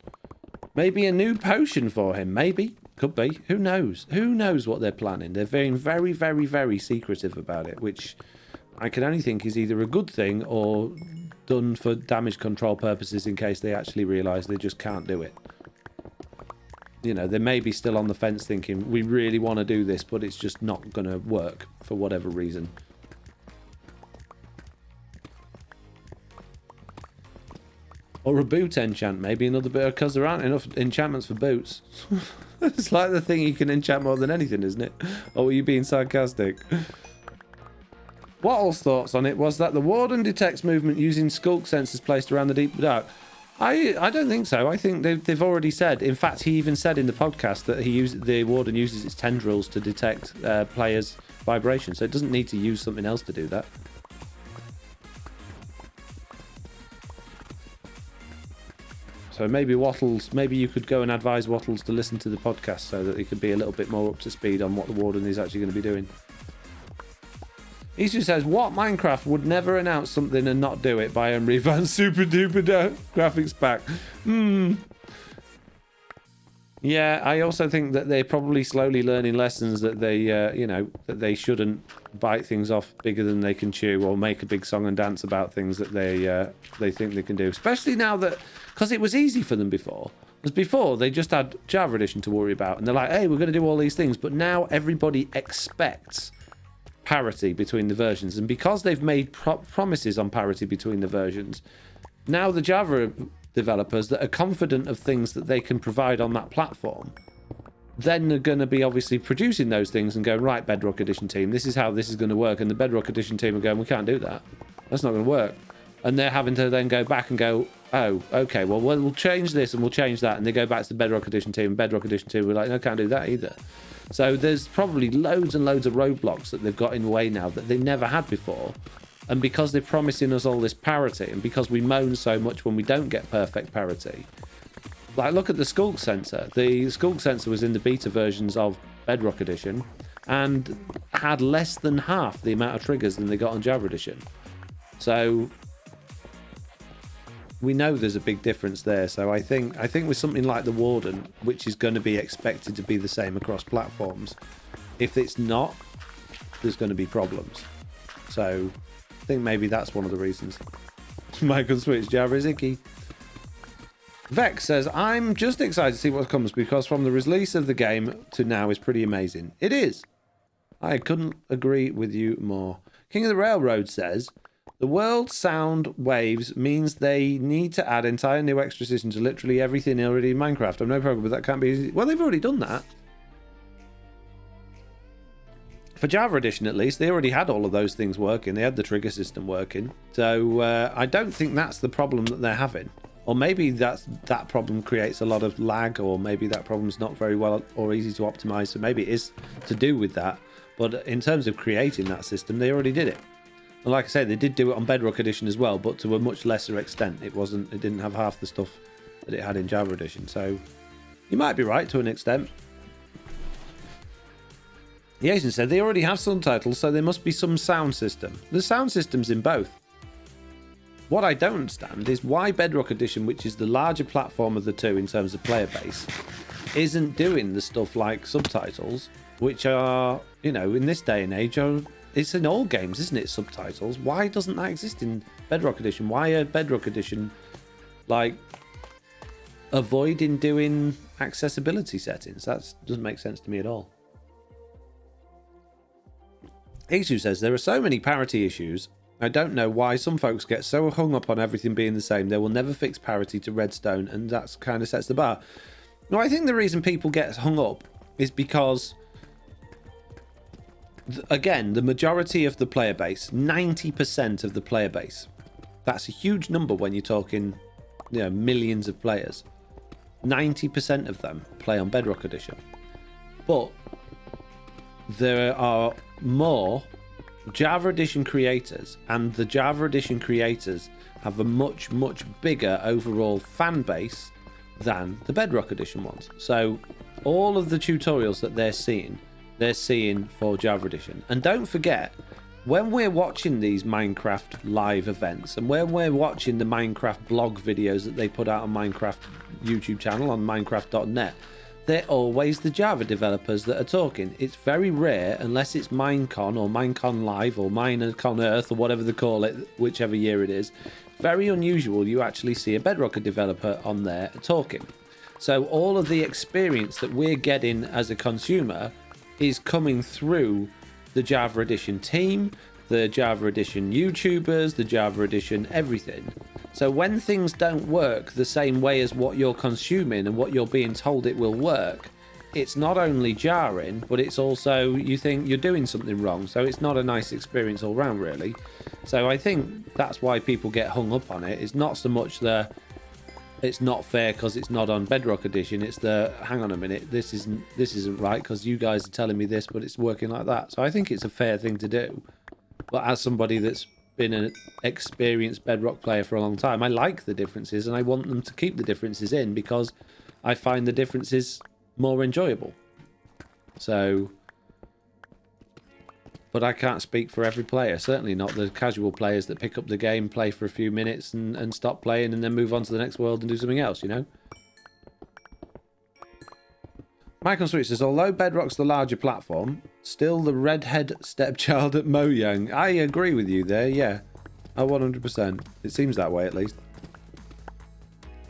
Maybe a new potion for him. Maybe. Could be. Who knows? Who knows what they're planning? They're being very, very, very secretive about it, which I can only think is either a good thing or done for damage control purposes in case they actually realise they just can't do it. You know, they may be still on the fence thinking, we really want to do this, but it's just not going to work for whatever reason. Or a boot enchant, maybe another bit, because there aren't enough enchantments for boots. It's like the thing you can enchant more than anything, isn't it? Or were you being sarcastic? Wattle's thoughts on it was that the Warden detects movement using skulk sensors placed around the Deep Dark. I don't think so. I think they've already said. In fact, he even said in the podcast that the Warden uses its tendrils to detect players' vibration, so it doesn't need to use something else to do that. So maybe Wattles, maybe you could go and advise Wattles to listen to the podcast so that he could be a little bit more up to speed on what the Warden is actually going to be doing. Isu says, what Minecraft would never announce something and not do it by Unreal Super Duper graphics pack? Yeah, I also think that they're probably slowly learning lessons that they, you know, that they shouldn't bite things off bigger than they can chew, or make a big song and dance about things that they think they can do. Especially now that, because it was easy for them before. Because before they just had Java Edition to worry about, and they're like, hey, we're going to do all these things. But now everybody expects parity between the versions, and because they've made promises on parity between the versions, now the Java developers that are confident of things that they can provide on that platform, then they're going to be obviously producing those things and going, right, Bedrock Edition team, this is how this is going to work. And the Bedrock Edition team are going, we can't do that. That's not going to work. And they're having to then go back and go, oh, okay, well, we'll change this and we'll change that. And they go back to the Bedrock Edition team, and Bedrock Edition team are like, no, can't do that either. So there's probably loads and loads of roadblocks that they've got in the way now that they never had before. And because they're promising us all this parity, and because we moan so much when we don't get perfect parity, like, look at the Skulk sensor. The Skulk sensor was in the beta versions of Bedrock Edition and had less than half the amount of triggers than they got on Java Edition. So we know there's a big difference there. So I think with something like the Warden, which is going to be expected to be the same across platforms, if it's not, there's going to be problems. So I think maybe that's one of the reasons. Michael Switch, Java is icky. Vex says, I'm just excited to see what comes, because from the release of the game to now is pretty amazing. It is. I couldn't agree with you more. King of the Railroad says, the world sound waves means they need to add entire new extra systems to literally everything already in Minecraft. I'm no problem, but that can't be easy. Well, they've already done that. For Java Edition, at least, they already had all of those things working. They had the trigger system working. So I don't think that's the problem that they're having. Or maybe that problem creates a lot of lag, or maybe that problem's not very well or easy to optimize. So maybe it is to do with that. But in terms of creating that system, they already did it. And like I say, they did do it on Bedrock Edition as well, but to a much lesser extent. It didn't have half the stuff that it had in Java Edition. So you might be right to an extent. The agent said they already have subtitles, so there must be some sound system. The sound system's in both. What I don't understand is why Bedrock Edition, which is the larger platform of the two in terms of player base, isn't doing the stuff like subtitles, which are, you know, in this day and age, it's in all games, isn't it, subtitles? Why doesn't that exist in Bedrock Edition? Why are Bedrock Edition, like, avoiding doing accessibility settings? That doesn't make sense to me at all. Isu says, there are so many parity issues. I don't know why some folks get so hung up on everything being the same. They will never fix parity to redstone, and that kind of sets the bar. No, I think the reason people get hung up is because, again, the majority of the player base, 90% of the player base, that's a huge number when you're talking, you know, millions of players. 90% of them play on Bedrock Edition. But there are more Java Edition creators, and the Java Edition creators have a much, much bigger overall fan base than the Bedrock Edition ones. So all of the tutorials that they're seeing for Java Edition. And don't forget, when we're watching these Minecraft live events, and when we're watching the Minecraft blog videos that they put out on Minecraft YouTube channel on minecraft.net, they're always the Java developers that are talking. It's very rare, unless it's Minecon or Minecon Live or Minecon Earth or whatever they call it, whichever year it is. Very unusual you actually see a Bedrock developer on there talking. So all of the experience that we're getting as a consumer is coming through the Java Edition team, the Java Edition YouTubers, the Java Edition everything. So when things don't work the same way as what you're consuming and what you're being told it will work, it's not only jarring, but it's also, you think you're doing something wrong. So it's not a nice experience all round, really. So I think that's why people get hung up on it. It's not so much it's not fair because it's not on Bedrock Edition. It's hang on a minute, this isn't right because you guys are telling me this, but it's working like that. So I think it's a fair thing to do. But as somebody that's been an experienced Bedrock player for a long time, I like the differences and I want them to keep the differences in because I find the differences more enjoyable. So, but I can't speak for every player, certainly not the casual players that pick up the game, play for a few minutes and stop playing and then move on to the next world and do something else, you know? Michael Switch says, although Bedrock's the larger platform, still the redhead stepchild at Mojang. I agree with you there, yeah. 100%. It seems that way, at least.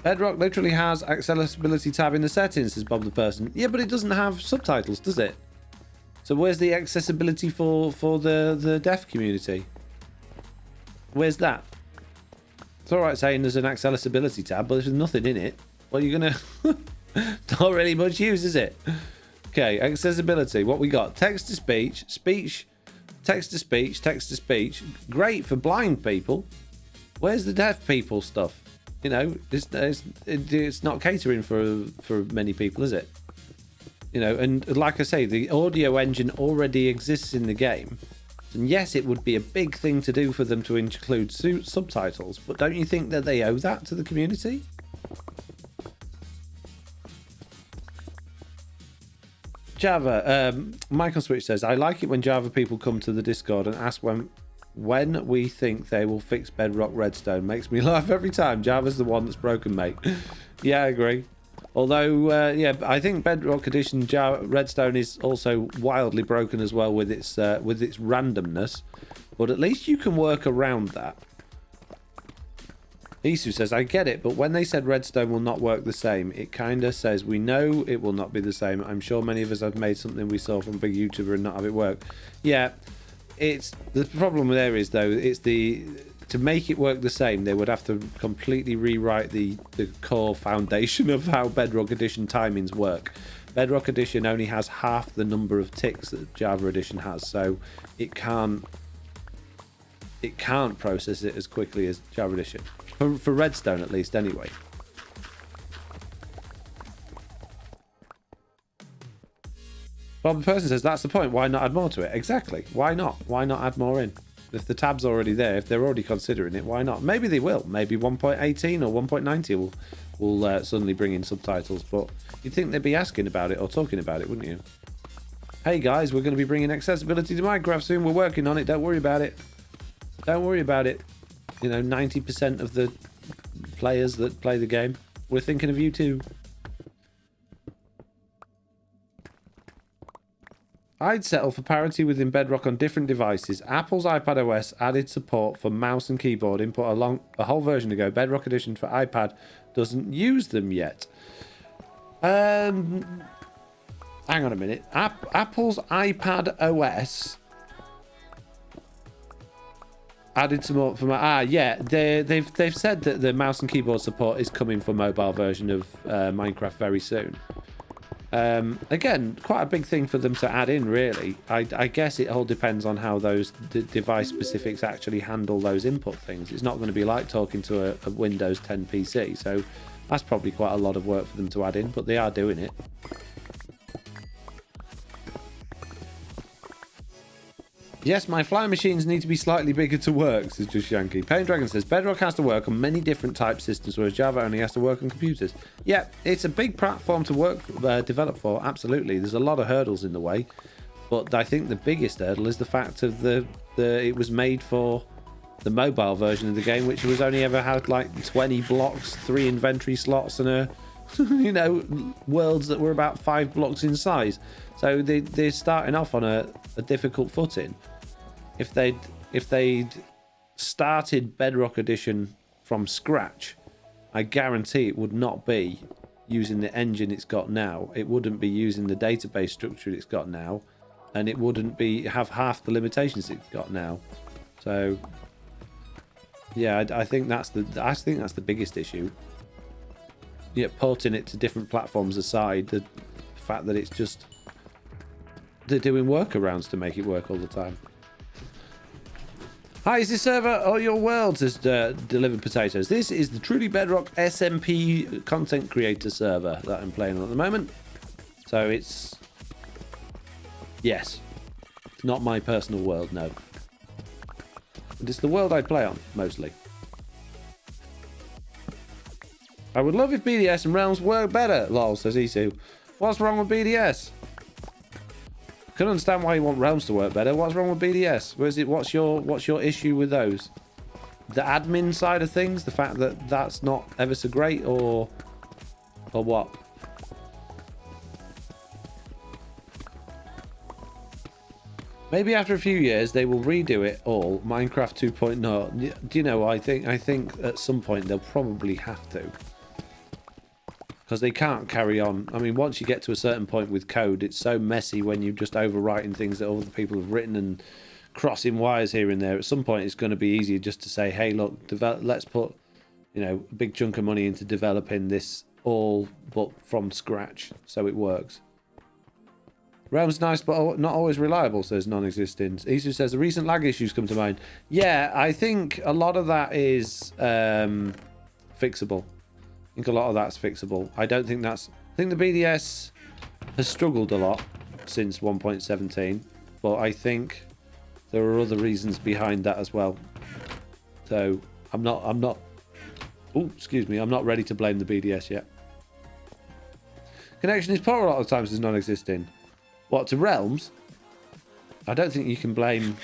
Bedrock literally has accessibility tab in the settings, says Bob the Person. Yeah, but it doesn't have subtitles, does it? So where's the accessibility for the deaf community? Where's that? It's all right saying there's an accessibility tab, but there's nothing in it. Well, you're going to... Not really much use, is it? Okay, accessibility. What we got? Text-to-speech, speech, text-to-speech, text-to-speech. Great for blind people. Where's the deaf people stuff? You know, it's not catering for many people, is it? You know, and like I say, the audio engine already exists in the game. And yes, it would be a big thing to do for them to include subtitles, but don't you think that they owe that to the community? Java, Michael Switch says, I like it when Java people come to the Discord and ask when we think they will fix Bedrock Redstone. Makes me laugh every time. Java's the one that's broken, mate. Yeah, I agree. Although, yeah, I think Bedrock Edition Redstone is also wildly broken as well with its randomness. But at least you can work around that. Isu says, I get it, but when they said Redstone will not work the same, it kind of says we know it will not be the same. I'm sure many of us have made something we saw from a big YouTuber and not have it work. Yeah, it's the problem there is, though, it's to make it work the same, they would have to completely rewrite the core foundation of how Bedrock Edition timings work. Bedrock Edition only has half the number of ticks that Java Edition has, so it can't process it as quickly as Java Edition. For Redstone, at least, anyway. Bob the Person says, that's the point. Why not add more to it? Exactly. Why not? Why not add more in? If the tab's already there, if they're already considering it, why not? Maybe they will. Maybe 1.18 or 1.90 will suddenly bring in subtitles. But you'd think they'd be asking about it or talking about it, wouldn't you? Hey, guys, we're going to be bringing accessibility to Minecraft soon. We're working on it. Don't worry about it. Don't worry about it. You know, 90% of the players that play the game, we're thinking of you too. I'd settle for parity within Bedrock on different devices. Apple's iPadOS added support for mouse and keyboard input a whole version ago. Bedrock Edition for iPad doesn't use them yet. Hang on a minute. Apple's iPadOS added some more from yeah, they've said that the mouse and keyboard support is coming for mobile version of Minecraft very soon. Again, quite a big thing for them to add in, really. I guess it all depends on how those device specifics actually handle those input things. It's not going to be like talking to a Windows 10 PC, so that's probably quite a lot of work for them to add in, but they are doing it. Yes, my flying machines need to be slightly bigger to work, says Just Yankee. Pain Dragon says, Bedrock has to work on many different type systems, whereas Java only has to work on computers. Yeah, it's a big platform to develop for, absolutely. There's a lot of hurdles in the way, but I think the biggest hurdle is the fact of it was made for the mobile version of the game, which was only ever had like 20 blocks, 3 inventory slots, and you know, worlds that were about 5 blocks in size. So they're starting off on a difficult footing. If they'd started Bedrock Edition from scratch, I guarantee it would not be using the engine it's got now. It wouldn't be using the database structure it's got now, and it wouldn't have half the limitations it's got now. So yeah, I think that's the biggest issue. Yeah, porting it to different platforms aside, the fact that it's just they're doing workarounds to make it work all the time. Hi, is this server or your world? Says Delivered Potatoes. This is the Truly Bedrock SMP content creator server that I'm playing on at the moment. So it's yes, it's not my personal world, no. But it's the world I play on mostly. I would love if BDS and Realms work better, lol, says Isu. What's wrong with BDS? I couldn't understand why you want Realms to work better. What's wrong with BDS? What's your issue with those? The admin side of things? The fact that that's not ever so great, or what? Maybe after a few years they will redo it all. Minecraft 2.0. Do you know? I think at some point they'll probably have to, because they can't carry on. I mean, once you get to a certain point with code, it's so messy when you're just overwriting things that other people have written and crossing wires here and there. At some point, it's going to be easier just to say, "Hey, look, let's put, you know, a big chunk of money into developing this all, but from scratch, so it works." Realm's nice, but not always reliable, says non-existent. Isu says, the recent lag issues come to mind. Yeah, I think a lot of that is fixable. I think a lot of that's fixable. I don't think that's... I think the BDS has struggled a lot since 1.17, but I think there are other reasons behind that as well. So, I'm not... Oh, excuse me. I'm not ready to blame the BDS yet. Connection is poor a lot of times, is non-existing. What, to Realms? I don't think you can blame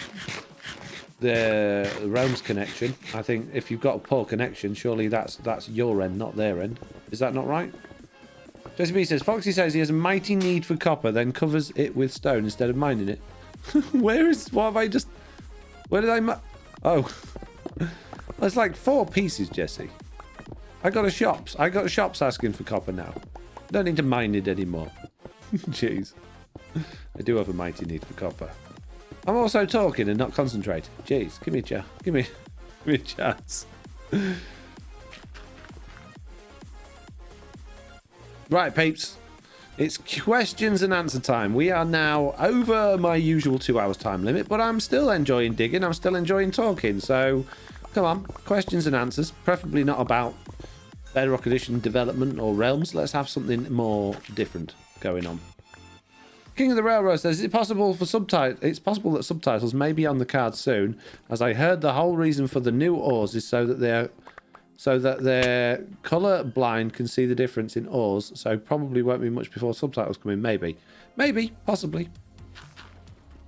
the Realms connection. I think if you've got a poor connection, surely that's your end, not their end. Is that not right? Jessie B says, Foxy says he has a mighty need for copper, then covers it with stone instead of mining it. Where have I just... Where did I... Oh. There's like 4 pieces, Jessie. I got shops asking for copper now. Don't need to mine it anymore. Jeez. I do have a mighty need for copper. I'm also talking and not concentrating. Jeez, give me a chance. Right, peeps. It's questions and answer time. We are now over my usual 2 hours time limit, but I'm still enjoying digging. I'm still enjoying talking. So, come on, questions and answers. Preferably not about Bedrock Edition development or Realms. Let's have something more different going on. King of the Railroad says, is it possible for subtitles? It's possible that subtitles may be on the cards soon, as I heard the whole reason for the new ores is so that they're colour blind can see the difference in ores. So probably won't be much before subtitles come in. Maybe, possibly.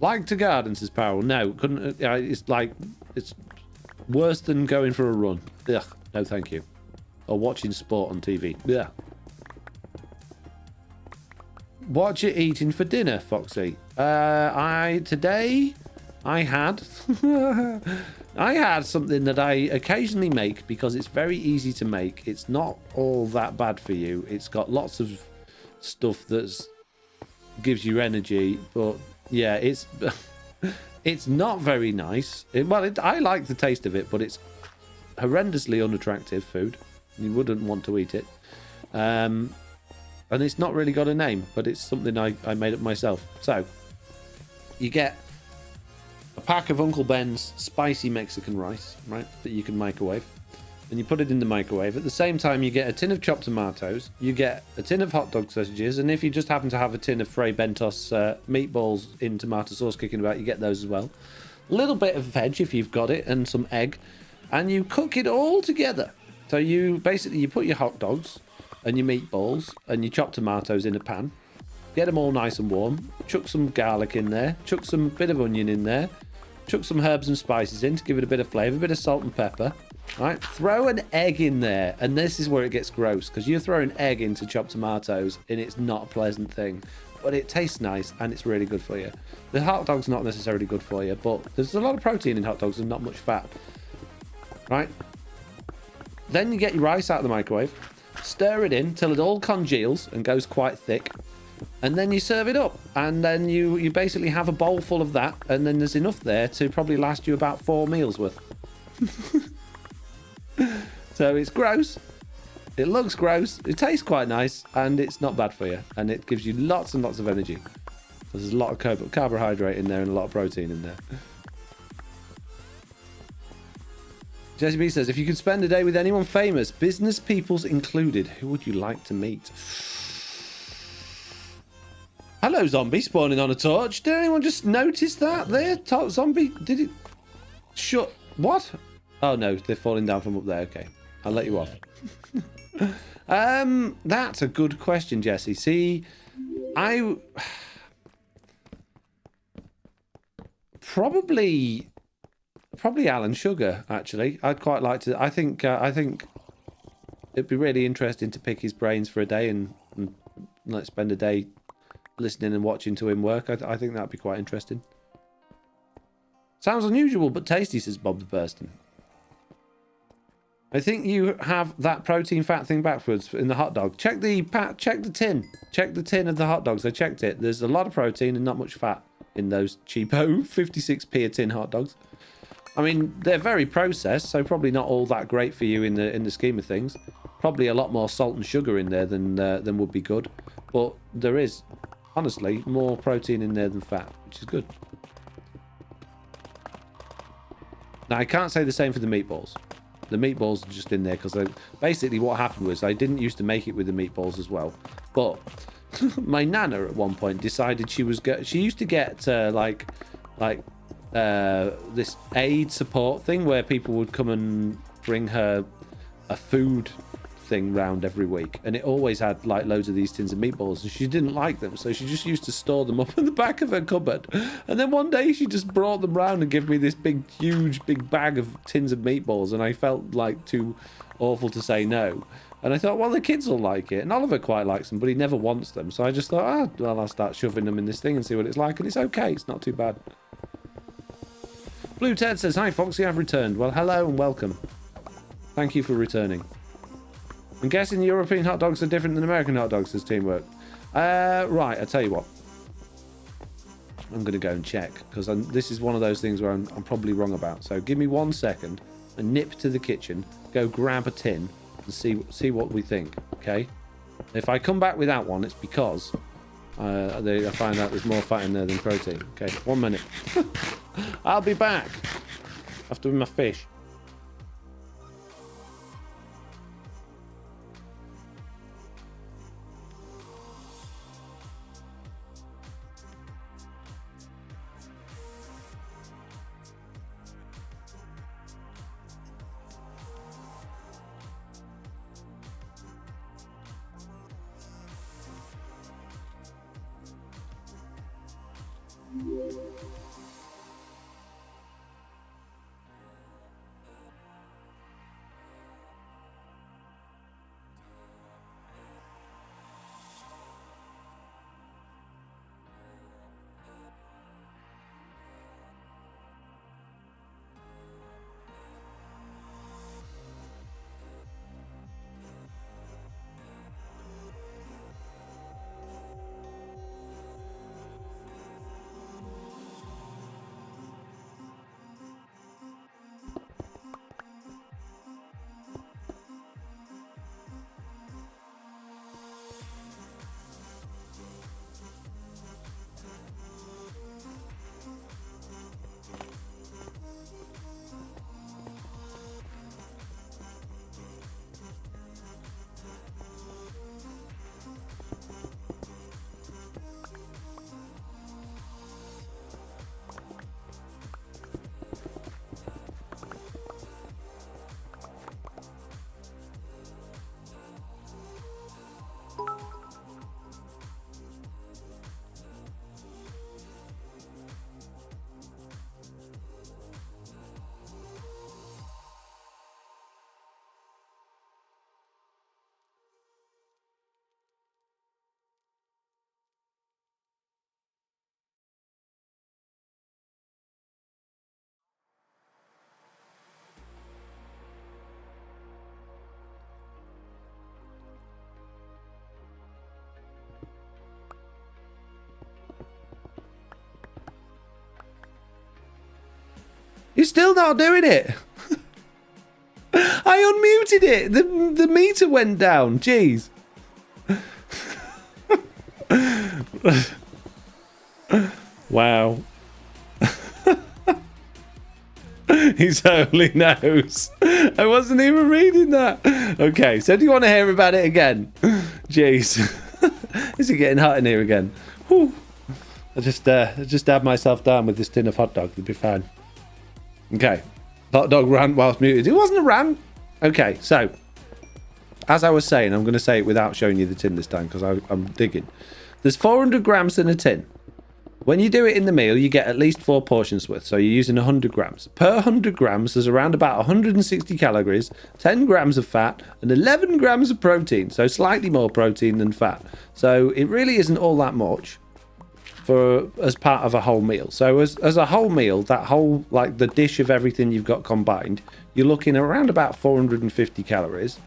Like to garden, says Powell. No, couldn't. It's worse than going for a run. Ugh, no, thank you. Or watching sport on TV. Yeah. What you eating for dinner, Foxy? Today I had I had something that I occasionally make because it's very easy to make. It's not all that bad for you. It's got lots of stuff that gives you energy, but yeah, it's not very nice. I like the taste of it, but it's horrendously unattractive food. You wouldn't want to eat it. And it's not really got a name, but it's something I made up myself. So, you get a pack of Uncle Ben's spicy Mexican rice, right, that you can microwave. And you put it in the microwave. At the same time, you get a tin of chopped tomatoes. You get a tin of hot dog sausages. And if you just happen to have a tin of Fray Bentos meatballs in tomato sauce kicking about, you get those as well. A little bit of veg if you've got it, and some egg. And you cook it all together. So you put your hot dogs and your meatballs and your chopped tomatoes in a pan, get them all nice and warm, chuck some garlic in there, chuck some bit of onion in there, chuck some herbs and spices in to give it a bit of flavour, a bit of salt and pepper, right? Throw an egg in there, and this is where it gets gross, because you're throwing egg into chopped tomatoes and it's not a pleasant thing, but it tastes nice and it's really good for you. The hot dog's not necessarily good for you, but there's a lot of protein in hot dogs and not much fat, right? Then you get your rice out of the microwave, stir it in till it all congeals and goes quite thick, and then you serve it up, and then you basically have a bowl full of that, and then there's enough there to probably last you about 4 meals worth. So it's gross, it looks gross, it tastes quite nice, and it's not bad for you, and it gives you lots and lots of energy. There's a lot of carbohydrate in there and a lot of protein in there. Jessie B says, if you could spend a day with anyone famous, business peoples included, who would you like to meet? Hello, zombie spawning on a torch. Did anyone just notice that there? Zombie, did it... Shut... What? Oh, no, they're falling down from up there. Okay, I'll let you off. That's a good question, Jessie. See, Probably Alan Sugar, actually. I'd quite like to... I think it'd be really interesting to pick his brains for a day and like spend a day listening and watching to him work. I think that'd be quite interesting. Sounds unusual, but tasty, says Bob the Burston. I think you have that protein fat thing backwards in the hot dog. Check the tin. Check the tin of the hot dogs. I checked it. There's a lot of protein and not much fat in those cheapo 56p a tin hot dogs. I mean, they're very processed, so probably not all that great for you in the scheme of things. Probably a lot more salt and sugar in there than would be good. But there is, honestly, more protein in there than fat, which is good. Now, I can't say the same for the meatballs. The meatballs are just in there because basically what happened was I didn't used to make it with the meatballs as well. But my nana at one point decided she used to get this aid support thing where people would come and bring her a food thing round every week, and it always had like loads of these tins of meatballs, and she didn't like them, so she just used to store them up in the back of her cupboard. And then one day she just brought them round and gave me this huge bag of tins of meatballs, and I felt like too awful to say no. And I thought, well, the kids will like it, and Oliver quite likes them, but he never wants them, so I just thought, well, I'll start shoving them in this thing and see what it's like, and it's okay, it's not too bad. Blue Ted says, hi Foxy, I've returned. Well, hello and welcome. Thank you for returning. I'm guessing European hot dogs are different than American hot dogs, says Teamwork. Right, I'll tell you what. I'm going to go and check, because this is one of those things where I'm probably wrong about. So give me 1 second and nip to the kitchen, go grab a tin and see what we think, okay? If I come back without one, it's because I find out there's more fat in there than protein. Okay, 1 minute. I'll be back after my fish. You're still not doing it. I unmuted it. The meter went down. Jeez. Wow. He totally knows. I wasn't even reading that. Okay, so do you want to hear about it again? Jeez. Is it getting hot in here again? Whew. I just dabbed myself down with this tin of hot dog. It'll be fine. Okay. Hot dog rant whilst muted. It wasn't a rant. Okay, so as I was saying, I'm going to say it without showing you the tin this time because I'm digging. There's 400 grams in a tin. When you do it in the meal, you get at least 4 portions worth. So you're using 100 grams. Per 100 grams, there's around about 160 calories, 10 grams of fat, and 11 grams of protein. So slightly more protein than fat. So it really isn't all that much for as part of a whole meal. So as a whole meal, that whole, like the dish of everything you've got combined, you're looking at around about 450 calories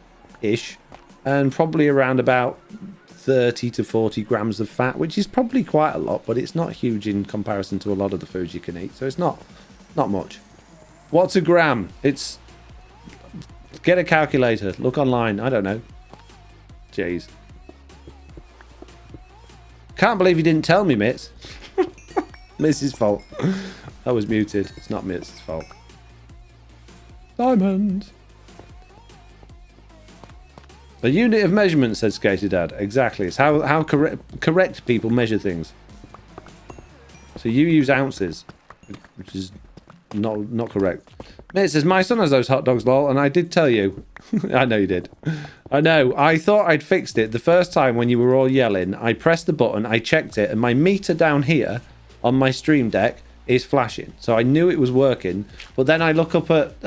ish, and probably around about 30 to 40 grams of fat, which is probably quite a lot, but it's not huge in comparison to a lot of the foods you can eat. So it's not much. What's a gram? It's, get a calculator, look online, I don't know. Jeez. Can't believe you didn't tell me, Mitz. Mitz's fault. I was muted. It's not Mitz's fault. Diamonds. A unit of measurement, said Skater Dad. Exactly. It's how correct people measure things. So you use ounces, which is not correct. Mitz says, my son has those hot dogs, lol, and I did tell you. I know you did. I know. I thought I'd fixed it the first time when you were all yelling. I pressed the button, I checked it, and my meter down here on my stream deck is flashing. So I knew it was working. But then I look up at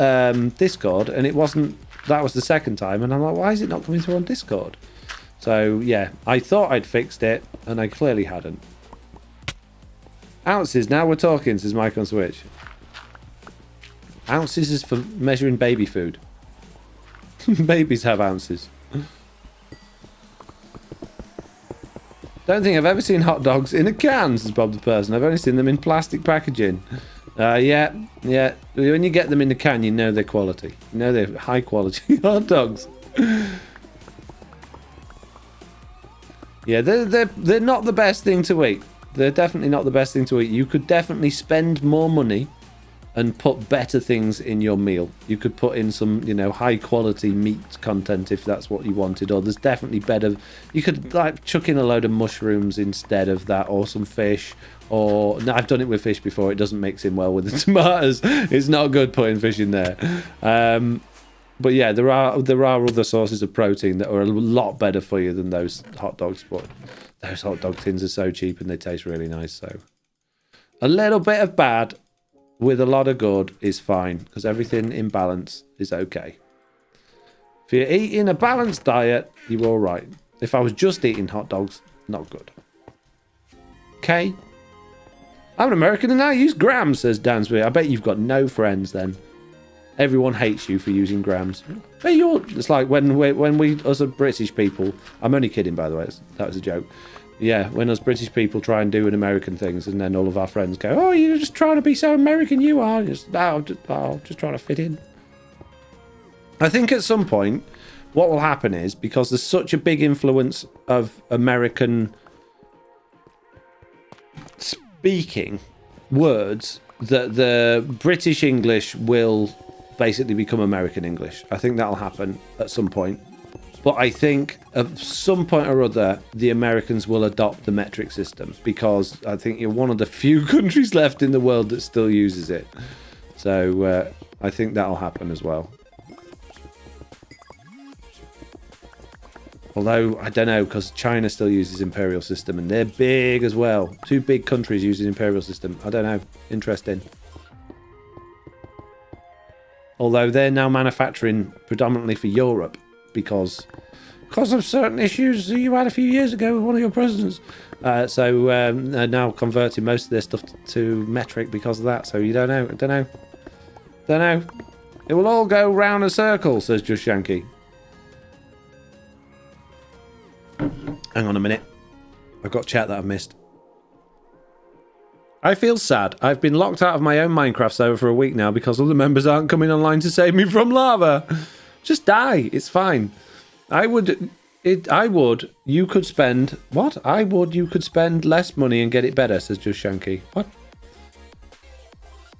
Discord, and it wasn't. That was the second time, and I'm like, why is it not coming through on Discord? So, yeah, I thought I'd fixed it, and I clearly hadn't. Ounces, now we're talking, says Mike on Switch. Ounces is for measuring baby food. Babies have ounces. Don't think I've ever seen hot dogs in a can, says Bob the Person. I've only seen them in plastic packaging. Yeah. When you get them in the can, you know they're quality. You know they're high quality hot dogs. Yeah, they're not the best thing to eat. They're definitely not the best thing to eat. You could definitely spend more money and put better things in your meal. You could put in some, you know, high quality meat content if that's what you wanted, or there's definitely better. You could like chuck in a load of mushrooms instead of that, or some fish, or no, I've done it with fish before. It doesn't mix in well with the tomatoes. It's not good putting fish in there. But yeah, there are other sources of protein that are a lot better for you than those hot dogs. But those hot dog tins are so cheap and they taste really nice. So a little bit of bad with a lot of good is fine, because everything in balance is okay. If you're eating a balanced diet, you're all right. If I was just eating hot dogs, not good. Okay. I'm an American and I use grams, says Dansby. I bet you've got no friends then. Everyone hates you for using grams. But it's like when we, us British people, I'm only kidding by the way, that was a joke. Yeah, when us British people try and do an American things, and then all of our friends go, oh, you're just trying to be so American, you are. Just trying to fit in. I think at some point, what will happen is, because there's such a big influence of American speaking words, that the British English will basically become American English. I think that'll happen at some point. But I think at some point or other, the Americans will adopt the metric system, because I think you're one of the few countries left in the world that still uses it. So I think that'll happen as well. Although, I don't know, because China still uses imperial system, and they're big as well. 2 big countries using imperial system. I don't know. Interesting. Although they're now manufacturing predominantly for Europe, because of certain issues you had a few years ago with one of your presidents. So they're now converting most of their stuff to metric because of that. So you don't know. It will all go round a circle, says Just Yankee. Hang on a minute. I've got chat that I've missed. I feel sad. I've been locked out of my own Minecraft server for a week now because all the members aren't coming online to save me from lava. Just die. It's fine. You could spend less money and get it better, says Just Shanky. What?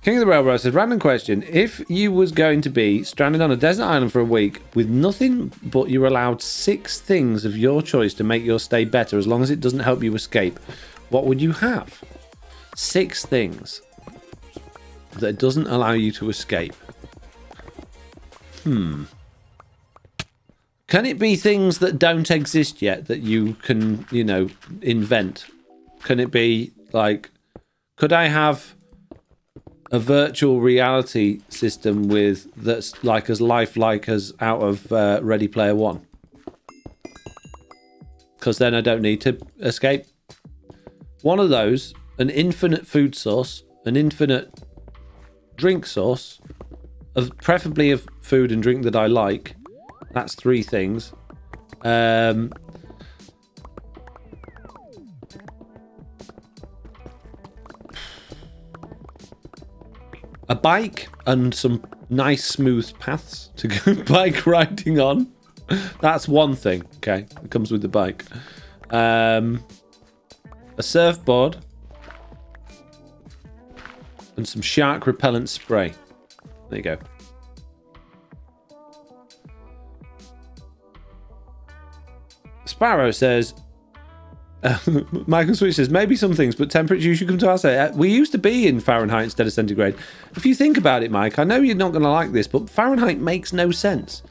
King of the Railroad says, random question. If you was going to be stranded on a desert island for a week with nothing, but you're allowed 6 things of your choice to make your stay better as long as it doesn't help you escape, what would you have? 6 things that doesn't allow you to escape. Can it be things that don't exist yet that you can, invent? Can it be like, could I have a virtual reality system that's like as lifelike as out of Ready Player One? Because then I don't need to escape. One of those an infinite food source, an infinite drink source, preferably of food and drink that I like. That's 3 things. A bike and some nice smooth paths to go bike riding on. That's 1 thing. Okay, it comes with the bike. A surfboard and some shark repellent spray. There you go. Sparrow says, Michael Switch says, maybe some things, but temperature you should come to our side. We used to be in Fahrenheit instead of centigrade. If you think about it, Mike, I know you're not going to like this, but Fahrenheit makes no sense.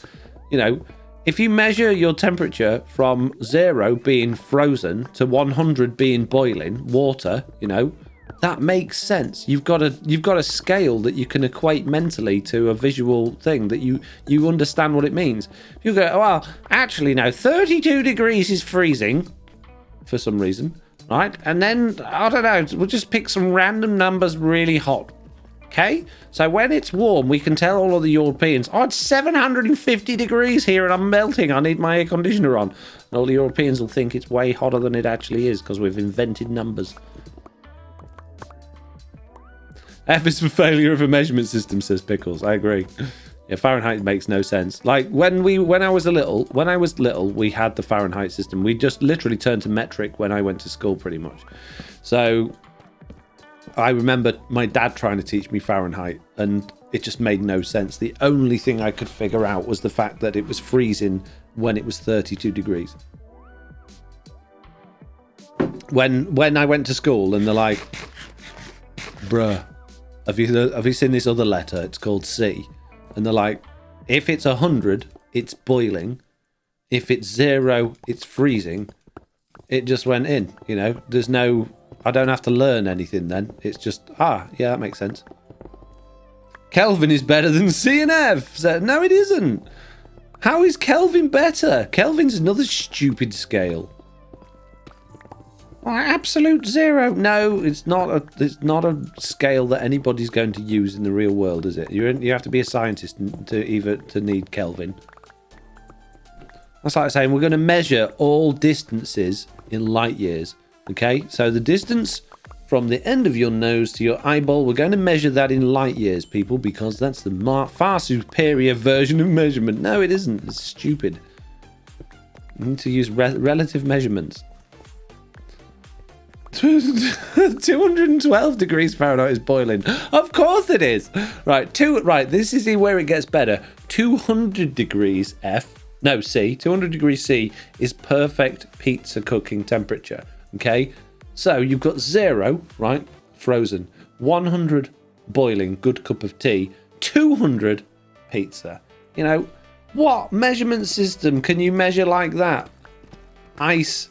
You know, if you measure your temperature from 0 being frozen to 100 being boiling water, you know, that makes sense. You've got a scale that you can equate mentally to a visual thing that you understand what it means. You go, well, actually no, 32 degrees is freezing for some reason, right? And then I don't know, we'll just pick some random numbers really hot. Okay, so when it's warm, we can tell all of the Europeans, oh, it's 750 degrees here and I'm melting. I need my air conditioner on. And all the Europeans will think it's way hotter than it actually is because we've invented numbers. F is for failure of a measurement system, says Pickles. I agree. Yeah, Fahrenheit makes no sense. Like when I was little, we had the Fahrenheit system. We just literally turned to metric when I went to school, pretty much. So I remember my dad trying to teach me Fahrenheit, and it just made no sense. The only thing I could figure out was the fact that it was freezing when it was 32 degrees. When I went to school, and they're like, bruh, have you seen this other letter? It's called C. And they're like, if it's 100, it's boiling. If it's 0, it's freezing. It just went in, you know. There's no... I don't have to learn anything then. It's just, yeah, that makes sense. Kelvin is better than C and F. So, no, it isn't. How is Kelvin better? Kelvin's another stupid scale. Well, absolute 0. No, it's not a scale that anybody's going to use in the real world, is it? You have to be a scientist to need Kelvin. That's like saying we're going to measure all distances in light years. Okay, so the distance from the end of your nose to your eyeball, we're going to measure that in light years, people, because that's the far superior version of measurement. No, it isn't. It's stupid. You need to use relative measurements. 212 degrees Fahrenheit is boiling. Of course it is. Right, this is where it gets better. 200 degrees C. 200 degrees C is perfect pizza cooking temperature. Okay, so you've got 0, right, frozen, 100 boiling, good cup of tea, 200 pizza. You know, what measurement system can you measure like that? Ice,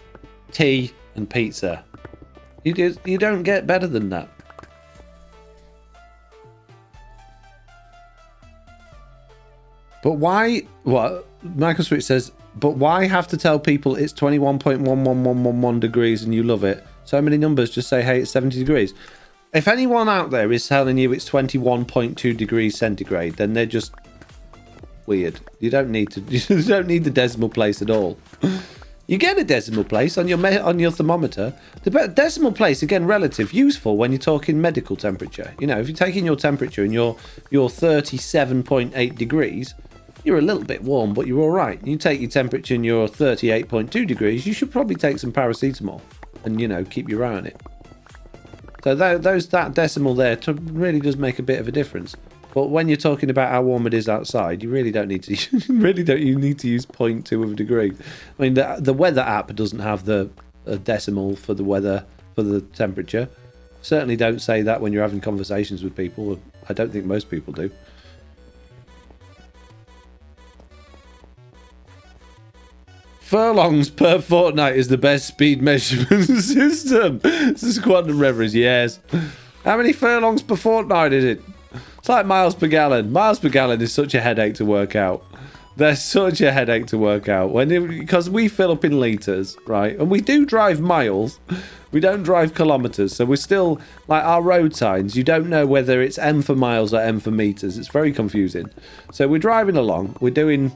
tea, and pizza. You don't get better than that. But why? What Michael Switch says. But why have to tell people it's 21.11111 degrees and you love it? So many numbers, just say, hey, it's 70 degrees. If anyone out there is telling you it's 21.2 degrees centigrade, then they're just weird. You don't need the decimal place at all. You get a decimal place on your thermometer. The decimal place, again, relative, useful when you're talking medical temperature. You know, if you're taking your temperature and you're 37.8 degrees, you're a little bit warm, but you're all right. You take your temperature and you're 38.2 degrees, you should probably take some paracetamol and, you know, keep your eye on it. So that decimal there really does make a bit of a difference. But when you're talking about how warm it is outside, you really don't need to. You need to use 0.2 of a degree. I mean, the weather app doesn't have the decimal for the weather for the temperature. Certainly don't say that when you're having conversations with people. I don't think most people do. Furlongs per fortnight is the best speed measurement system. This is quantum reference, yes. How many furlongs per fortnight is it? It's like miles per gallon. Miles per gallon is such a headache to work out. They're such a headache to work out because we fill up in litres, right? And we do drive miles. We don't drive kilometres. So we're still, like our road signs, you don't know whether it's M for miles or M for metres. It's very confusing. So we're driving along. We're doing,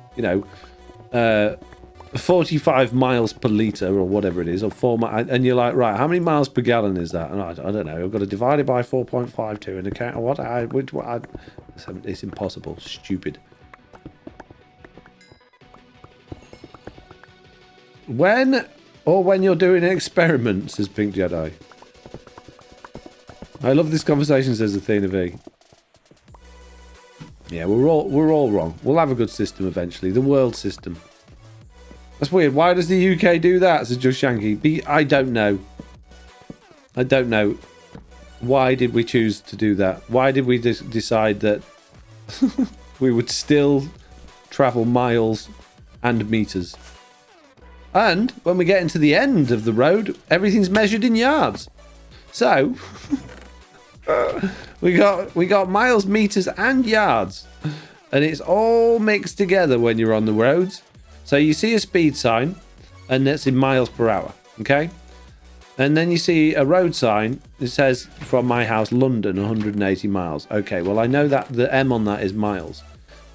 45 miles per litre or whatever it is, or 4 miles. And you're like, right, how many miles per gallon is that? And I don't know. I've got to divide it by 4.52 and account what? It's impossible. Stupid. When you're doing an experiment, says Pink Jedi. I love this conversation, says Athena V. Yeah, we're all wrong. We'll have a good system eventually. The world system. That's weird. Why does the UK do that? Says Just Shanky. I don't know. I don't know. Why did we choose to do that? Why did we decide that we would still travel miles and meters? And when we get into the end of the road, everything's measured in yards. So we got miles, meters, and yards, and it's all mixed together when you're on the roads. So you see a speed sign, and that's in miles per hour. Okay, and then you see a road sign. It says from my house, London, 180 miles. Okay, well I know that the M on that is miles,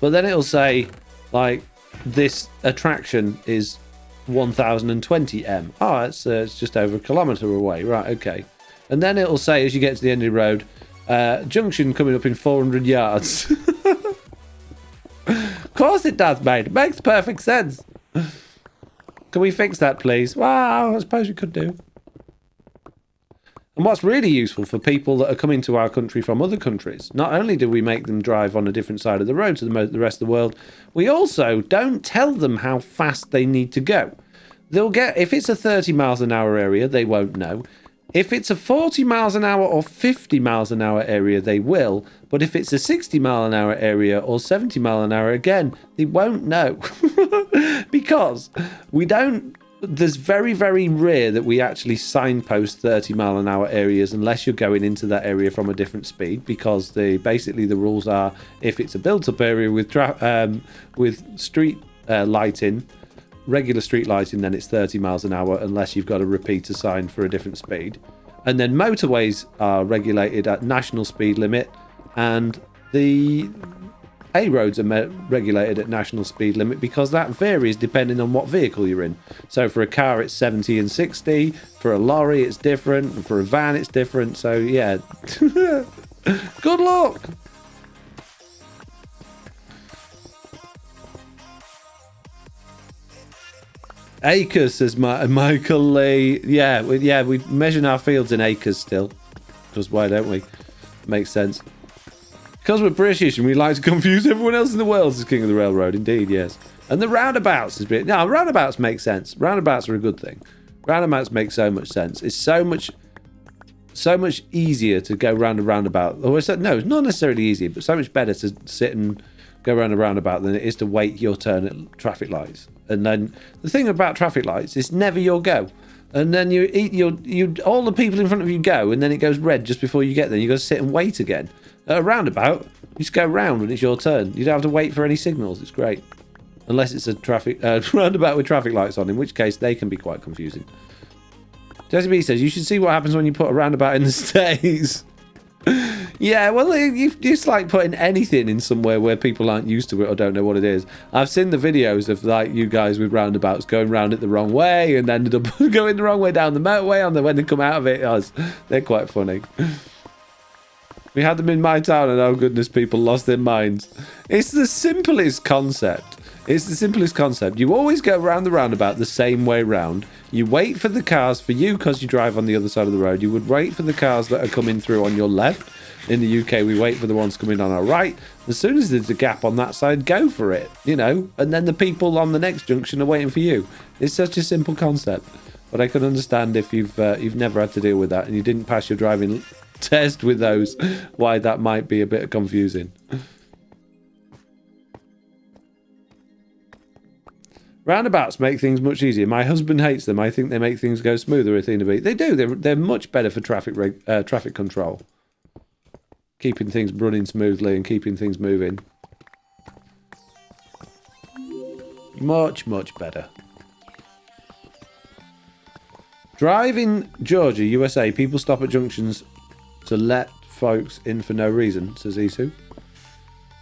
but then it'll say like this attraction is 1020 M. Oh, it's just over a kilometre away. Right, okay. And then it'll say as you get to the end of the road, junction coming up in 400 yards. Of course it does, mate. It makes perfect sense. Can we fix that, please? Well, I suppose we could do. And what's really useful for people that are coming to our country from other countries, not only do we make them drive on a different side of the road to the rest of the world, we also don't tell them how fast they need to go. They'll get, if it's a 30 miles an hour area, they won't know. If it's a 40 miles an hour or 50 miles an hour area, they will. But if it's a 60 mile an hour area or 70 mile an hour, again, they won't know. Because we don't, there's very, very rare that we actually signpost 30 mile an hour areas unless you're going into that area from a different speed, because basically the rules are if it's a built-up area with street lighting, regular street lighting, then it's 30 miles an hour unless you've got a repeater sign for a different speed. And then motorways are regulated at national speed limit, and the A roads are regulated at national speed limit because that varies depending on what vehicle you're in. So for a car it's 70 and 60, for a lorry it's different, and for a van it's different. So yeah. Good luck. Acres, says Michael Lee. Yeah, we measure our fields in acres still. Because why don't we? Makes sense. Because we're British and we like to confuse everyone else in the world, says King of the Railroad. Indeed, yes. And the roundabouts is bit. No, roundabouts make sense. Roundabouts are a good thing. Roundabouts make so much sense. It's so much easier to go round a roundabout. Or no, it's not necessarily easier, but so much better to sit and go around a roundabout than it is to wait your turn at traffic lights. And then the thing about traffic lights, it's never your go. And then all the people in front of you go, and then it goes red just before you get there. You got to sit and wait again. At a roundabout, you just go round when it's your turn. You don't have to wait for any signals. It's great, unless it's a roundabout with traffic lights on, in which case they can be quite confusing. Jessie B says you should see what happens when you put a roundabout in the States. Yeah, well, it's like putting anything in somewhere where people aren't used to it or don't know what it is. I've seen the videos of like you guys with roundabouts going round it the wrong way and ended up going the wrong way down the motorway when they come out of it. They're quite funny. We had them in my town and oh goodness, people lost their minds. It's the simplest concept. It's the simplest concept. You always go round the roundabout the same way round. You wait for the cars, for you because you drive on the other side of the road, you would wait for the cars that are coming through on your left. In the UK, we wait for the ones coming on our right. As soon as there's a gap on that side, go for it, you know. And then the people on the next junction are waiting for you. It's such a simple concept. But I can understand if you've never had to deal with that and you didn't pass your driving test with those, why that might be a bit confusing. Roundabouts make things much easier. My husband hates them. I think they make things go smoother, Athena B. They do. They're much better for traffic control. Keeping things running smoothly and keeping things moving. Much, much better. Drive in Georgia, USA. People stop at junctions to let folks in for no reason, says Isu.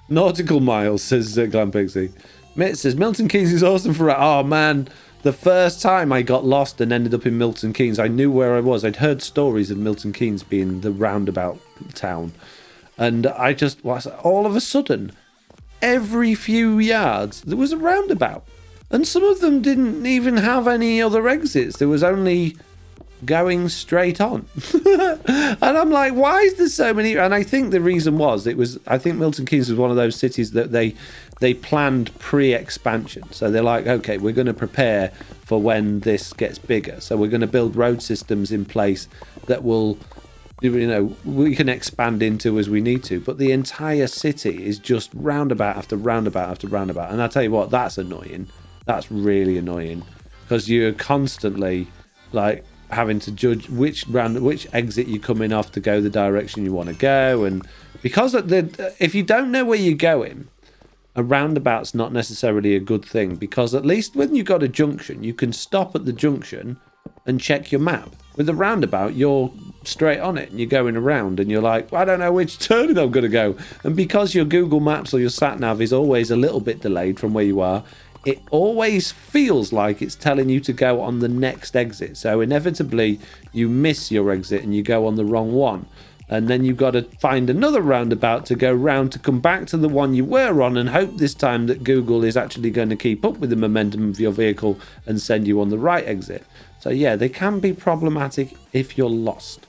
Nautical miles, says Glam Pixie. Mitt says, Milton Keynes is awesome for... Oh, man. The first time I got lost and ended up in Milton Keynes, I knew where I was. I'd heard stories of Milton Keynes being the roundabout town. And I just... all of a sudden, every few yards, there was a roundabout. And some of them didn't even have any other exits. There was only... going straight on. And I'm like, why is there so many? And I think the reason was, I think Milton Keynes was one of those cities that they planned pre-expansion. So they're like, okay, we're going to prepare for when this gets bigger. So we're going to build road systems in place that will, we can expand into as we need to. But the entire city is just roundabout after roundabout after roundabout. And I tell you what, that's annoying. That's really annoying, because you're constantly like having to judge which exit you're coming off to go the direction you want to go. And because if you don't know where you're going, a roundabout's not necessarily a good thing, because at least when you've got a junction, you can stop at the junction and check your map. With a roundabout, you're straight on it and you're going around and you're like, I don't know which turn I'm going to go. And because your Google Maps or your sat nav is always a little bit delayed from where you are, it always feels like it's telling you to go on the next exit. So inevitably you miss your exit and you go on the wrong one. And then you've got to find another roundabout to go round to come back to the one you were on, and hope this time that Google is actually going to keep up with the momentum of your vehicle and send you on the right exit. So yeah, they can be problematic if you're lost.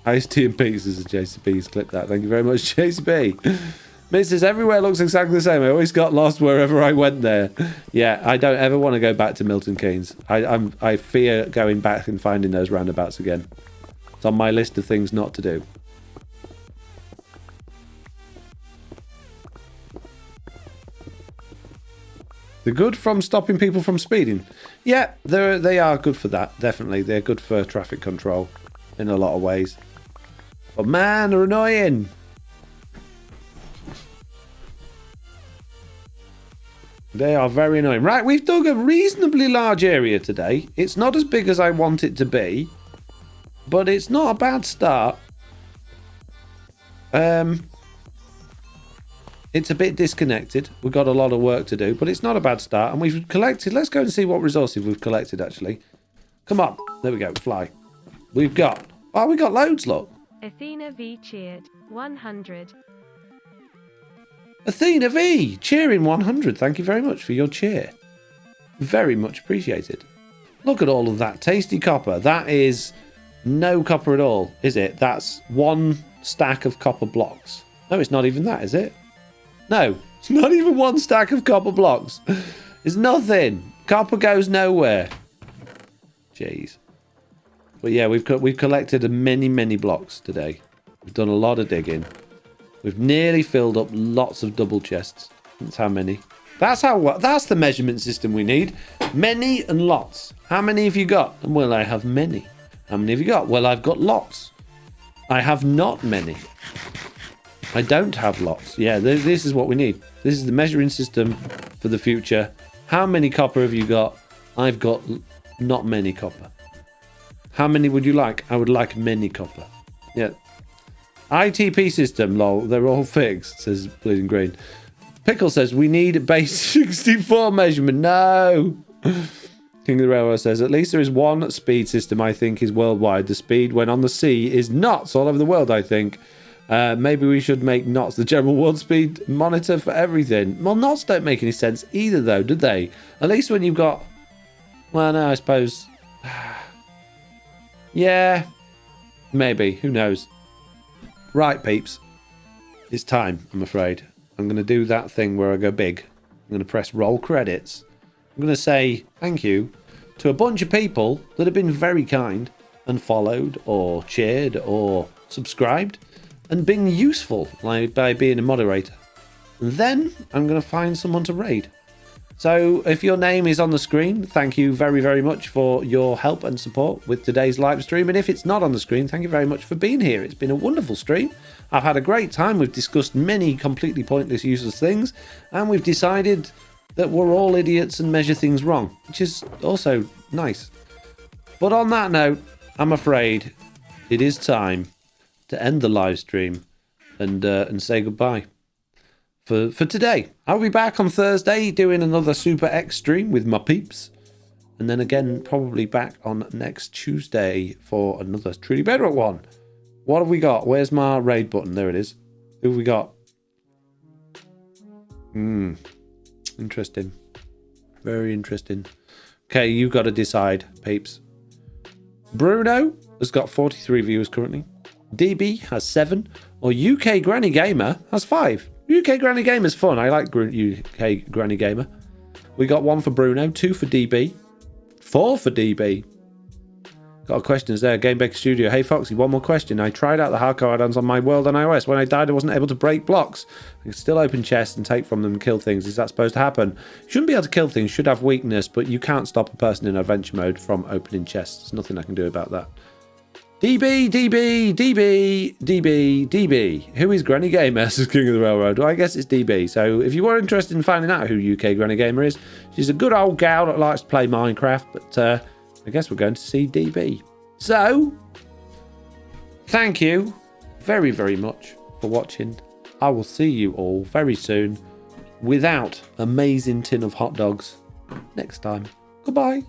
Ice tea and pizzas, as Jessie B's clipped that. Thank you very much, Jessie B. Mrs. Everywhere looks exactly the same. I always got lost wherever I went there. Yeah, I don't ever want to go back to Milton Keynes. I fear going back and finding those roundabouts again. It's on my list of things not to do. They're good from stopping people from speeding. Yeah, they are good for that, definitely. They're good for traffic control in a lot of ways. But man, they're annoying. They are very annoying. Right, we've dug a reasonably large area today. It's not as big as I want it to be, but it's not a bad start. It's a bit disconnected. We've got a lot of work to do, but it's not a bad start. And we've collected... Let's go and see what resources we've collected, actually. Come on. There we go. Fly. We've got... Oh, we got loads, look. Athena V cheered. 100. Athena V, cheering 100. Thank you very much for your cheer. Very much appreciated. Look at all of that tasty copper. That is no copper at all, is it? That's one stack of copper blocks. No, it's not even that, is it? No, it's not even one stack of copper blocks. It's nothing. Copper goes nowhere. Jeez. But yeah, we've collected many blocks today. We've done a lot of digging. We've nearly filled up lots of double chests. That's how many. That's the measurement system we need. Many and lots. How many have you got? Well, I have many. How many have you got? Well, I've got lots. I have not many. I don't have lots. Yeah, this is what we need. This is the measuring system for the future. How many copper have you got? I've got not many copper. How many would you like? I would like many copper. Yeah. ITP system, lol. They're all fixed, says Bleeding Green. Pickle says, we need a base 64 measurement. No! King of the Railroad says, at least there is one speed system I think is worldwide. The speed when on the sea is knots all over the world, I think. Maybe we should make knots the general world speed monitor for everything. Well, knots don't make any sense either, though, do they? At least when you've got... Well, no, I suppose... Yeah. Maybe. Who knows? Right, peeps. It's time, I'm afraid. I'm going to do that thing where I go big. I'm going to press roll credits. I'm going to say thank you to a bunch of people that have been very kind and followed or cheered or subscribed and been useful by being a moderator. And then I'm going to find someone to raid. So if your name is on the screen, thank you very much for your help and support with today's live stream. And if it's not on the screen, thank you very much for being here. It's been a wonderful stream. I've had a great time. We've discussed many completely pointless, useless things. And we've decided that we're all idiots and measure things wrong, which is also nice. But on that note, I'm afraid it is time to end the live stream and say goodbye for today. I'll be back on Thursday doing another Super X stream with my peeps. And then again, probably back on next Tuesday for another Truly Bedrock one. What have we got? Where's my raid button? There it is. Who have we got? Interesting. Very interesting. Okay, you've got to decide, peeps. Bruno has got 43 viewers currently. DB has 7. Or UK Granny Gamer has 5. UK Granny Gamer's fun. I like UK Granny Gamer. We got 1 for Bruno, 2 for DB, 4 for DB. Got a question there. Gamebaker Studio. Hey Foxy, one more question. I tried out the hardcore add-ons on my world on iOS. When I died, I wasn't able to break blocks. I can still open chests and take from them and kill things. Is that supposed to happen? You shouldn't be able to kill things. Should have weakness, but you can't stop a person in adventure mode from opening chests. There's nothing I can do about that. DB, DB, DB, DB, DB. Who is Granny Gamer? This is King of the Railroad. Well, I guess it's DB. So if you were interested in finding out who UK Granny Gamer is, she's a good old gal that likes to play Minecraft, but I guess we're going to see DB. So, thank you very, very much for watching. I will see you all very soon without amazing tin of hot dogs next time. Goodbye.